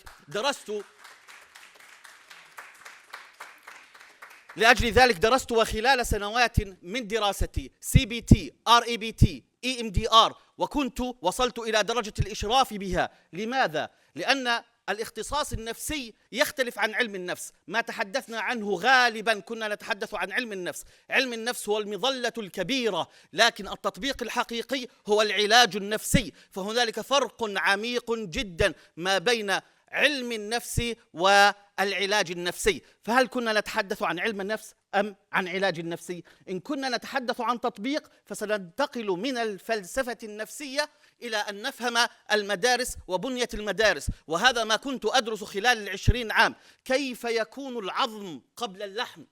درست وخلال سنوات من دراستي CBT REBT EMDR، وكنت وصلت إلى درجة الإشراف بها. لماذا؟ لأن الاختصاص النفسي يختلف عن علم النفس. ما تحدثنا عنه غالبا كنا نتحدث عن علم النفس. علم النفس هو المظلة الكبيرة، لكن التطبيق الحقيقي هو العلاج النفسي. فهنالك فرق عميق جدا ما بين علم النفس والعلاج النفسي. فهل كنا نتحدث عن علم النفس أم عن علاج النفسي؟ إن كنا نتحدث عن تطبيق فسننتقل من الفلسفة النفسية إلى أن نفهم المدارس وبنية المدارس، وهذا ما كنت أدرس خلال 20 عام. كيف يكون العظم قبل اللحم؟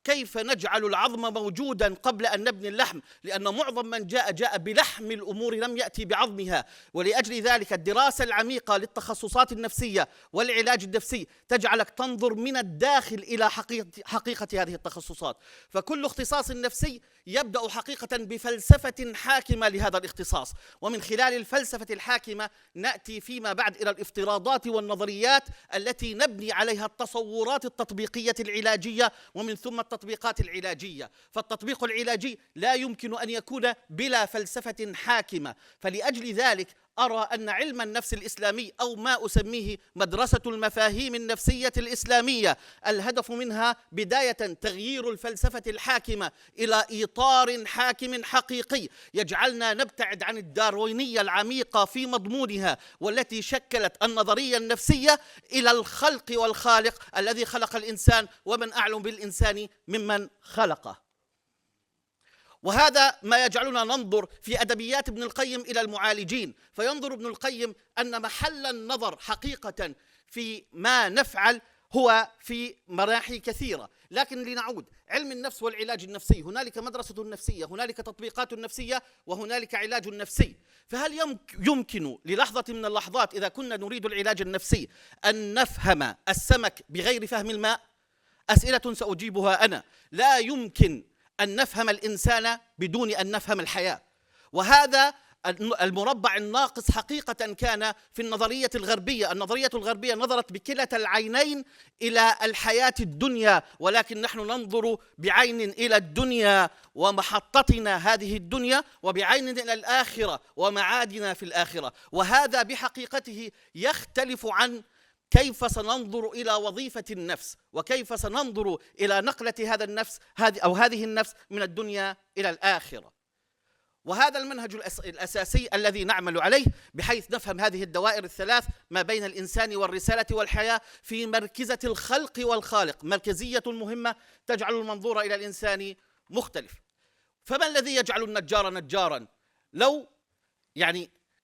كيف نجعل العظم موجودا قبل أن نبني اللحم؟ لأن معظم من جاء بلحم الأمور لم يأتي بعظمها. ولأجل ذلك الدراسة العميقة للتخصصات النفسية والعلاج النفسي تجعلك تنظر من الداخل إلى حقيقة هذه التخصصات. فكل اختصاص نفسي يبدأ حقيقة بفلسفة حاكمة لهذا الاختصاص، ومن خلال الفلسفة الحاكمة نأتي فيما بعد إلى الافتراضات والنظريات التي نبني عليها التصورات التطبيقية العلاجية، ومن ثم التطبيقات العلاجية. فالتطبيق العلاجي لا يمكن أن يكون بلا فلسفة حاكمة. فلأجل ذلك أرى أن علم النفس الإسلامي أو ما أسميه مدرسة المفاهيم النفسية الإسلامية الهدف منها بداية تغيير الفلسفة الحاكمة إلى إطار حاكم حقيقي يجعلنا نبتعد عن الداروينية العميقة في مضمونها، والتي شكلت النظرية النفسية إلى الخلق والخالق الذي خلق الإنسان، ومن أعلم بالإنسان ممن خلقه. وهذا ما يجعلنا ننظر في أدبيات ابن القيم إلى المعالجين، فينظر ابن القيم أن محل النظر حقيقة في ما نفعل هو في مناحي كثيرة، لكن لنعود علم النفس والعلاج النفسي، هنالك مدرسة نفسية، هنالك تطبيقات نفسية، وهنالك علاج نفسي. فهل يمكن للحظة من اللحظات إذا كنا نريد العلاج النفسي أن نفهم السمك بغير فهم الماء؟ أسئلة سأجيبها أنا. لا يمكن أن نفهم الإنسان بدون أن نفهم الحياة، وهذا المربع الناقص حقيقة كان في النظرية الغربية. النظرية الغربية نظرت بكلتا العينين إلى الحياة الدنيا، ولكن نحن ننظر بعين إلى الدنيا ومحطتنا هذه الدنيا، وبعين إلى الآخرة ومعادنا في الآخرة. وهذا بحقيقته يختلف عن كيف سننظر إلى وظيفة النفس، وكيف سننظر إلى نقلة هذا النفس هذه النفس من الدنيا إلى الآخرة. وهذا المنهج الأساسي الذي نعمل عليه، بحيث نفهم هذه الدوائر الثلاث ما بين الإنسان والرسالة والحياة في مركزة الخلق والخالق، مركزية مهمة تجعل المنظور إلى الإنسان مختلف. فما الذي يجعل النجار نجارا؟ لو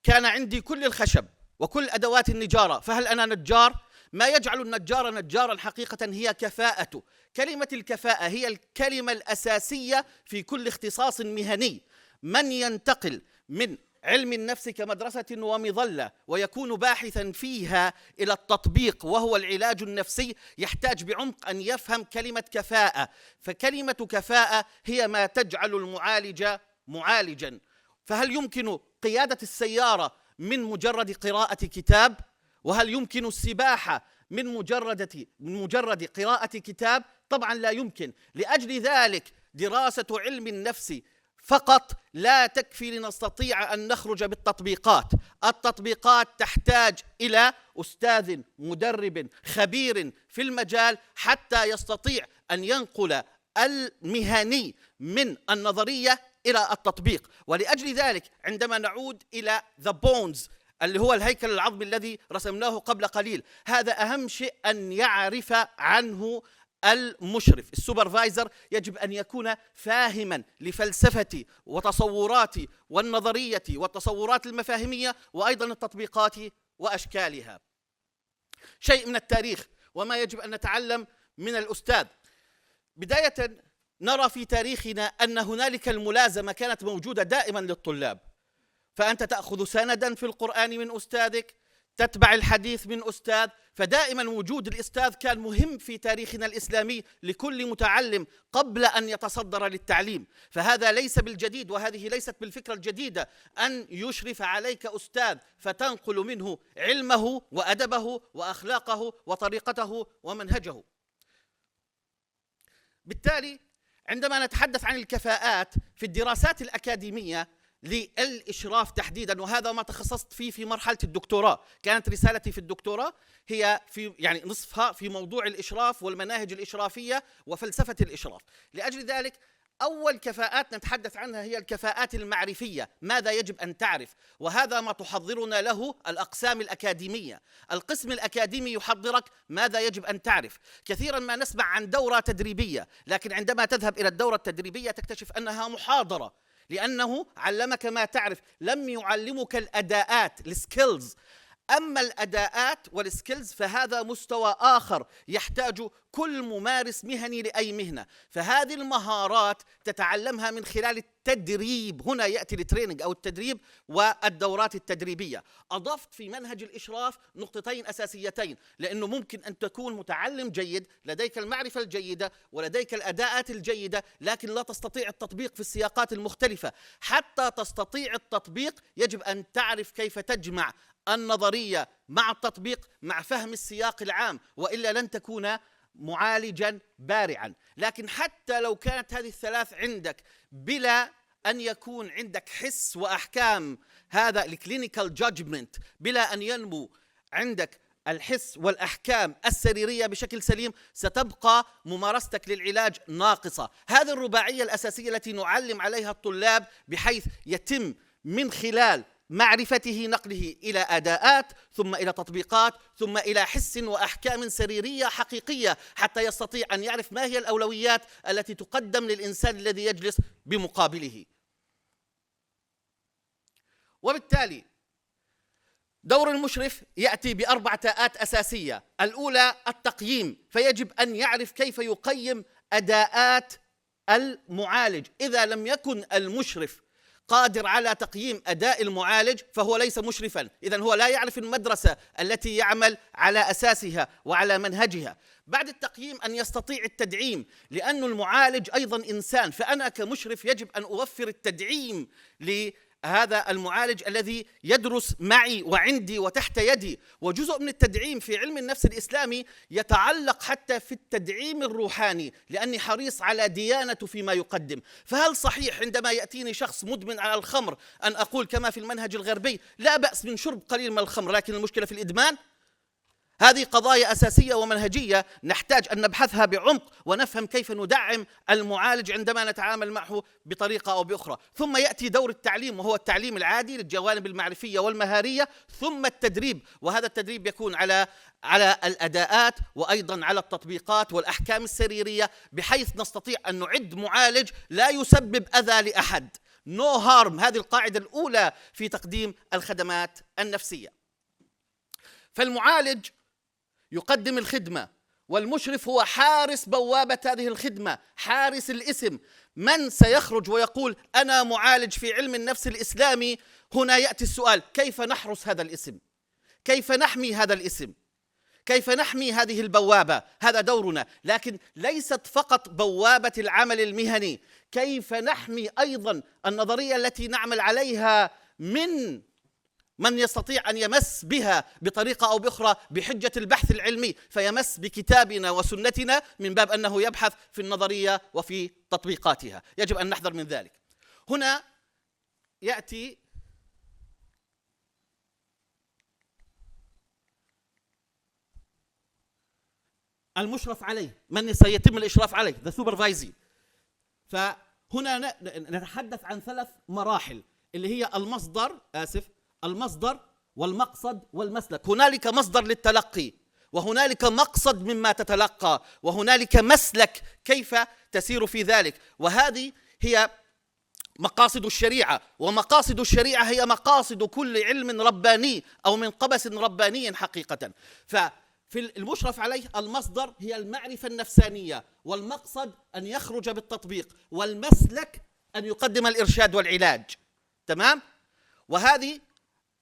كان عندي كل الخشب وكل أدوات النجارة، فهل أنا نجار؟ ما يجعل النجار نجارا حقيقة هي كفاءته. كلمة الكفاءة هي الكلمة الأساسية في كل اختصاص مهني. من ينتقل من علم النفس كمدرسة ومظلة ويكون باحثا فيها إلى التطبيق وهو العلاج النفسي يحتاج بعمق أن يفهم كلمة كفاءة. فكلمة كفاءة هي ما تجعل المعالج معالجا. فهل يمكن قيادة السيارة من مجرد قراءة كتاب؟ وهل يمكن السباحة من مجرد قراءة كتاب؟ طبعا لا يمكن. لأجل ذلك دراسة علم النفس فقط لا تكفي لنستطيع أن نخرج بالتطبيقات. التطبيقات تحتاج إلى أستاذ مدرب خبير في المجال حتى يستطيع أن ينقل المهني من النظرية إلى التطبيق. ولأجل ذلك عندما نعود إلى The Bones اللي هو الهيكل العظمي الذي رسمناه قبل قليل، هذا أهم شيء أن يعرف عنه المشرف. السوبرفايزر يجب أن يكون فاهما لفلسفة وتصورات والنظرية والتصورات المفاهيمية وأيضا التطبيقات وأشكالها. شيء من التاريخ وما يجب أن نتعلم من الأستاذ. بداية نرى في تاريخنا أن هنالك الملازمة كانت موجودة دائما للطلاب، فأنت تأخذ سندا في القرآن من أستاذك، تتبع الحديث من أستاذ، فدائما وجود الأستاذ كان مهم في تاريخنا الإسلامي لكل متعلم قبل أن يتصدر للتعليم. فهذا ليس بالجديد، وهذه ليست بالفكرة الجديدة أن يشرف عليك أستاذ فتنقل منه علمه وأدبه وأخلاقه وطريقته ومنهجه. بالتالي عندما نتحدث عن الكفاءات في الدراسات الأكاديمية للإشراف تحديدا، وهذا ما تخصصت فيه في مرحلة الدكتوراه، كانت رسالتي في الدكتوراه هي في نصفها في موضوع الإشراف والمناهج الإشرافية وفلسفة الإشراف. لأجل ذلك أول كفاءات نتحدث عنها هي الكفاءات المعرفية. ماذا يجب أن تعرف؟ وهذا ما تحضرنا له الأقسام الأكاديمية. القسم الأكاديمي يحضرك ماذا يجب أن تعرف. كثيرا ما نسمع عن دورة تدريبية، لكن عندما تذهب إلى الدورة التدريبية تكتشف أنها محاضرة، لأنه علمك ما تعرف، لم يعلمك الأداءات السكيلز. أما الأداءات والسكيلز فهذا مستوى آخر يحتاج كل ممارس مهني لأي مهنة. فهذه المهارات تتعلمها من خلال التدريب. هنا يأتي التريننج أو التدريب والدورات التدريبية. أضفت في منهج الإشراف نقطتين أساسيتين، لأنه ممكن أن تكون متعلم جيد، لديك المعرفة الجيدة ولديك الأداءات الجيدة، لكن لا تستطيع التطبيق في السياقات المختلفة. حتى تستطيع التطبيق يجب أن تعرف كيف تجمع النظرية مع التطبيق مع فهم السياق العام، وإلا لن تكون معالجا بارعا. لكن حتى لو كانت هذه الثلاث عندك بلا أن يكون عندك حس وأحكام، هذا الكلينيكال جادجمنت، بلا أن ينمو عندك الحس والأحكام السريرية بشكل سليم، ستبقى ممارستك للعلاج ناقصة. هذه الرباعية الأساسية التي نعلم عليها الطلاب، بحيث يتم من خلال معرفته نقله إلى أداءات، ثم إلى تطبيقات، ثم إلى حس وأحكام سريرية حقيقية، حتى يستطيع أن يعرف ما هي الأولويات التي تقدم للإنسان الذي يجلس بمقابله. وبالتالي دور المشرف يأتي بأربع تاءات أساسية. الأولى التقييم، فيجب أن يعرف كيف يقيم أداءات المعالج. إذا لم يكن المشرف قادر على تقييم أداء المعالج فهو ليس مشرفا، إذن هو لا يعرف المدرسة التي يعمل على أساسها وعلى منهجها. بعد التقييم أن يستطيع التدعيم، لأن المعالج أيضا إنسان، فأنا كمشرف يجب أن أوفر التدعيم لهذا المعالج الذي يدرس معي وعندي وتحت يدي. وجزء من التدعيم في علم النفس الإسلامي يتعلق حتى في التدعيم الروحاني، لأني حريص على ديانته فيما يقدم. فهل صحيح عندما يأتيني شخص مدمن على الخمر أن أقول كما في المنهج الغربي لا بأس من شرب قليل من الخمر، لكن المشكلة في الإدمان؟ هذه قضايا أساسية ومنهجية نحتاج أن نبحثها بعمق ونفهم كيف ندعم المعالج عندما نتعامل معه بطريقة أو بأخرى. ثم يأتي دور التعليم، وهو التعليم العادي للجوانب المعرفية والمهارية، ثم التدريب، وهذا التدريب يكون على الأداءات وأيضا على التطبيقات والأحكام السريرية، بحيث نستطيع أن نعد معالج لا يسبب أذى لأحد. No harm، هذه القاعدة الأولى في تقديم الخدمات النفسية. فالمعالج يقدم الخدمة، والمشرف هو حارس بوابة هذه الخدمة، حارس الاسم. من سيخرج ويقول أنا معالج في علم النفس الإسلامي؟ هنا يأتي السؤال: كيف نحرس هذا الاسم؟ كيف نحمي هذا الاسم؟ كيف نحمي هذه البوابة؟ هذا دورنا. لكن ليست فقط بوابة العمل المهني، كيف نحمي أيضا النظرية التي نعمل عليها من يستطيع أن يمس بها بطريقة أو بأخرى بحجة البحث العلمي، فيمس بكتابنا وسنتنا من باب أنه يبحث في النظرية وفي تطبيقاتها. يجب أن نحذر من ذلك. هنا يأتي المشرف عليه، من سيتم الإشراف عليه، the supervisee. فهنا نتحدث عن 3 مراحل، اللي هي المصدر والمقصد والمسلك. هنالك مصدر للتلقي، وهنالك مقصد مما تتلقى، وهنالك مسلك كيف تسير في ذلك. وهذه هي مقاصد الشريعة، ومقاصد الشريعة هي مقاصد كل علم رباني أو من قبس رباني حقيقة. ففي المشرف عليه المصدر هي المعرفة النفسانية، والمقصد أن يخرج بالتطبيق، والمسلك أن يقدم الإرشاد والعلاج. تمام؟ وهذه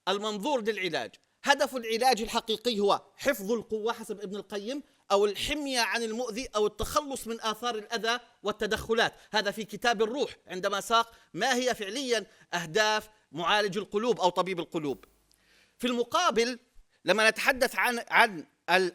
المنظور للعلاج. هدف العلاج الحقيقي هو حفظ القوة حسب ابن القيم، أو الحمية عن المؤذي، أو التخلص من آثار الأذى والتدخلات. هذا في كتاب الروح عندما ساق ما هي فعليا أهداف معالج القلوب أو طبيب القلوب. في المقابل لما نتحدث عن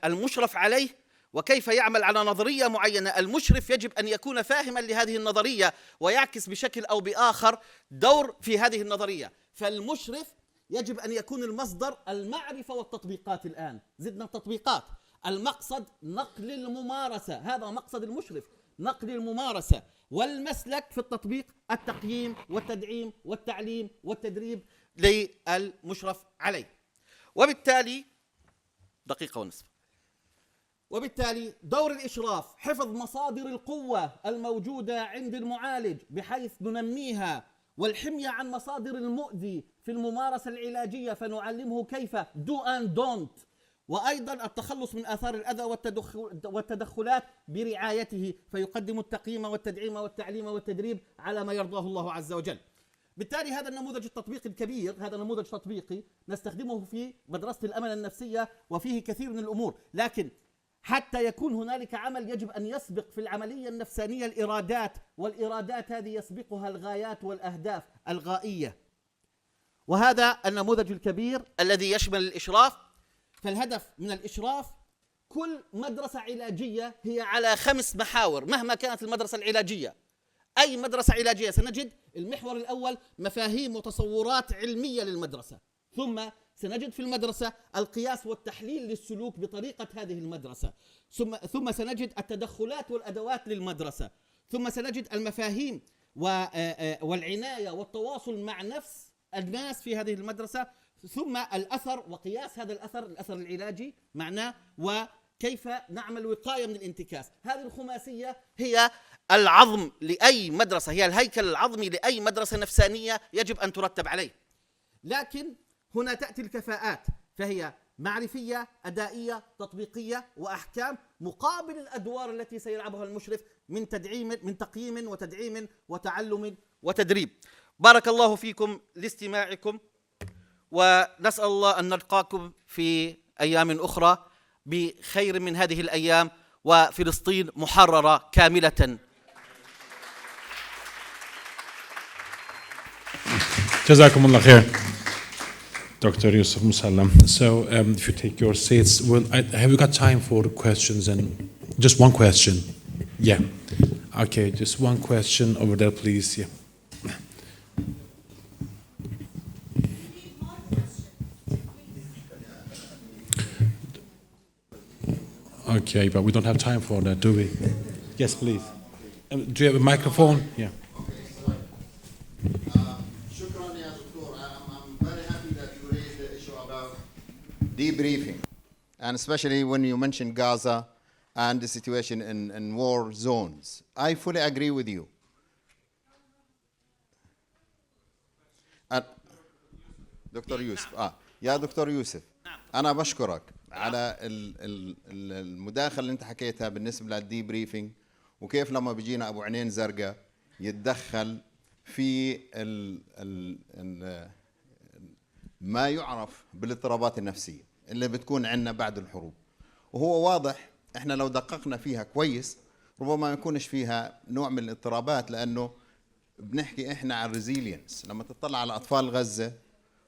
المشرف عليه وكيف يعمل على نظرية معينة، المشرف يجب أن يكون فاهما لهذه النظرية ويعكس بشكل أو بآخر دور في هذه النظرية. فالمشرف يجب أن يكون المصدر المعرفة والتطبيقات. الآن زدنا التطبيقات. المقصد نقل الممارسة، هذا مقصد المشرف، نقل الممارسة. والمسلك في التطبيق التقييم والتدعيم والتعليم والتدريب للمشرف عليه. وبالتالي وبالتالي دور الإشراف حفظ مصادر القوة الموجودة عند المعالج بحيث ننميها، والحمية عن مصادر المؤذي في الممارسة العلاجية فنعلمه كيف do and don't، وأيضا التخلص من آثار الأذى والتدخلات برعايته، فيقدم التقييم والتدعيم والتعليم والتدريب على ما يرضاه الله عز وجل. بالتالي هذا النموذج التطبيقي الكبير، هذا نموذج تطبيقي نستخدمه في مدرسة الأمل النفسية وفيه كثير من الأمور. لكن حتى يكون هنالك عمل يجب أن يسبق في العملية النفسانية الإرادات، والإرادات هذه يسبقها الغايات والأهداف الغائية. وهذا النموذج الكبير الذي يشمل الإشراف. فالهدف من الإشراف، كل مدرسة علاجية هي على 5 محاور مهما كانت المدرسة العلاجية. أي مدرسة علاجية سنجد المحور الأول مفاهيم وتصورات علمية للمدرسة، ثم سنجد في المدرسة القياس والتحليل للسلوك بطريقة هذه المدرسة، ثم سنجد التدخلات والأدوات للمدرسة، ثم سنجد المفاهيم والعناية والتواصل مع نفس الناس في هذه المدرسة، ثم الأثر وقياس هذا الأثر العلاجي معناه، وكيف نعمل وقاية من الانتكاس. هذه الخماسية هي العظم لأي مدرسة، هي الهيكل العظمي لأي مدرسة نفسانية يجب أن ترتب عليه. لكن هنا تأتي الكفاءات، فهي معرفية، أدائية، تطبيقية، وأحكام، مقابل الأدوار التي سيلعبها المشرف من تقييم وتدعيم وتعلم وتدريب. بارك الله فيكم لاستماعكم، ونسأل الله أن نلقاكم في أيام أخرى بخير من هذه الأيام، وفلسطين محررة كاملة. جزاكم الله خير. Dr. Yusuf Musallam. So if you take your seats, have you got time for questions? And just one question? Yeah. Okay, just one question over there, please. Yeah. Okay, but we don't have time for that, do we? Yes, please. Do you have a microphone? Yeah. Debriefing, and especially when you mention Gaza and the situation in war zones. I fully agree with you. دكتور يوسف يا دكتور يوسف، أنا بشكرك على المداخلة اللي أنت حكيتها بالنسبة للدي بريفينج، وكيف لما بيجينا أبو عينين زرقاء يتدخل في ما يعرف بالاضطرابات النفسية اللي بتكون عندنا بعد الحروب. وهو واضح احنا لو دققنا فيها كويس ربما ما يكونش فيها نوع من الاضطرابات، لأنه بنحكي احنا عن ريزيلينس. لما تطلع على أطفال غزة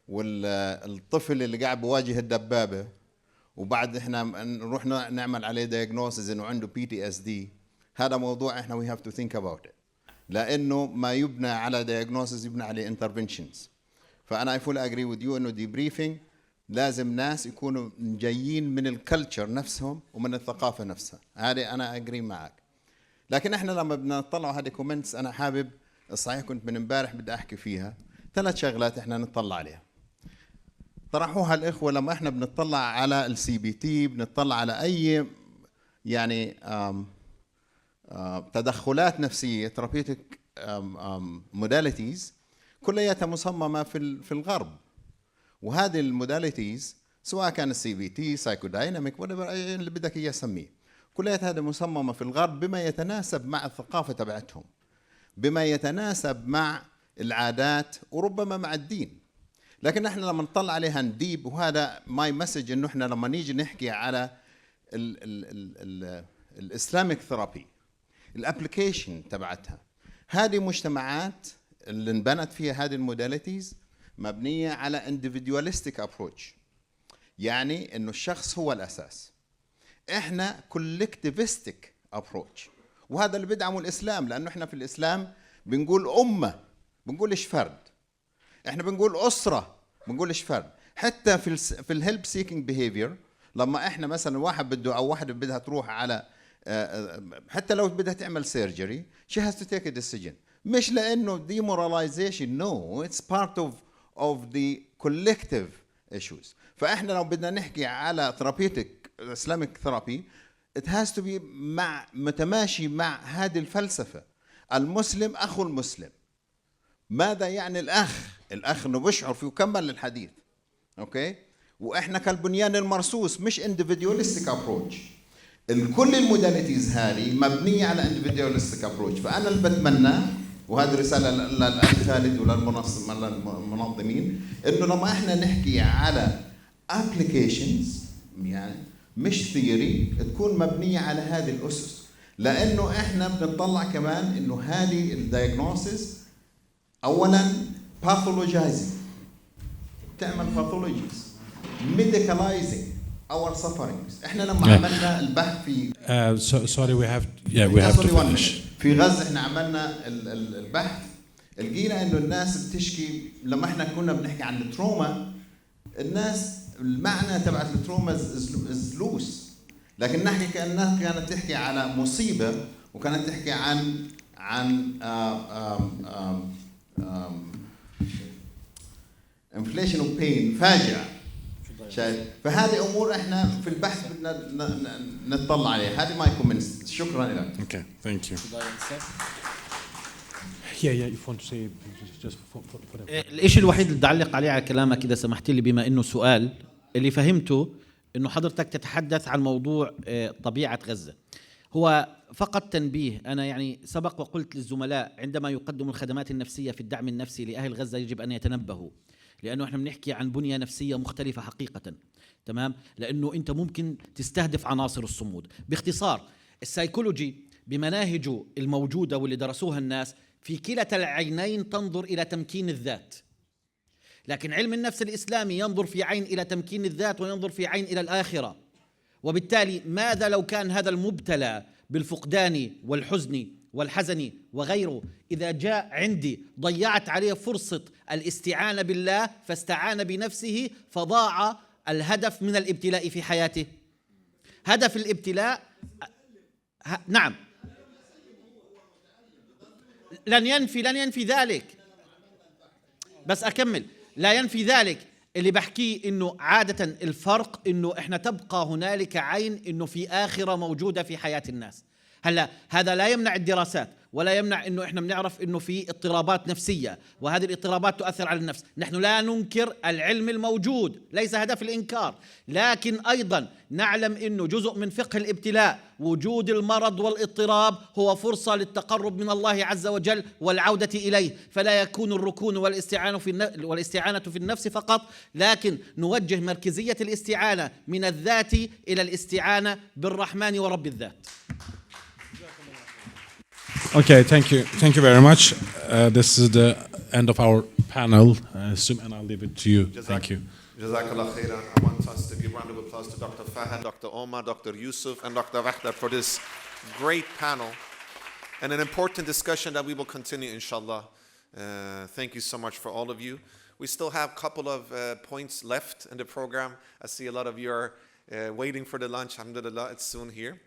والطفل اللي قاعد بواجه الدبابة، وبعد احنا نروح نعمل عليه دايجنوسيس انه عنده PTSD، هذا موضوع احنا we have to think about it، لأنه ما يبنى على دايجنوسيس يبنى عليه interventions. فأنا I fully agree with you إنه debriefing لازم ناس يكونوا جايين من الكلتشر نفسهم ومن الثقافة نفسها. هذه أنا agree معك. لكن إحنا لما بدنا نطلع هذه كومنتس، أنا حابب صحيح كنت من امبارح بدي أحكي فيها 3 شغلات إحنا نطلع عليها. طرحوها الإخوة لما إحنا بنطلع على الCBT، بنطلع على أي يعني تدخلات نفسية therapeutic modalities كلياتها مصممة في الغرب. وهذه الموداليتيز سواء كان CBT سايكودايناميك whatever اللي بدك اياه سميه، كلياتها هذه مصممة في الغرب بما يتناسب مع الثقافة تبعتهم، بما يتناسب مع العادات وربما مع الدين. لكن احنا لما نطلع عليها نديب، وهذا ماي مسج انه احنا لما نيجي نحكي على الاسلاميك ثيرابي الابلكيشن تبعتها، هذه مجتمعات اللي انبنت فيها هذه الموداليتيز مبنية على individualistic approach، يعني انه الشخص هو الاساس. احنا collectivistic approach، وهذا اللي بيدعمه الاسلام، لانه احنا في الاسلام بنقول امة، بنقولش فرد. احنا بنقول اسرة، بنقولش فرد. حتى في الهيلب سيكينج بيهيفير، لما احنا مثلا واحد بده او واحدة بدها تروح على حتى لو بدها تعمل سيرجري she has to take a decision، مش لانه demoralization، no it's part of the collective issues. فاحنا لو بدنا نحكي على therapeutic Islamic therapy it has to be متماشي مع هذه الفلسفة. المسلم اخو المسلم. ماذا يعني الاخ انه بشعر فيه وكمل الحديث، اوكي؟ واحنا كالبنيان المرصوص، مش individualistic approach. كل الموداليتيز هذه مبنية على individualistic approach. فانا اللي بتمناه، وهذه رسالة للأخ خالد وللمنظمين، إنه لما إحنا نحكي على applications يعني مش theory، تكون مبنية على هذه الأسس. لأنه إحنا بنطلع كمان إنه هذه الدايجنوسيس أولاً pathologizing، تعمل pathologies، medicalizing our sufferings. إحنا لما عملنا البحث في sorry we have to finish. في غزة احنا عملنا البحث، لقينا انه الناس بتشكي. لما احنا كنا بنحكي عن التروما، الناس المعنى تبع التروما از لوس، لكن نحكي كأنها كانت تحكي على مصيبة، وكانت تحكي عن inflation of pain، فاجعة. فهذه امور احنا في البحث بدنا نطلع عليها. هذه ماي كومنتس. شكرا لك. Okay, thank you. Yeah, if you want to say just for الشيء الوحيد اللي بدي أعلق عليه على كلامك إذا سمحت لي بما إنه سؤال اللي فهمته إنه حضرتك تتحدث عن موضوع طبيعة غزة. هو فقط تنبيه، أنا يعني سبق وقلت للزملاء عندما يقدموا الخدمات النفسية في الدعم النفسي لأهل غزة يجب أن يتنبهوا، لأنه إحنا بنحكي عن بنية نفسية مختلفة حقيقة، تمام؟ لأنه أنت ممكن تستهدف عناصر الصمود. باختصار السيكولوجي بمناهجه الموجودة واللي درسوها الناس في كلتا العينين تنظر إلى تمكين الذات، لكن علم النفس الإسلامي ينظر في عين إلى تمكين الذات وينظر في عين إلى الآخرة. وبالتالي ماذا لو كان هذا المبتلى بالفقدان والحزن والحزن وغيره إذا جاء عندي ضيعت عليه فرصة الاستعانة بالله فاستعان بنفسه فضاع الهدف من الابتلاء في حياته. هدف الابتلاء نعم لن ينفي ذلك، بس أكمل. لا ينفي ذلك. اللي بحكيه إنه عادة الفرق إنه إحنا تبقى هنالك عين إنه في آخرة موجودة في حياة الناس. هلا هذا لا يمنع الدراسات ولا يمنع إنه إحنا بنعرف إنه في اضطرابات نفسية وهذه الاضطرابات تؤثر على النفس. نحن لا ننكر العلم الموجود، ليس هدف الإنكار، لكن أيضا نعلم إنه جزء من فقه الابتلاء وجود المرض والاضطراب هو فرصة للتقرب من الله عز وجل والعودة إليه، فلا يكون الركون والاستعانة في النفس فقط، لكن نوجه مركزية الاستعانة من الذات إلى الاستعانة بالرحمن ورب الذات. Okay, thank you very much. This is the end of our panel, and I'll leave it to you. Thank you. Jazakallah khairan. I want us to give a round of applause to Dr. Fahad, Dr. Omar, Dr. Yusuf, and Dr. Wahda for this great panel and an important discussion that we will continue, inshallah. Thank you so much for all of you. We still have a couple of points left in the program. I see a lot of you are waiting for the lunch. Alhamdulillah, it's soon here.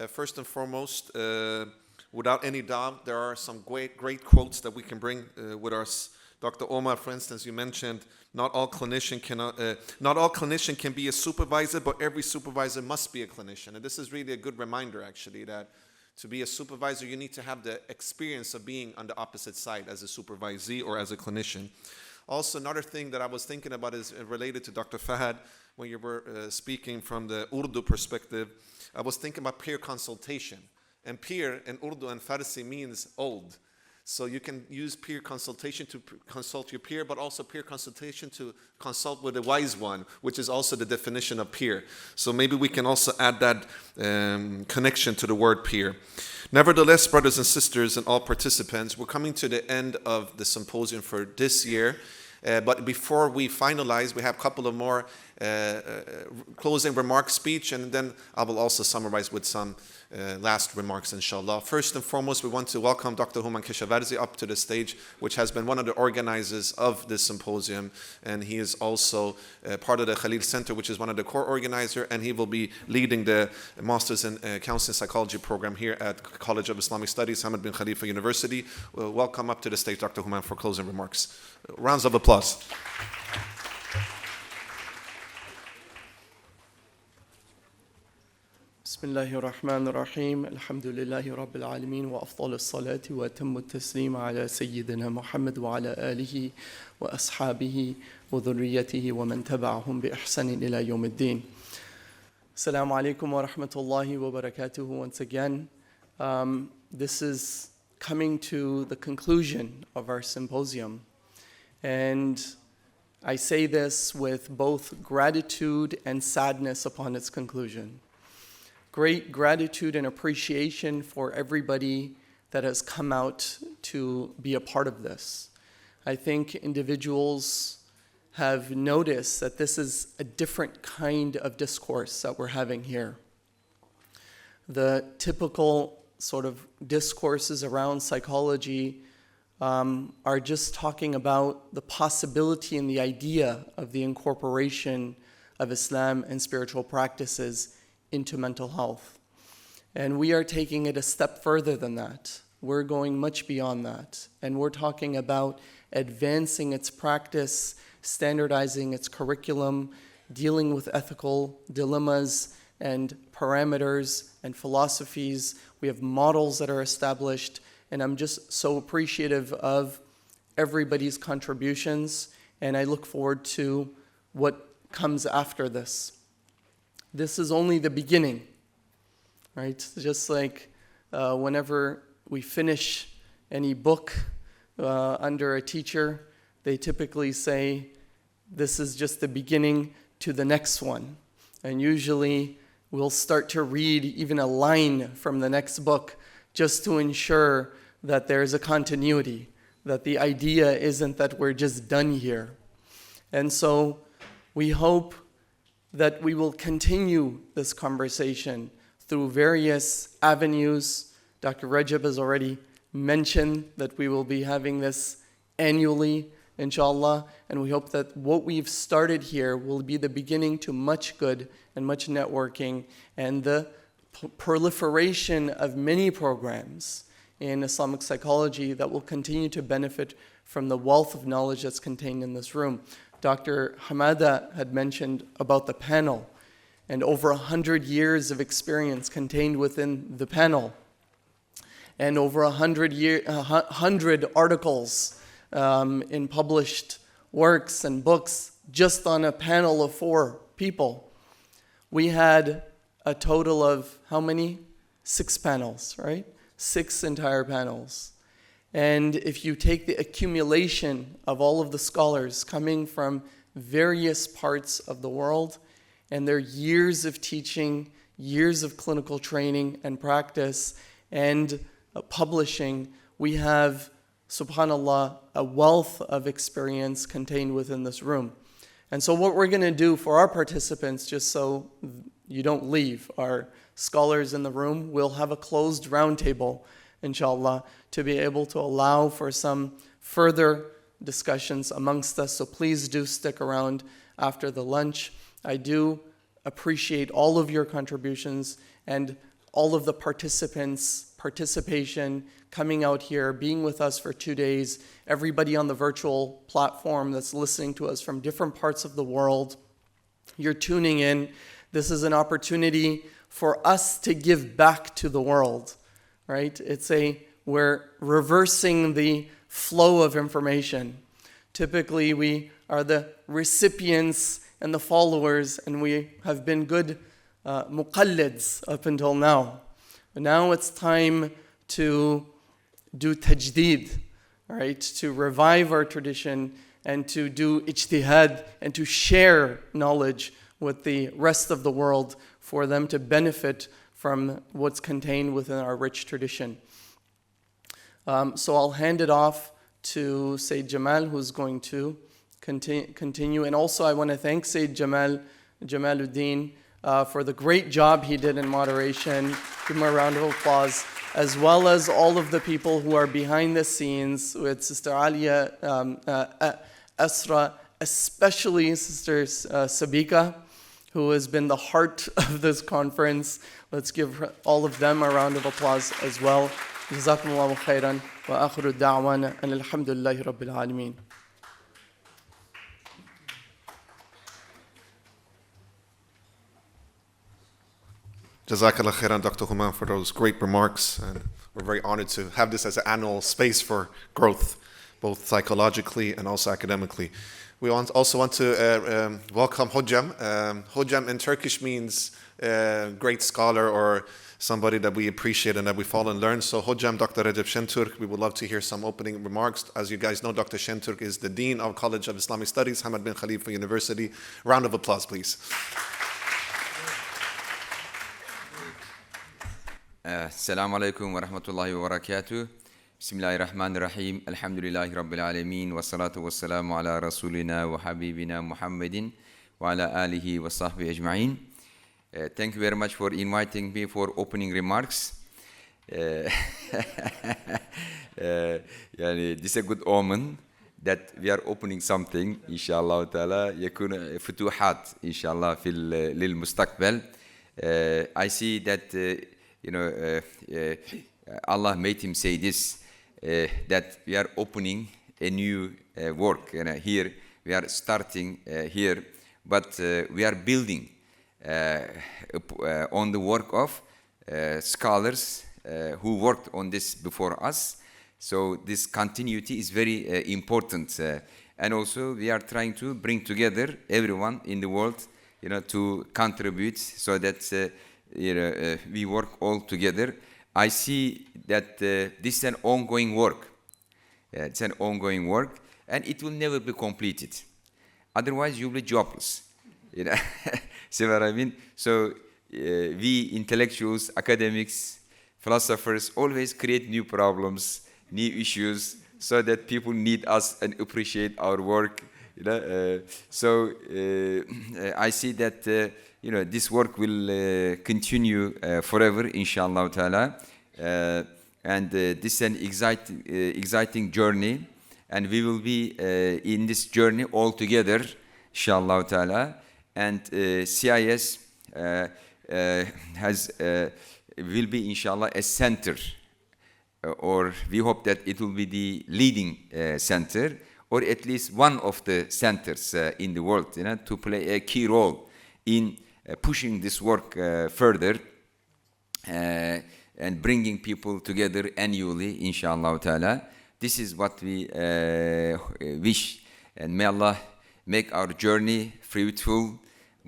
First and foremost, without any doubt, there are some great quotes that we can bring with us. Dr. Omar, for instance, you mentioned not all clinician can be a supervisor, but every supervisor must be a clinician. And this is really a good reminder, actually, that to be a supervisor, you need to have the experience of being on the opposite side as a supervisee or as a clinician. Also, another thing that I was thinking about is related to Dr. Fahad, when you were speaking from the Urdu perspective. I was thinking about peer consultation. And peer in Urdu and Farsi means old. So you can use peer consultation to consult your peer, but also peer consultation to consult with a wise one, which is also the definition of peer. So maybe we can also add that connection to the word peer. Nevertheless, brothers and sisters and all participants, we're coming to the end of the symposium for this year. But before we finalize, we have a couple of more closing remarks speech, and then I will also summarize with some last remarks, inshallah. First and foremost, we want to welcome Dr. Human Keshavarzi up to the stage, which has been one of the organizers of this symposium, and he is also part of the Khalil Center, which is one of the core organizers, and he will be leading the Masters in Counseling Psychology program here at College of Islamic Studies, Hamad bin Khalifa University. Welcome up to the stage, Dr. Human, for closing remarks. Rounds of applause. بسم الله الرحمن الرحيم الحمد لله رب العالمين وأفضل الصلاة وأتم التسليم على سيدنا محمد وعلى آله وأصحابه وذريته ومن تبعهم بإحسان إلى يوم الدين. Assalamu alaikum wa rahmatullahi wa barakatuhu. Once again, this is coming to the conclusion of our symposium, and I say this with both gratitude and sadness upon its conclusion. Great gratitude and appreciation for everybody that has come out to be a part of this. I think individuals have noticed that this is a different kind of discourse that we're having here. The typical sort of discourses around psychology are just talking about the possibility and the idea of the incorporation of Islam and spiritual practices into mental health. And we are taking it a step further than that. We're going much beyond that. And we're talking about advancing its practice, standardizing its curriculum, dealing with ethical dilemmas and parameters and philosophies. We have models that are established, and I'm just so appreciative of everybody's contributions, and I look forward to what comes after this. This is only the beginning, right? Just like whenever we finish any book under a teacher, they typically say, this is just the beginning to the next one. And usually we'll start to read even a line from the next book just to ensure that there's a continuity, that the idea isn't that we're just done here. And so we hope that we will continue this conversation through various avenues. Dr. Rajab has already mentioned that we will be having this annually, inshallah, and we hope that what we've started here will be the beginning to much good and much networking and the proliferation of many programs in Islamic psychology that will continue to benefit from the wealth of knowledge that's contained in this room. Dr. Hamada had mentioned about the panel and over 100 years of experience contained within the panel and over 100 articles in published works and books just on a panel of 4 people. We had a total of how many? 6 panels, right? 6 entire panels. And if you take the accumulation of all of the scholars coming from various parts of the world and their years of teaching, years of clinical training and practice and publishing, we have, subhanAllah, a wealth of experience contained within this room. And so what we're going to do for our participants, just so you don't leave, our scholars in the room, we'll have a closed roundtable, inshallah, to be able to allow for some further discussions amongst us. So please do stick around after the lunch. I do appreciate all of your contributions and all of the participants' participation, coming out here, being with us for 2 days, everybody on the virtual platform that's listening to us from different parts of the world. You're tuning in. This is an opportunity for us to give back to the world, right? We're reversing the flow of information. Typically, we are the recipients and the followers, and we have been good muqallids up until now. But now it's time to do tajdeed, right? To revive our tradition and to do ijtihad and to share knowledge with the rest of the world for them to benefit from what's contained within our rich tradition. So I'll hand it off to Sayyid Jamal, who's going to continue. And also I want to thank Sayyid Jamaluddin for the great job he did in moderation. Give him a round of applause, as well as all of the people who are behind the scenes with Sister Alia, Asra, especially Sister Sabika, who has been the heart of this conference. Let's give all of them a round of applause as well. Jazakumullahu khairan wa akhiru da'wana and alhamdulillahi rabbil alameen. Jazakallah khairan, Dr. Human, for those great remarks. And we're very honored to have this as an annual space for growth, both psychologically and also academically. We also want to welcome Hojam. Hojam in Turkish means great scholar or somebody that we appreciate and that we follow and learn. So Hojam, Dr. Recep Şentürk, we would love to hear some opening remarks. As you guys know, Dr. Şentürk is the Dean of College of Islamic Studies, Hamad bin Khalifa University. Round of applause, please. السلام عليكم ورحمة الله وبركاته بسم الله الرحمن الرحيم الحمد لله رب العالمين والصلاة والسلام على رسولنا وحبيبنا محمد وعلى آله وصحبه أجمعين. Thank you very much for inviting me for opening remarks. يعني this is a good omen that we are opening something إن شاء الله تعالى يكون فتوحات إن شاء الله في للمستقبل. I see that Allah made him say this, that we are opening a new work. And here we are starting here, but we are building on the work of scholars who worked on this before us. So this continuity is very important. And also we are trying to bring together everyone in the world, to contribute so that we work all together. I see that this is an ongoing work. It's an ongoing work, and it will never be completed. Otherwise, you'll be jobless. See what I mean? So we intellectuals, academics, philosophers always create new problems, new issues, so that people need us and appreciate our work. So I see that this work will continue forever, inshallah ta'ala. And this is an exciting journey, and we will be in this journey all together, inshallah ta'ala. And CIS will be, inshallah, a center, or we hope that it will be the leading center, or at least one of the centers in the world, to play a key role in pushing this work further and bringing people together annually, inshallah ta'ala. This is what we wish, and may Allah make our journey fruitful,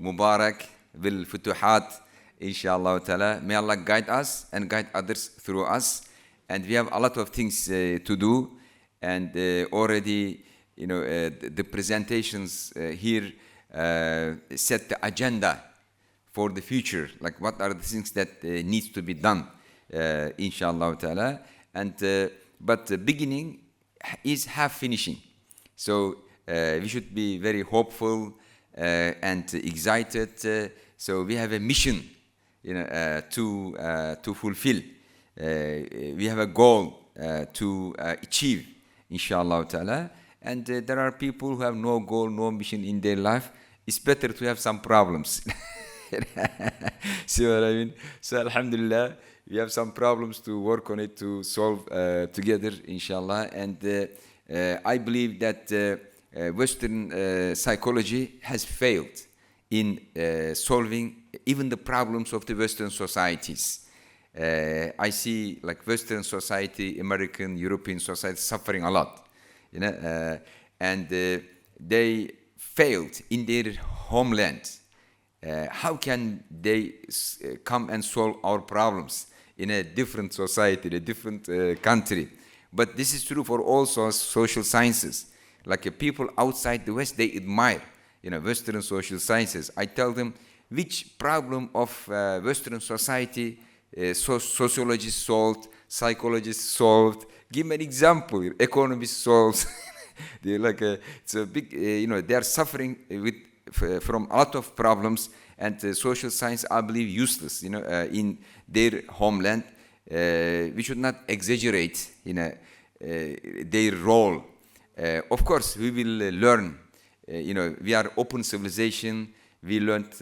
mubarak, bil futuhat, inshallah ta'ala. May Allah guide us and guide others through us. And we have a lot of things to do, and already, the presentations here set the agenda for the future, like what are the things that needs to be done, inshallah ta'ala. And but the beginning is half finishing, so we should be very hopeful and excited. So we have a mission, to fulfill. We have a goal to achieve, inshallah ta'ala. And there are people who have no goal, no mission in their life. It's better to have some problems. See what I mean? So alhamdulillah, we have some problems to work on it, to solve together, inshallah. And I believe that Western psychology has failed in solving even the problems of the Western societies. I see like Western society, American, European society suffering a lot, and they failed in their homeland. How can they come and solve our problems in a different society, in a different country? But this is true for all social sciences. Like people outside the West, they admire, Western social sciences. I tell them, which problem of Western society sociologists solved, psychologists solved? Give me an example. Economists solved. They're like it's a big, they are suffering from a lot of problems, and social science, I believe, useless, in their homeland. We should not exaggerate, their role. Of course, we will learn. We are open civilization. We learned,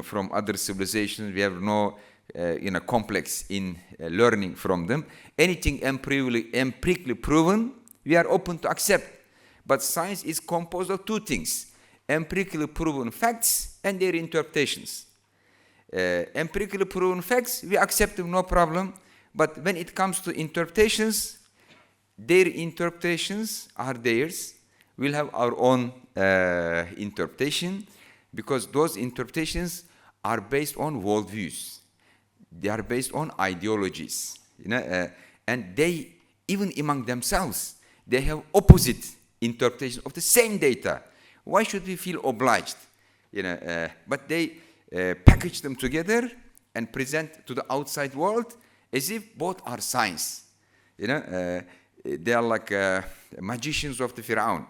from other civilizations. We have no, complex in learning from them. Anything empirically proven, we are open to accept. But science is composed of two things: empirically proven facts and their interpretations. Empirically proven facts, we accept them, no problem. But when it comes to interpretations, their interpretations are theirs. We'll have our own interpretation, because those interpretations are based on worldviews. They are based on ideologies, and they, even among themselves, they have opposite interpretations of the same data. Why should we feel obliged? But they package them together and present to the outside world as if both are science. They are like magicians of the Pharaoh.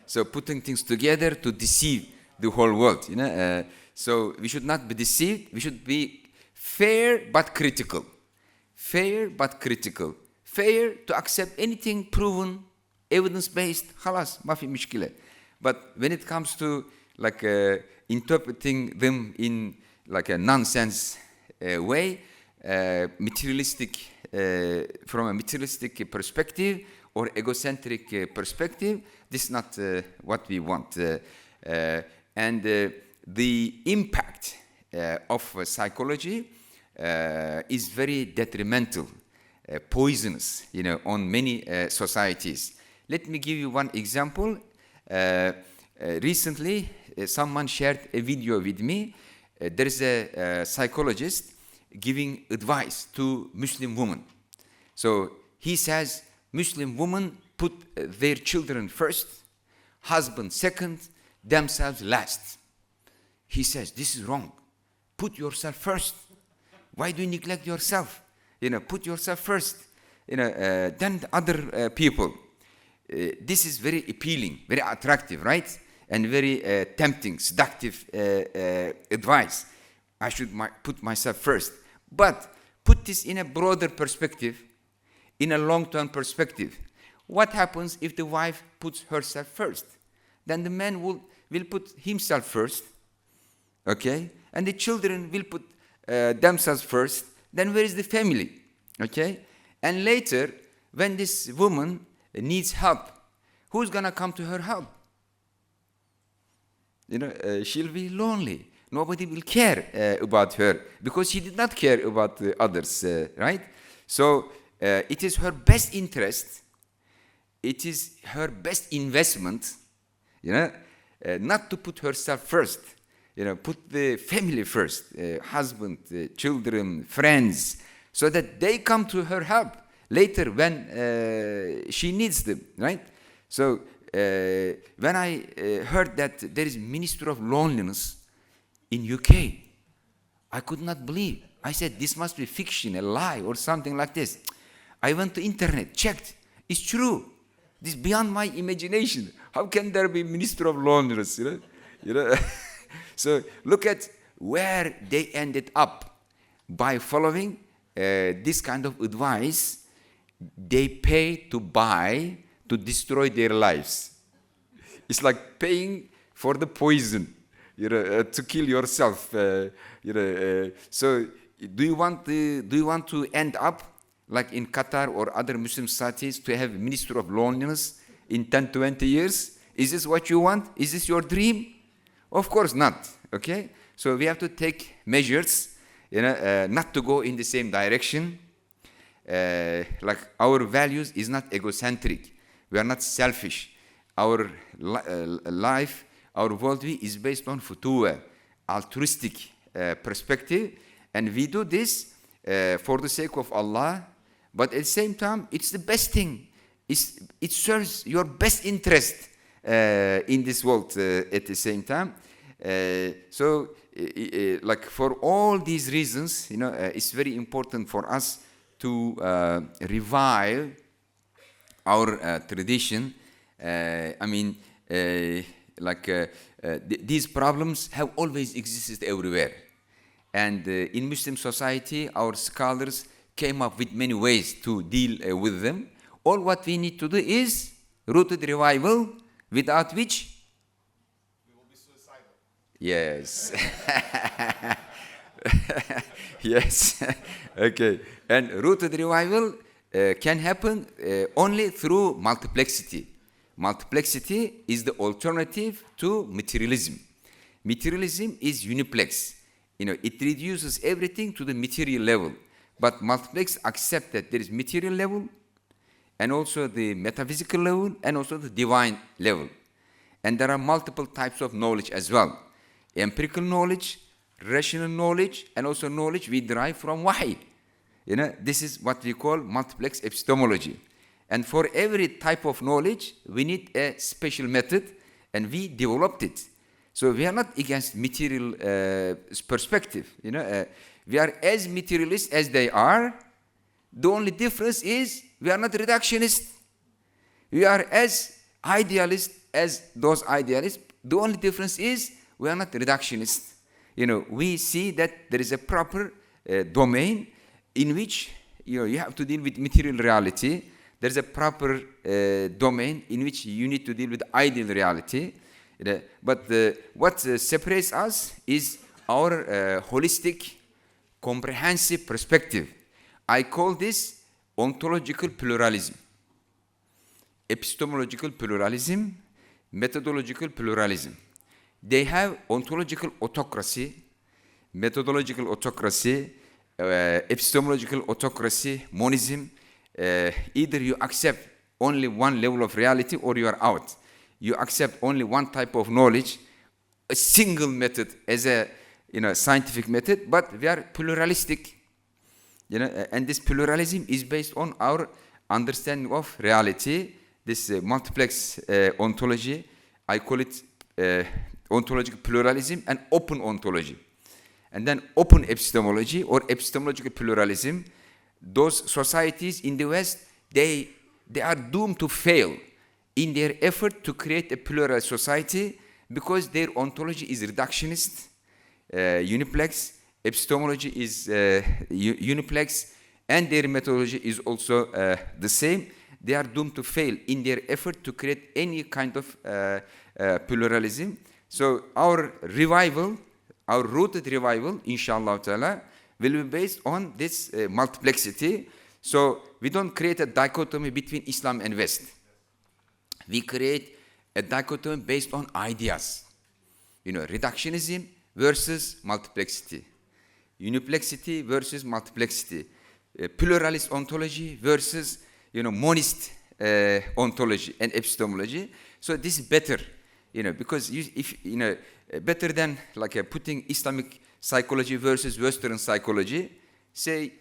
So putting things together to deceive the whole world. So we should not be deceived. We should be fair but critical. Fair but critical. Fair to accept anything proven, evidence-based. Khalas, ma fi mishkila. But when it comes to like interpreting them in like a nonsense way, materialistic, from a materialistic perspective or egocentric perspective, this is not what we want. And the impact of psychology is very detrimental poisonous, on many societies. Let me give you one example. Recently, someone shared a video with me. There is a psychologist giving advice to Muslim women. So he says Muslim women put their children first, husband second, themselves last. He says this is wrong. Put yourself first. Why do you neglect yourself? Put yourself first. Then the other people. This is very appealing, very attractive, right? And very tempting, seductive advice. I should put myself first. But put this in a broader perspective, in a long-term perspective. What happens if the wife puts herself first? Then the man will put himself first, okay? And the children will put themselves first. Then where is the family, okay? And later, when this woman needs help, who's gonna come to her help? She'll be lonely. Nobody will care about her because she did not care about the others, right? So it is her best interest, it is her best investment, not to put herself first. Put the family first, husband, children, friends, so that they come to her help later when she needs them, right? So when I heard that there is Minister of Loneliness in UK, I could not believe. I said, this must be fiction, a lie, or something like this. I went to internet, checked. It's true. This is beyond my imagination. How can there be Minister of Loneliness? So look at where they ended up by following this kind of advice. They pay to buy, to destroy their lives. It's like paying for the poison, to kill yourself. So do you want to end up like in Qatar or other Muslim societies to have a Minister of Loneliness in 10, 20 years? Is this what you want? Is this your dream? Of course not, okay? So we have to take measures, not to go in the same direction. Like our values is not egocentric. We are not selfish. Our life, our worldview is based on futuwa, altruistic perspective. And we do this for the sake of Allah. But at the same time, it's the best thing. It serves your best interest in this world at the same time. So, like for all these reasons, it's very important for us to revive our tradition. These problems have always existed everywhere. And in Muslim society, our scholars came up with many ways to deal with them. All what we need to do is rooted revival, without which we will be suicidal. Yes. Yes. Okay. And rooted revival can happen only through multiplexity. Multiplexity is the alternative to materialism. Materialism is uniplex. It reduces everything to the material level. But multiplex accepts that there is material level, and also the metaphysical level, and also the divine level. And there are multiple types of knowledge as well. Empirical knowledge, rational knowledge, and also knowledge we derive from wahi. This is what we call multiplex epistemology. And for every type of knowledge, we need a special method, and we developed it. So we are not against material perspective. We are as materialist as they are. The only difference is we are not reductionist. We are as idealist as those idealists. The only difference is we are not reductionist. We see that there is a proper domain in which you have to deal with material reality. There is a proper domain in which you need to deal with ideal reality. But what separates us is our holistic, comprehensive perspective. I call this ontological pluralism, epistemological pluralism, methodological pluralism. They have ontological autocracy, methodological autocracy, epistemological autocracy, monism. Either you accept only one level of reality or you are out. You accept only one type of knowledge, a single method as a scientific method, but we are pluralistic. And this pluralism is based on our understanding of reality, this multiplex ontology. I call it ontological pluralism and open ontology. And then open epistemology or epistemological pluralism. Those societies in the West, they are doomed to fail in their effort to create a plural society because their ontology is reductionist, uniplex, epistemology is uniplex, and their methodology is also the same. They are doomed to fail in their effort to create any kind of pluralism. So our revival, our rooted revival, inshallah ta'ala, will be based on this multiplexity. So we don't create a dichotomy between Islam and West. We create a dichotomy based on ideas. Reductionism versus multiplexity. Uniplexity versus multiplexity. Pluralist ontology versus monist ontology and epistemology. So this is better, because better than like putting Islamic psychology versus Western psychology. Say,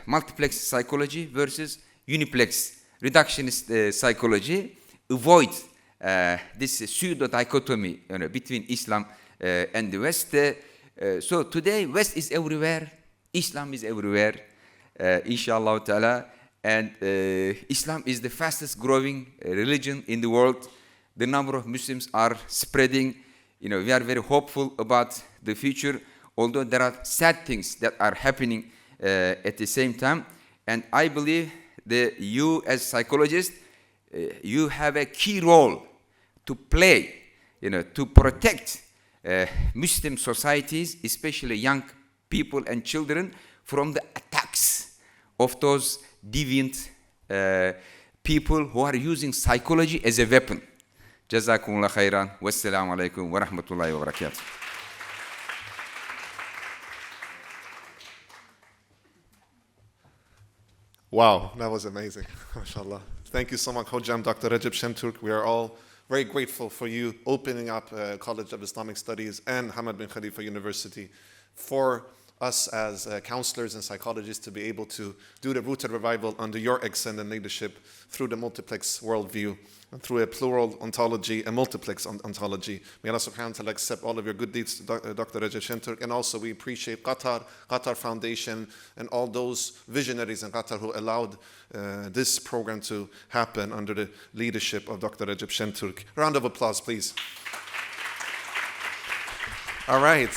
multiplex psychology versus uniplex reductionist psychology. Avoid this pseudo dichotomy between Islam and the West. So today, West is everywhere, Islam is everywhere, inshallah ta'ala, and Islam is the fastest growing religion in the world. The number of Muslims are spreading. We are very hopeful about the future, although there are sad things that are happening at the same time. And I believe that you as psychologists, you have a key role to play, to protect Muslim societies, especially young people and children, from the attacks of those deviant people who are using psychology as a weapon. Jazakumullah khairan. Wassalamu alaikum wa rahmatullahi wa barakatuh. Wow, that was amazing. MashaAllah. Thank you so much, Hojam, Dr. Rajab Shamturk. We are all very grateful for you opening up College of Islamic Studies and Hamad bin Khalifa University for us as counselors and psychologists to be able to do the rooted revival under your excellent leadership through the multiplex worldview and through a plural ontology, a multiplex ontology. May Allah subhanahu wa ta'ala accept all of your good deeds, Dr. Rajab Shamturk. And also we appreciate Qatar Foundation, and all those visionaries in Qatar who allowed this program to happen under the leadership of Dr. Rajab Shamturk. Round of applause, please. All right.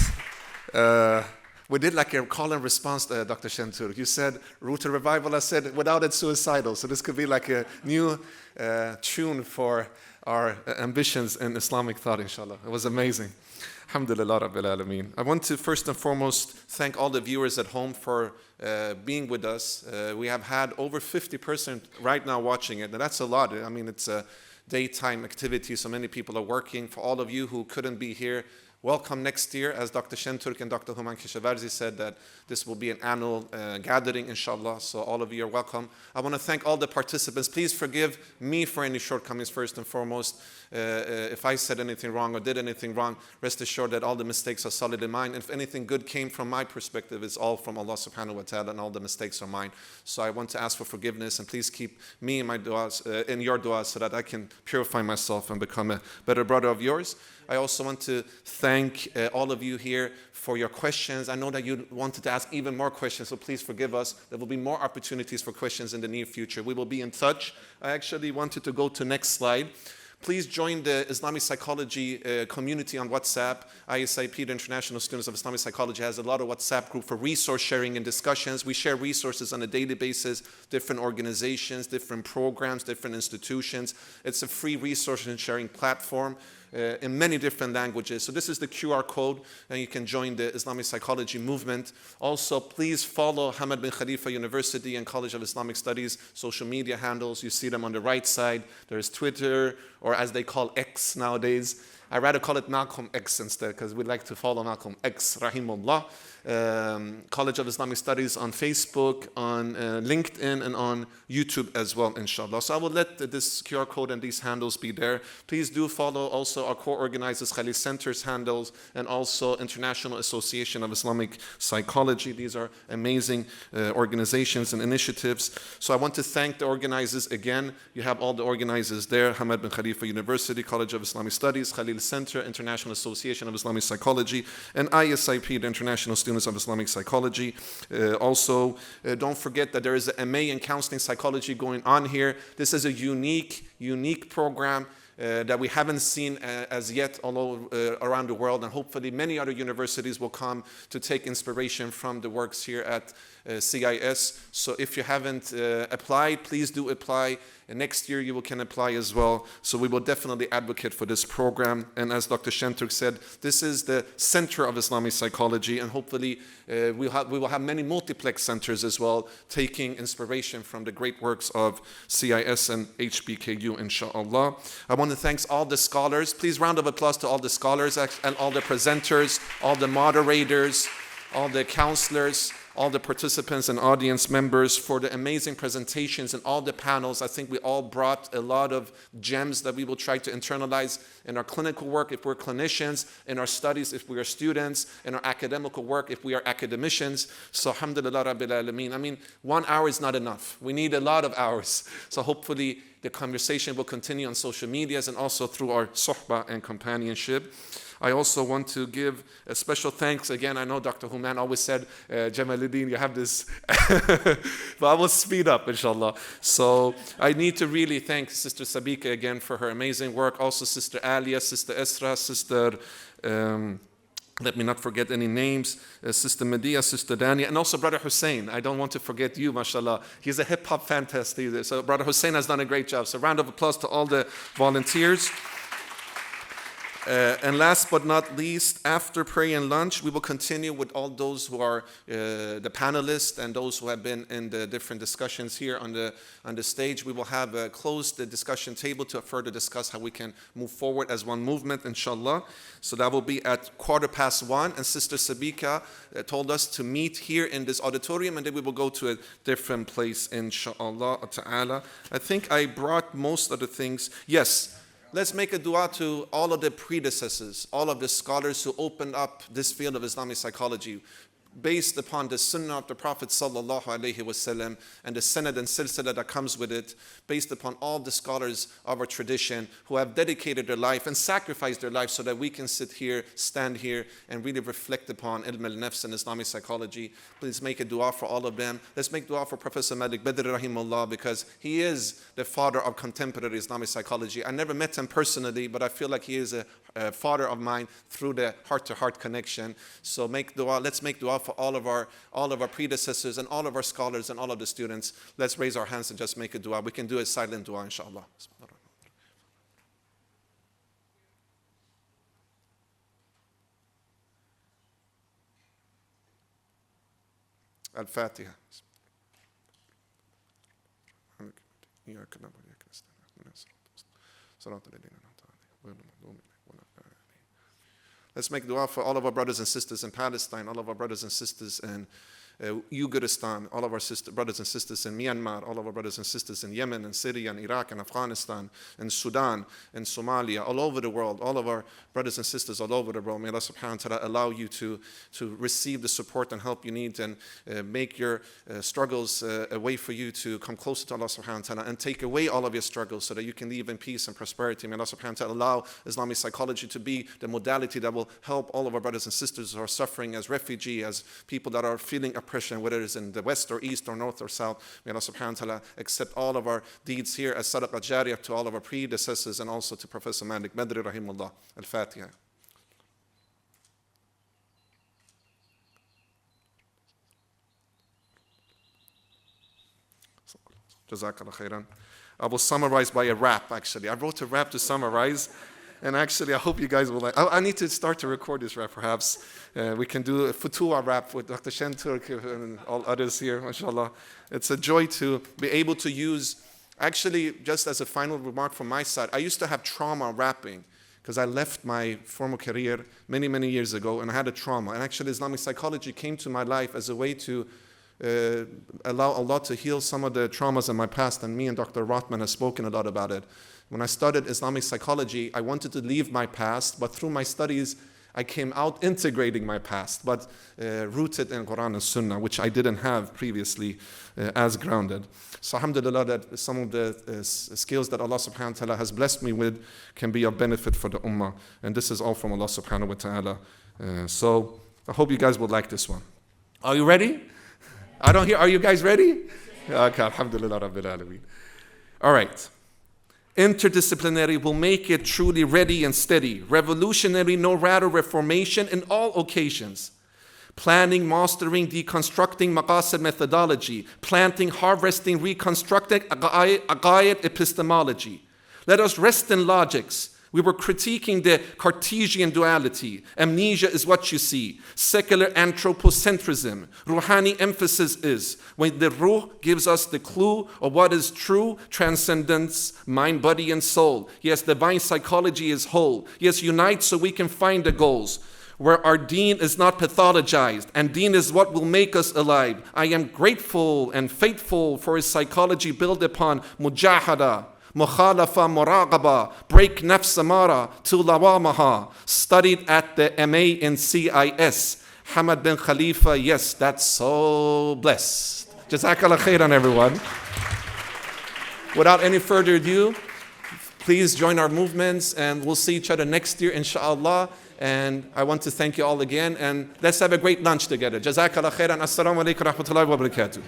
We did like a call and response, Dr. Shamturk. You said rooted revival. I said without it, suicidal. So this could be like a new tune for our ambitions in Islamic thought, inshallah. It was amazing. Alhamdulillah Rabbil Alameen. I want to first and foremost thank all the viewers at home for being with us. We have had over 50% right now watching it, and that's a lot. I mean, it's a daytime activity, so many people are working. For all of you who couldn't be here, welcome next year. As Dr. Shamturk and Dr. Human Keshavarzi said, that this will be an annual gathering, inshallah. So all of you are welcome. I want to thank all the participants. Please forgive me for any shortcomings first and foremost. If I said anything wrong or did anything wrong, rest assured that all the mistakes are solid in mine. If anything good came from my perspective, it's all from Allah subhanahu wa ta'ala, and all the mistakes are mine. So I want to ask for forgiveness, and please keep me in my du'as, in your du'as, so that I can purify myself and become a better brother of yours. I also want to thank all of you here for your questions. I know that you wanted to ask even more questions, so please forgive us. There will be more opportunities for questions in the near future. We will be in touch. I actually wanted to go to next slide. Please join the Islamic Psychology community on WhatsApp. ISIP, the International Students of Islamic Psychology, has a lot of WhatsApp group for resource sharing and discussions. We share resources on a daily basis, different organizations, different programs, different institutions. It's a free resource and sharing platform in many different languages. So this is the QR code, and you can join the Islamic Psychology movement. Also, please follow Hamad bin Khalifa University and College of Islamic Studies social media handles. You see them on the right side. There's Twitter, or as they call X nowadays. I rather call it Malcolm X instead, because we like to follow Malcolm X, rahimullah. College of Islamic Studies on Facebook, on LinkedIn, and on YouTube as well, inshallah. So I will let this QR code and these handles be there. Please do follow also our co-organizers Khalil Center's handles and also International Association of Islamic Psychology. These are amazing organizations and initiatives. So I want to thank the organizers again. You have all the organizers there: Hamad bin Khalifa University, College of Islamic Studies, Khalil Center, International Association of Islamic Psychology, and ISIP, the International Students of Islamic Psychology. Also, don't forget that there is an MA in Counseling Psychology going on here. This is a unique program that we haven't seen as yet all over, around the world, and hopefully many other universities will come to take inspiration from the works here at CIS. So if you haven't applied, please do apply. And next year you can apply as well. So we will definitely advocate for this program. And as Dr. Shentuk said, this is the center of Islamic psychology, and hopefully we will have many multiplex centers as well, taking inspiration from the great works of CIS and HBKU, inshallah. I want to thank all the scholars. Please round of applause to all the scholars and all the presenters, all the moderators, all the counselors, all the participants and audience members for the amazing presentations and all the panels. I think we all brought a lot of gems that we will try to internalize in our clinical work if we're clinicians, in our studies if we are students, in our academical work if we are academicians. So alhamdulillah rabbil alameen. I mean, 1 hour is not enough. We need a lot of hours. So hopefully the conversation will continue on social medias and also through our suhbah and companionship. I also want to give a special thanks. Again, I know Dr. Human always said, Jamaluddin, you have this, but I will speed up, inshallah. So I need to really thank Sister Sabika again for her amazing work. Also Sister Alia, Sister Esra, Sister, let me not forget any names, Sister Medea, Sister Dania, and also Brother Hussein. I don't want to forget you, mashallah. He's a hip-hop fantastic. So Brother Hussein has done a great job. So round of applause to all the volunteers. And last but not least, after prayer and lunch, we will continue with all those who are the panelists and those who have been in the different discussions here on the stage. We will have a closed discussion table to further discuss how we can move forward as one movement, inshallah. So that will be at 1:15. And Sister Sabika told us to meet here in this auditorium, and then we will go to a different place, inshallah ta'ala. I think I brought most of the things. Yes. Let's make a dua to all of the predecessors, all of the scholars who opened up this field of Islamic psychology based upon the sunnah of the Prophet sallallahu alaihi wasallam and the sanad and silsila that comes with it, based upon all the scholars of our tradition who have dedicated their life and sacrificed their life so that we can sit here, stand here, and really reflect upon ilm al-nafs and Islamic psychology. Please make a dua for all of them. Let's make dua for Professor Malik Badr rahimahullah, because he is the father of contemporary Islamic psychology. I never met him personally, but I feel like he is a father of mine through the heart-to-heart connection. So make dua. Let's make dua for all of our predecessors and all of our scholars and all of the students. Let's raise our hands and just make a dua. We can do a silent dua, inshallah. Al-Fatiha. Let's make dua for all of our brothers and sisters in Palestine, all of our brothers and sisters in Ugaristan, all of our brothers and sisters in Myanmar, all of our brothers and sisters in Yemen and Syria and Iraq and Afghanistan and Sudan and Somalia, all over the world, all of our brothers and sisters all over the world. May Allah subhanahu wa ta'ala allow you to receive the support and help you need, and make your struggles a way for you to come closer to Allah subhanahu wa ta'ala, and take away all of your struggles so that you can live in peace and prosperity. May Allah subhanahu wa ta'ala allow Islamic psychology to be the modality that will help all of our brothers and sisters who are suffering as refugees, as people that are feeling oppression, whether it's in the west or east or north or south. May Allah subhanahu wa ta'ala accept all of our deeds here as sadaqah jariyah to all of our predecessors and also to Professor Malik Badr rahimahullah. Al-Fatiha. Jazakallah khairan. I will summarize by a rap, actually. I wrote a rap to summarize. And actually, I hope you guys will like. I need to start to record this rap, perhaps. We can do a futua rap with Dr. Shenturk and all others here, mashallah. It's a joy to be able to use, actually, just as a final remark from my side, I used to have trauma rapping, because I left my formal career many, many years ago, and I had a trauma. And actually, Islamic psychology came to my life as a way to allow Allah to heal some of the traumas in my past, and me and Dr. Rothman have spoken a lot about it. When I studied Islamic psychology, I wanted to leave my past, but through my studies, I came out integrating my past, but rooted in Quran and Sunnah, which I didn't have previously as grounded. So alhamdulillah, that some of the skills that Allah subhanahu wa ta'ala has blessed me with can be of benefit for the ummah. And this is all from Allah subhanahu wa ta'ala. So I hope you guys will like this one. Are you ready? I don't hear, are you guys ready? Okay, alhamdulillah rabbil alameen. All right. Interdisciplinary will make it truly ready and steady. Revolutionary, no rather reformation in all occasions. Planning, mastering, deconstructing maqasid methodology. Planting, harvesting, reconstructing aqaid epistemology. Let us rest in logics. We were critiquing the Cartesian duality. Amnesia is what you see. Secular anthropocentrism. Ruhani emphasis is when the ruh gives us the clue of what is true, transcendence, mind, body, and soul. Yes, divine psychology is whole. Yes, unite so we can find the goals. Where our deen is not pathologized, and deen is what will make us alive. I am grateful and faithful for his psychology built upon mujahada, mukhalafa, muraqaba, break nafs amara to lawamaha, studied at the MA in CIS. Hamad bin Khalifa, yes, that's so blessed. Jazakallah khairan, everyone. Without any further ado, please join our movements, and we'll see each other next year, inshallah. And I want to thank you all again, and let's have a great lunch together. Jazakallah khairan. Assalamu alaikum wa rahmatullahi wa barakatuh.